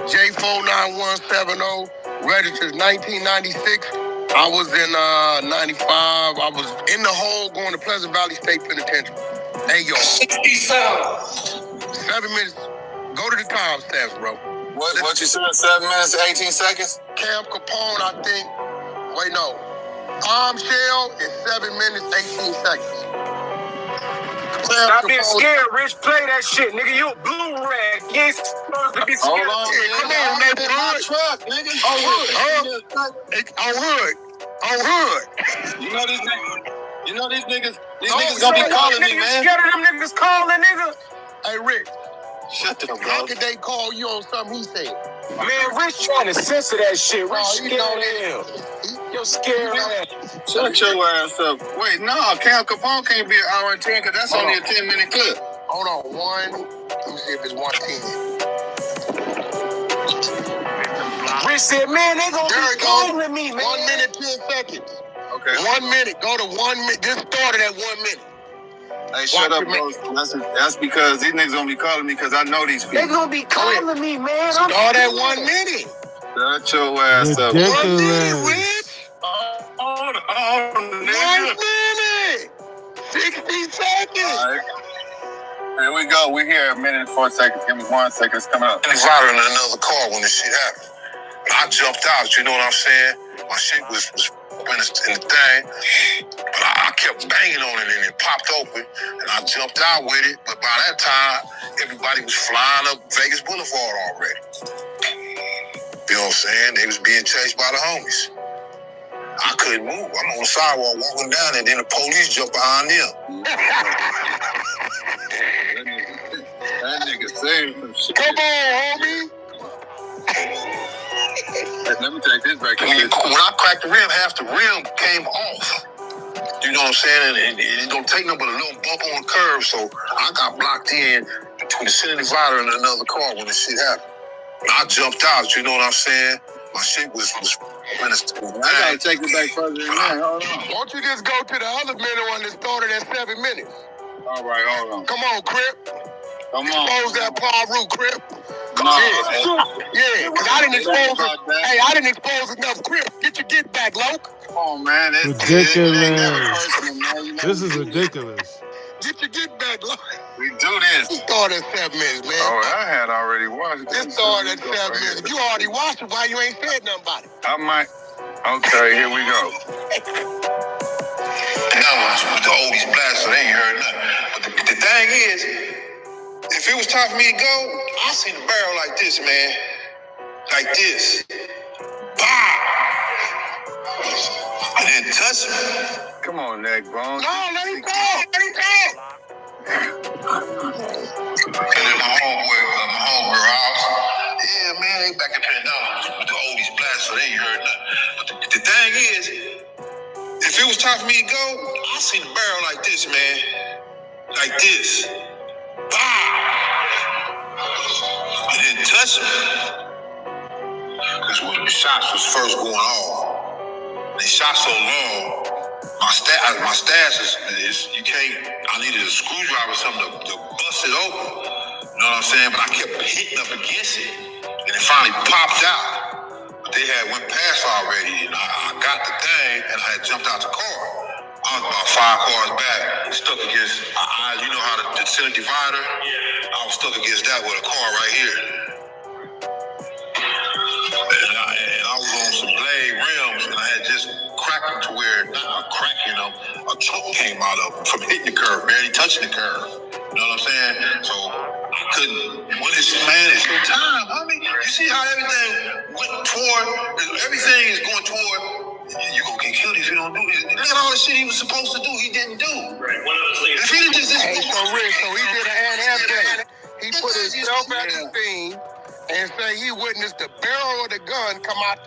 J49170 registers 1996. I was in 95. I was in the hole going to Pleasant Valley State Penitentiary. Hey, yo. 67. 7 minutes. Go to the timestamps, bro. What you said? 7 minutes, 18 seconds? Cam Capone, I think. Wait, no. Bombshell is 7 minutes, 18 seconds. Stop being scared, Rich. Play that shit, nigga. You a blue rag. You ain't supposed to be scared. Hold on, man. Come on, neighborhood. Truck, nigga. On hood. You know these niggas gonna be calling me, man. You scared of them niggas calling, nigga? Hey, Rick. Shut the fuck up. How could they call you on something he said? Man, Rich trying to censor that shit. Rich scared of him. You're scared ass. Shut your ass up. Wait, no, Cam Capone can't be an hour and 10 because that's only a 10-minute clip. Hold on, one. Let me see if it's 110. Rich said, man, they gonna be calling me, man. 1 minute, 10 seconds. Okay. 1 minute. Go to 1 minute. This started at 1 minute. Hey, shut up, bro. That's because these niggas gonna be calling me because I know these people. They gonna be calling me, man. Start at 1 minute. Shut your ass up. 1 minute, Rich. Hold on, 1 minute. 60 seconds. All right. Here we go. We're here. 1 minute and 4 seconds. Give me 1 second. It's coming up. I was out in another car when this shit happened. I jumped out, you know what I'm saying? My shit was in the thing, but I kept banging on it and it popped open, and I jumped out with it. But by that time, everybody was flying up Vegas Boulevard already. You know what I'm saying? They was being chased by the homies. I couldn't move. I'm on the sidewalk walking down, and then the police jumped behind them. That nigga nigga saying some shit. Come on, homie. Let me take this back. When I cracked the rim, half the rim came off. You know what I'm saying? And it don't take no but a little bump on the curve, so I got blocked in between the center divider and another car when this shit happened. I jumped out, you know what I'm saying? My shit was I gotta take it back further than that. Hold on. Why don't you just go to the other minute one that started at 7 minutes? All right, hold on. Come on, Crip. Come on. Expose that Paul Root, Crip. No, yeah, because I didn't expose it. Hey, I didn't expose enough Crip. Get your get back, Loke. Come on, man. Ridiculous. This is ridiculous. Get your get back, Loke. We do this. It started at 7 minutes, man. Oh, I had already watched it. It started at 7 minutes. If you already watched it, why you ain't said nothing about it? I might. Okay, here we go. Now, with the oldies blast, so they ain't heard nothing. But the thing is, if it was time for me to go, I seen the barrel like this, man. Like this. Bah! It didn't touch me. Come on, neck bone. No, let him go. Let him go. And then my homegirl house. Yeah, man, they back up here now with the oldies blast, so they ain't heard nothing. But the thing is, if it was time for me to go, I seen the barrel like this, man. Like this. Bah! It didn't touch me. Because when the shots was first going on, they shot so long, my stash is you can't, I needed a screwdriver or something to bust it open. You know what I'm saying? But I kept hitting up against it. And it finally popped out. But they had went past already. And I got the thing and I had jumped out the car. I was about 5 cars back, stuck against, you know how the center divider? Yeah. I was stuck against that with a car right here. And I was on some blade rims, and I had just cracked them to where, not cracking them, a choke came out of them from hitting the curve, barely touching the curve. You know what I'm saying? So I couldn't, when it's, man, it's no time. I mean, you see how everything went toward, everything is going toward, you gonna get killed if you don't do this. Look at all the shit he was supposed to do, he didn't do. Right, one of those things. If he didn't just, hey, so Rick, so he did an half day. He put himself at the scene and say he witnessed the barrel of the gun come out,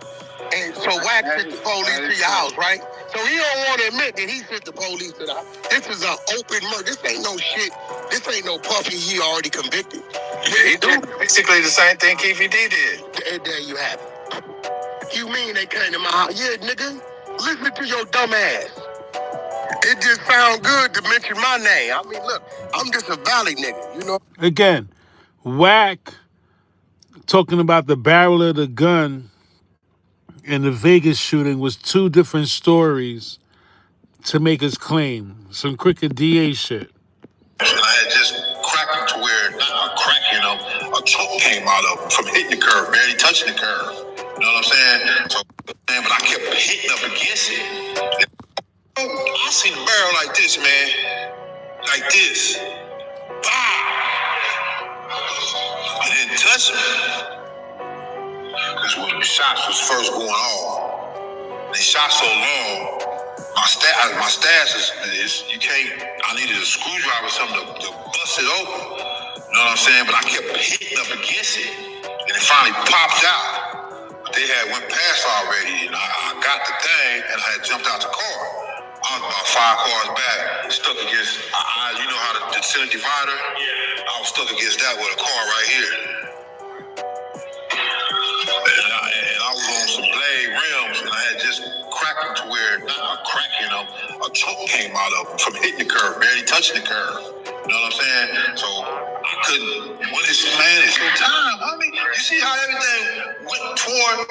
and so Wax sent the police to your house, right? So he don't want to admit that he sent the police to the house. This is an open murder. This ain't no shit. This ain't no puffy. He already convicted. Yeah, he did basically the same thing Keefy D did. There you have it. You mean they came to my house? Yeah, nigga. Listen to your dumb ass. It just sound good to mention my name. I mean, look, I'm just a valley nigga, you know? Again, Whack talking about the barrel of the gun in the Vegas shooting was 2 different stories to make his claim. Some crooked DA shit. And I had just cracked them to where, not cracking them, a choke came out of them from hitting the curve, barely touching the curve. You know what I'm saying? So, man, but I kept hitting up against it. I seen the barrel like this, man. Like this. Bah! It didn't touch me. Because when the shots was first going on, they shot so long, my stash is you can't, I needed a screwdriver or something to bust it open. You know what I'm saying? But I kept hitting up against it. And it finally popped out. They had went past already, and I got the thing, and I had jumped out the car. I was about 5 cars back, stuck against, you know how the center divider? Yeah. I was stuck against that with a car right here. And I was on some blade rims, and I had just cracked them to where, not cracking them, a choke came out of them from hitting the curve, barely touching the curve. You know what I'm saying? So I couldn't, when it's, man, it's no time. I mean, you see how everything went toward,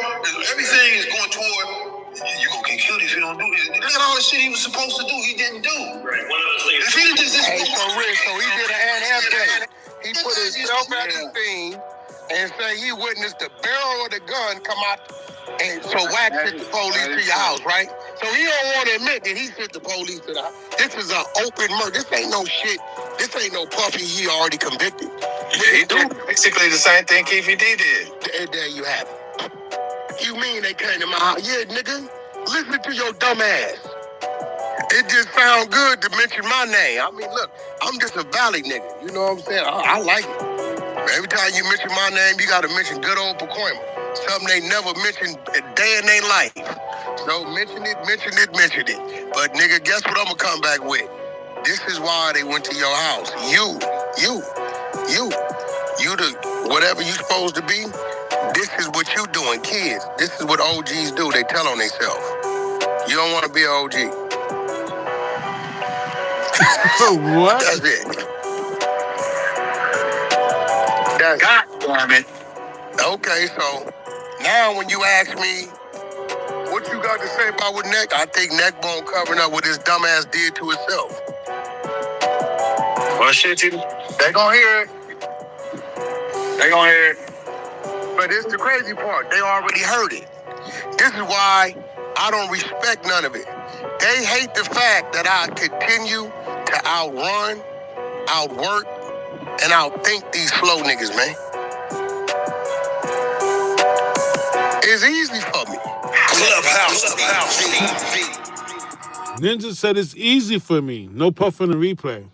everything is going toward, you gonna get killed if you don't do this. Look at all the shit he was supposed to do, he didn't do. Right, one of those things. If he didn't just, hey, so Rick, so he did an half day. He put himself at the scene and say he witnessed the barrel of the gun come out, and so Wax sent the police to your house, right? So he don't want to admit that he sent the police to the house. This is an open murder. This ain't no shit. This ain't no puffy. He already convicted. Yeah, he did basically the same thing Keefy D did. There you have it. You mean they came to my house? Yeah, nigga. Listen to your dumb ass. It just sound good to mention my name. I mean, look, I'm just a valley nigga. You know what I'm saying? I like it. Every time you mention my name, you gotta mention good old Pacoima. Something they never mentioned a day in their life. So mention it. But nigga, guess what I'm gonna come back with? This is why they went to your house. You the whatever you supposed to be. This is what you doing, kids. This is what OGs do. They tell on themselves. You don't want to be an OG. What? That's it. God damn it. Okay, so now when you ask me what you got to say about what Neck, I think Neckbone covering up what his dumbass did to himself. Well, shit, they gonna hear it. But it's the crazy part. They already heard it. This is why I don't respect none of it. They hate the fact that I continue to outrun, outwork, and outthink these slow niggas, man. It's easy for me. Clubhouse. Ninja said it's easy for me. No puff on the replay.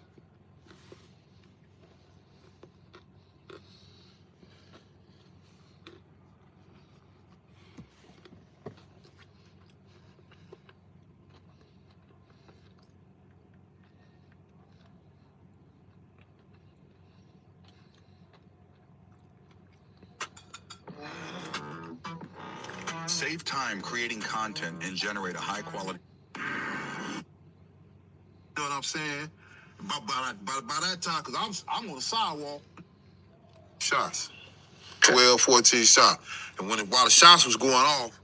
Save time creating content and generate a high quality. You know what I'm saying? By that time, because I'm on the sidewalk. Shots. 12, 14 shots. And while the shots was going off,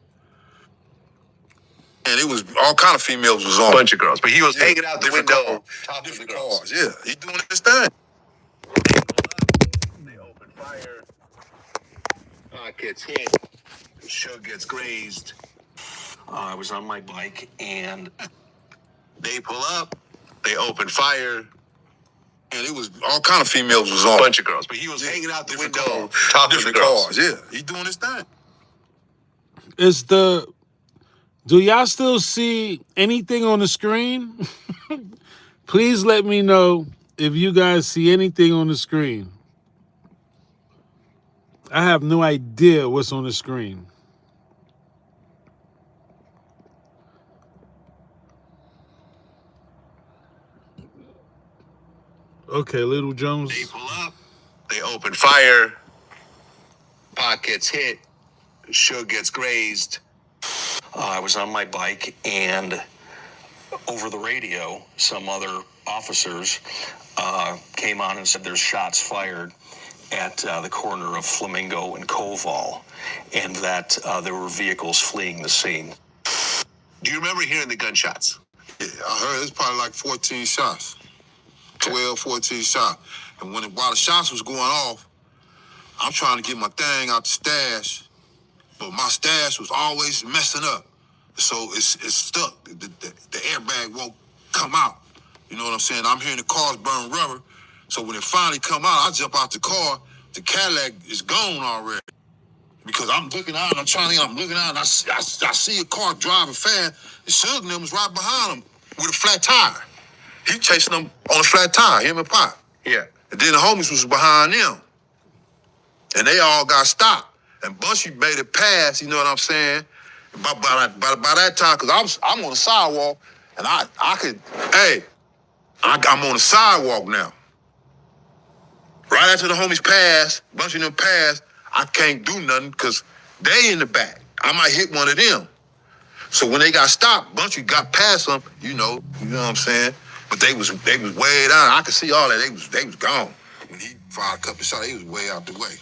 and it was all kind of females was on. Bunch of girls, but he was hanging out the window, talking to the girls. Cars. Yeah, he doing his thing. They open fire. Gets hit. Suge gets grazed. I was on my bike and they pull up. They open fire. And it was all kind of females was on. Bunch of girls, but he was hanging out the window, talking to the cars. girls. Yeah, he doing his thing. Do y'all still see anything on the screen? Please let me know if you guys see anything on the screen. I have no idea what's on the screen. Okay, Little Jones. They pull up. They open fire. Pac gets hit. Suge gets grazed. I was on my bike and over the radio, some other officers came on and said there's shots fired at the corner of Flamingo and Koval, and that there were vehicles fleeing the scene. Do you remember hearing the gunshots? Yeah, I heard it's probably like 14 shots. 12, 14 shots. And while the shots was going off, I'm trying to get my thing out the stash, but my stash was always messing up. So it's stuck. The airbag won't come out. You know what I'm saying? I'm hearing the cars burn rubber. So when it finally come out, I jump out the car. The Cadillac is gone already. Because I'm looking out, and I see a car driving fast. And Suge and them was right behind him with a flat tire. He chasing them on a flat tire, him and Pop. Yeah. And then the homies was behind them. And they all got stopped. And Bunchy made it pass, you know what I'm saying? By that time, because I'm on the sidewalk, and I'm on the sidewalk now. Right after the homies pass, Bunchy and them pass, I can't do nothing because they in the back. I might hit one of them. So when they got stopped, Bunchy got past them, you know what I'm saying? But they was way down. I could see all that. They was gone. When he fired a couple shots, they was way out the way.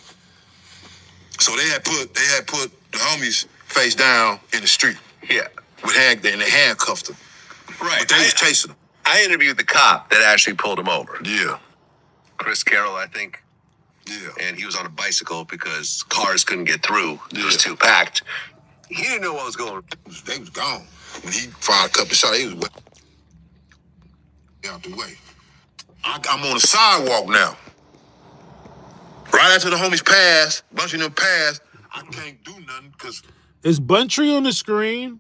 So they had put the homies face down in the street. Yeah. And they handcuffed them. Right. But they was chasing them. I interviewed the cop that actually pulled him over. Yeah. Chris Carroll, I think. Yeah. And he was on a bicycle because cars couldn't get through. It was too packed. He didn't know what was going on. They was gone. When he fired a couple shots, they was way out the way. I'm on the sidewalk now. Right after the homies pass, Bunchy and them pass, I can't do nothing because... Is Buntry on the screen?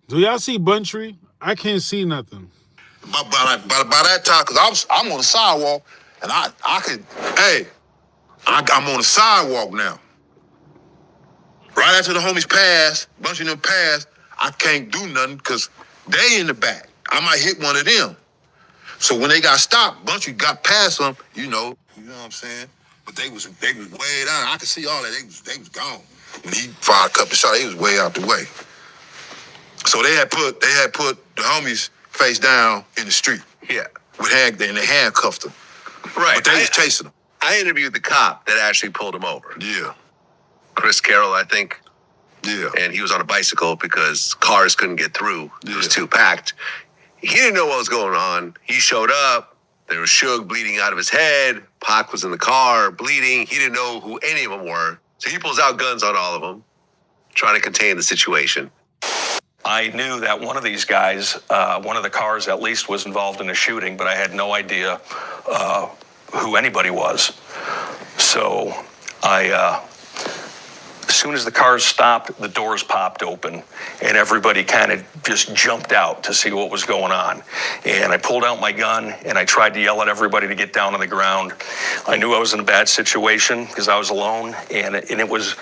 Do y'all see Buntry? I can't see nothing. By that time, because I'm on the sidewalk, And I could, hey, I'm on the sidewalk now. Right after the homies pass, a bunch of them pass, I can't do nothing because they in the back. I might hit one of them. So when they got stopped, bunch of got past them, you know what I'm saying? But they was way down. I could see all that. They was gone. When he fired a couple shots, they was way out the way. So they had put the homies face down in the street. Yeah. And they handcuffed them. Right. But they was chasing them. I interviewed the cop that actually pulled him over. Yeah. Chris Carroll, I think. Yeah. And he was on a bicycle because cars couldn't get through. It was too packed. He didn't know what was going on. He showed up. There was Suge bleeding out of his head. Pac was in the car bleeding. He didn't know who any of them were. So he pulls out guns on all of them, trying to contain the situation. I knew that one of these guys, one of the cars at least, was involved in a shooting, but I had no idea who anybody was. So as soon as the cars stopped, the doors popped open, and everybody kind of just jumped out to see what was going on. And I pulled out my gun, and I tried to yell at everybody to get down on the ground. I knew I was in a bad situation because I was alone, and it was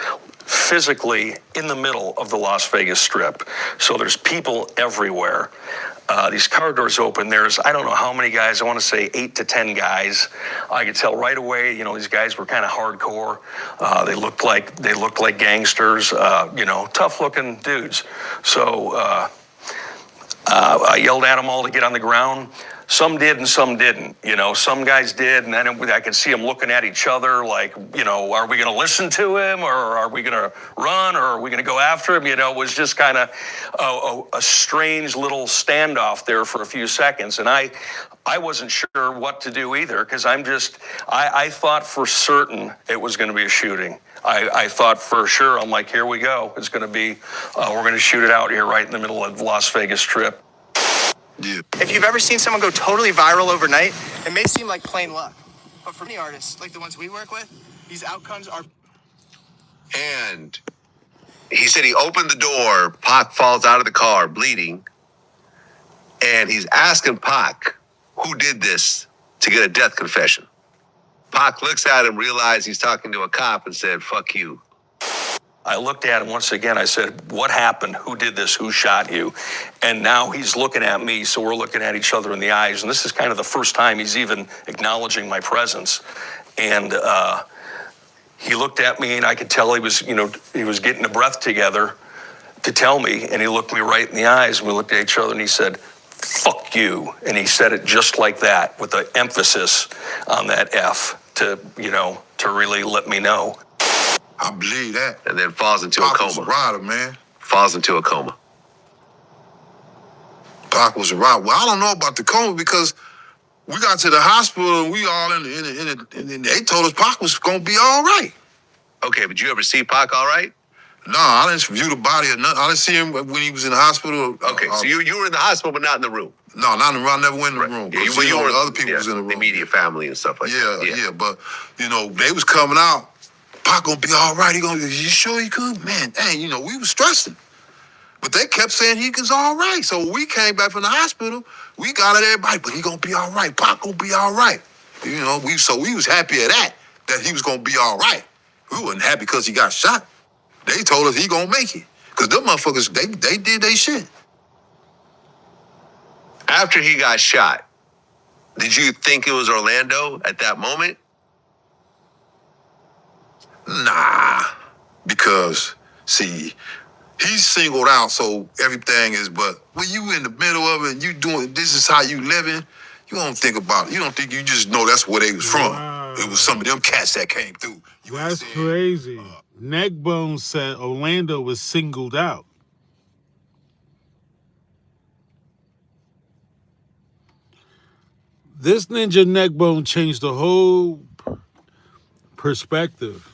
physically in the middle of the Las Vegas Strip. So there's people everywhere. These car doors open. There's, I don't know how many guys, I want to say 8 to 10 guys. I could tell right away, these guys were kind of hardcore. They looked like gangsters, tough looking dudes. So I yelled at them all to get on the ground. Some did and some didn't. Some guys did, and then I could see them looking at each other like, are we going to listen to him, or are we going to run, or are we going to go after him? It was just kind of a strange little standoff there for a few seconds, and I wasn't sure what to do either, because I thought for certain it was going to be a shooting. I thought for sure, I'm like, here we go. It's going to be, we're going to shoot it out here right in the middle of the Las Vegas Strip. Yeah. If you've ever seen someone go totally viral overnight, it may seem like plain luck. But for many artists, like the ones we work with, these outcomes are... And he said he opened the door. Pac falls out of the car bleeding. And he's asking Pac who did this to get a death confession. Pac looks at him, realized he's talking to a cop, and said, "Fuck you." I looked at him once again. I said, what happened? Who did this? Who shot you? And now he's looking at me, so we're looking at each other in the eyes. And this is kind of the first time he's even acknowledging my presence. And he looked at me, and I could tell he was getting a breath together to tell me. And he looked me right in the eyes, and we looked at each other, and he said, "Fuck you." And he said it just like that, with the emphasis on that F to really let me know. I believe that. And then falls into a coma. Pac was a rider, man. Falls into a coma. Pac was a rider. Well, I don't know about the coma because we got to the hospital and we all and they told us Pac was gonna be all right. Okay, but you ever see Pac all right? No, I didn't view the body or nothing. I didn't see him when he was in the hospital. Okay, so you were in the hospital, but not in the room. No, not in the room. I never went in the room. Yeah, you were other people was in the room. The immediate family and stuff like that. Yeah, but they was coming out. Pac gonna be all right. You sure he could? Man, dang, we was stressing. But they kept saying he was all right. So we came back from the hospital. We got at everybody, but he gonna be all right. Pac gonna be all right. We was happy at that he was gonna be all right. We wasn't happy because he got shot. They told us he gonna make it. Because them motherfuckers, they did they shit. After he got shot, did you think it was Orlando at that moment? Nah, because, see, he's singled out, so everything is, but when you in the middle of it and you doing, this is how you living, you don't think about it. You don't think, you just know that's where they was from. Wow. It was some of them cats that came through. That's crazy. Neckbone said Orlando was singled out. This ninja Neckbone changed the whole perspective.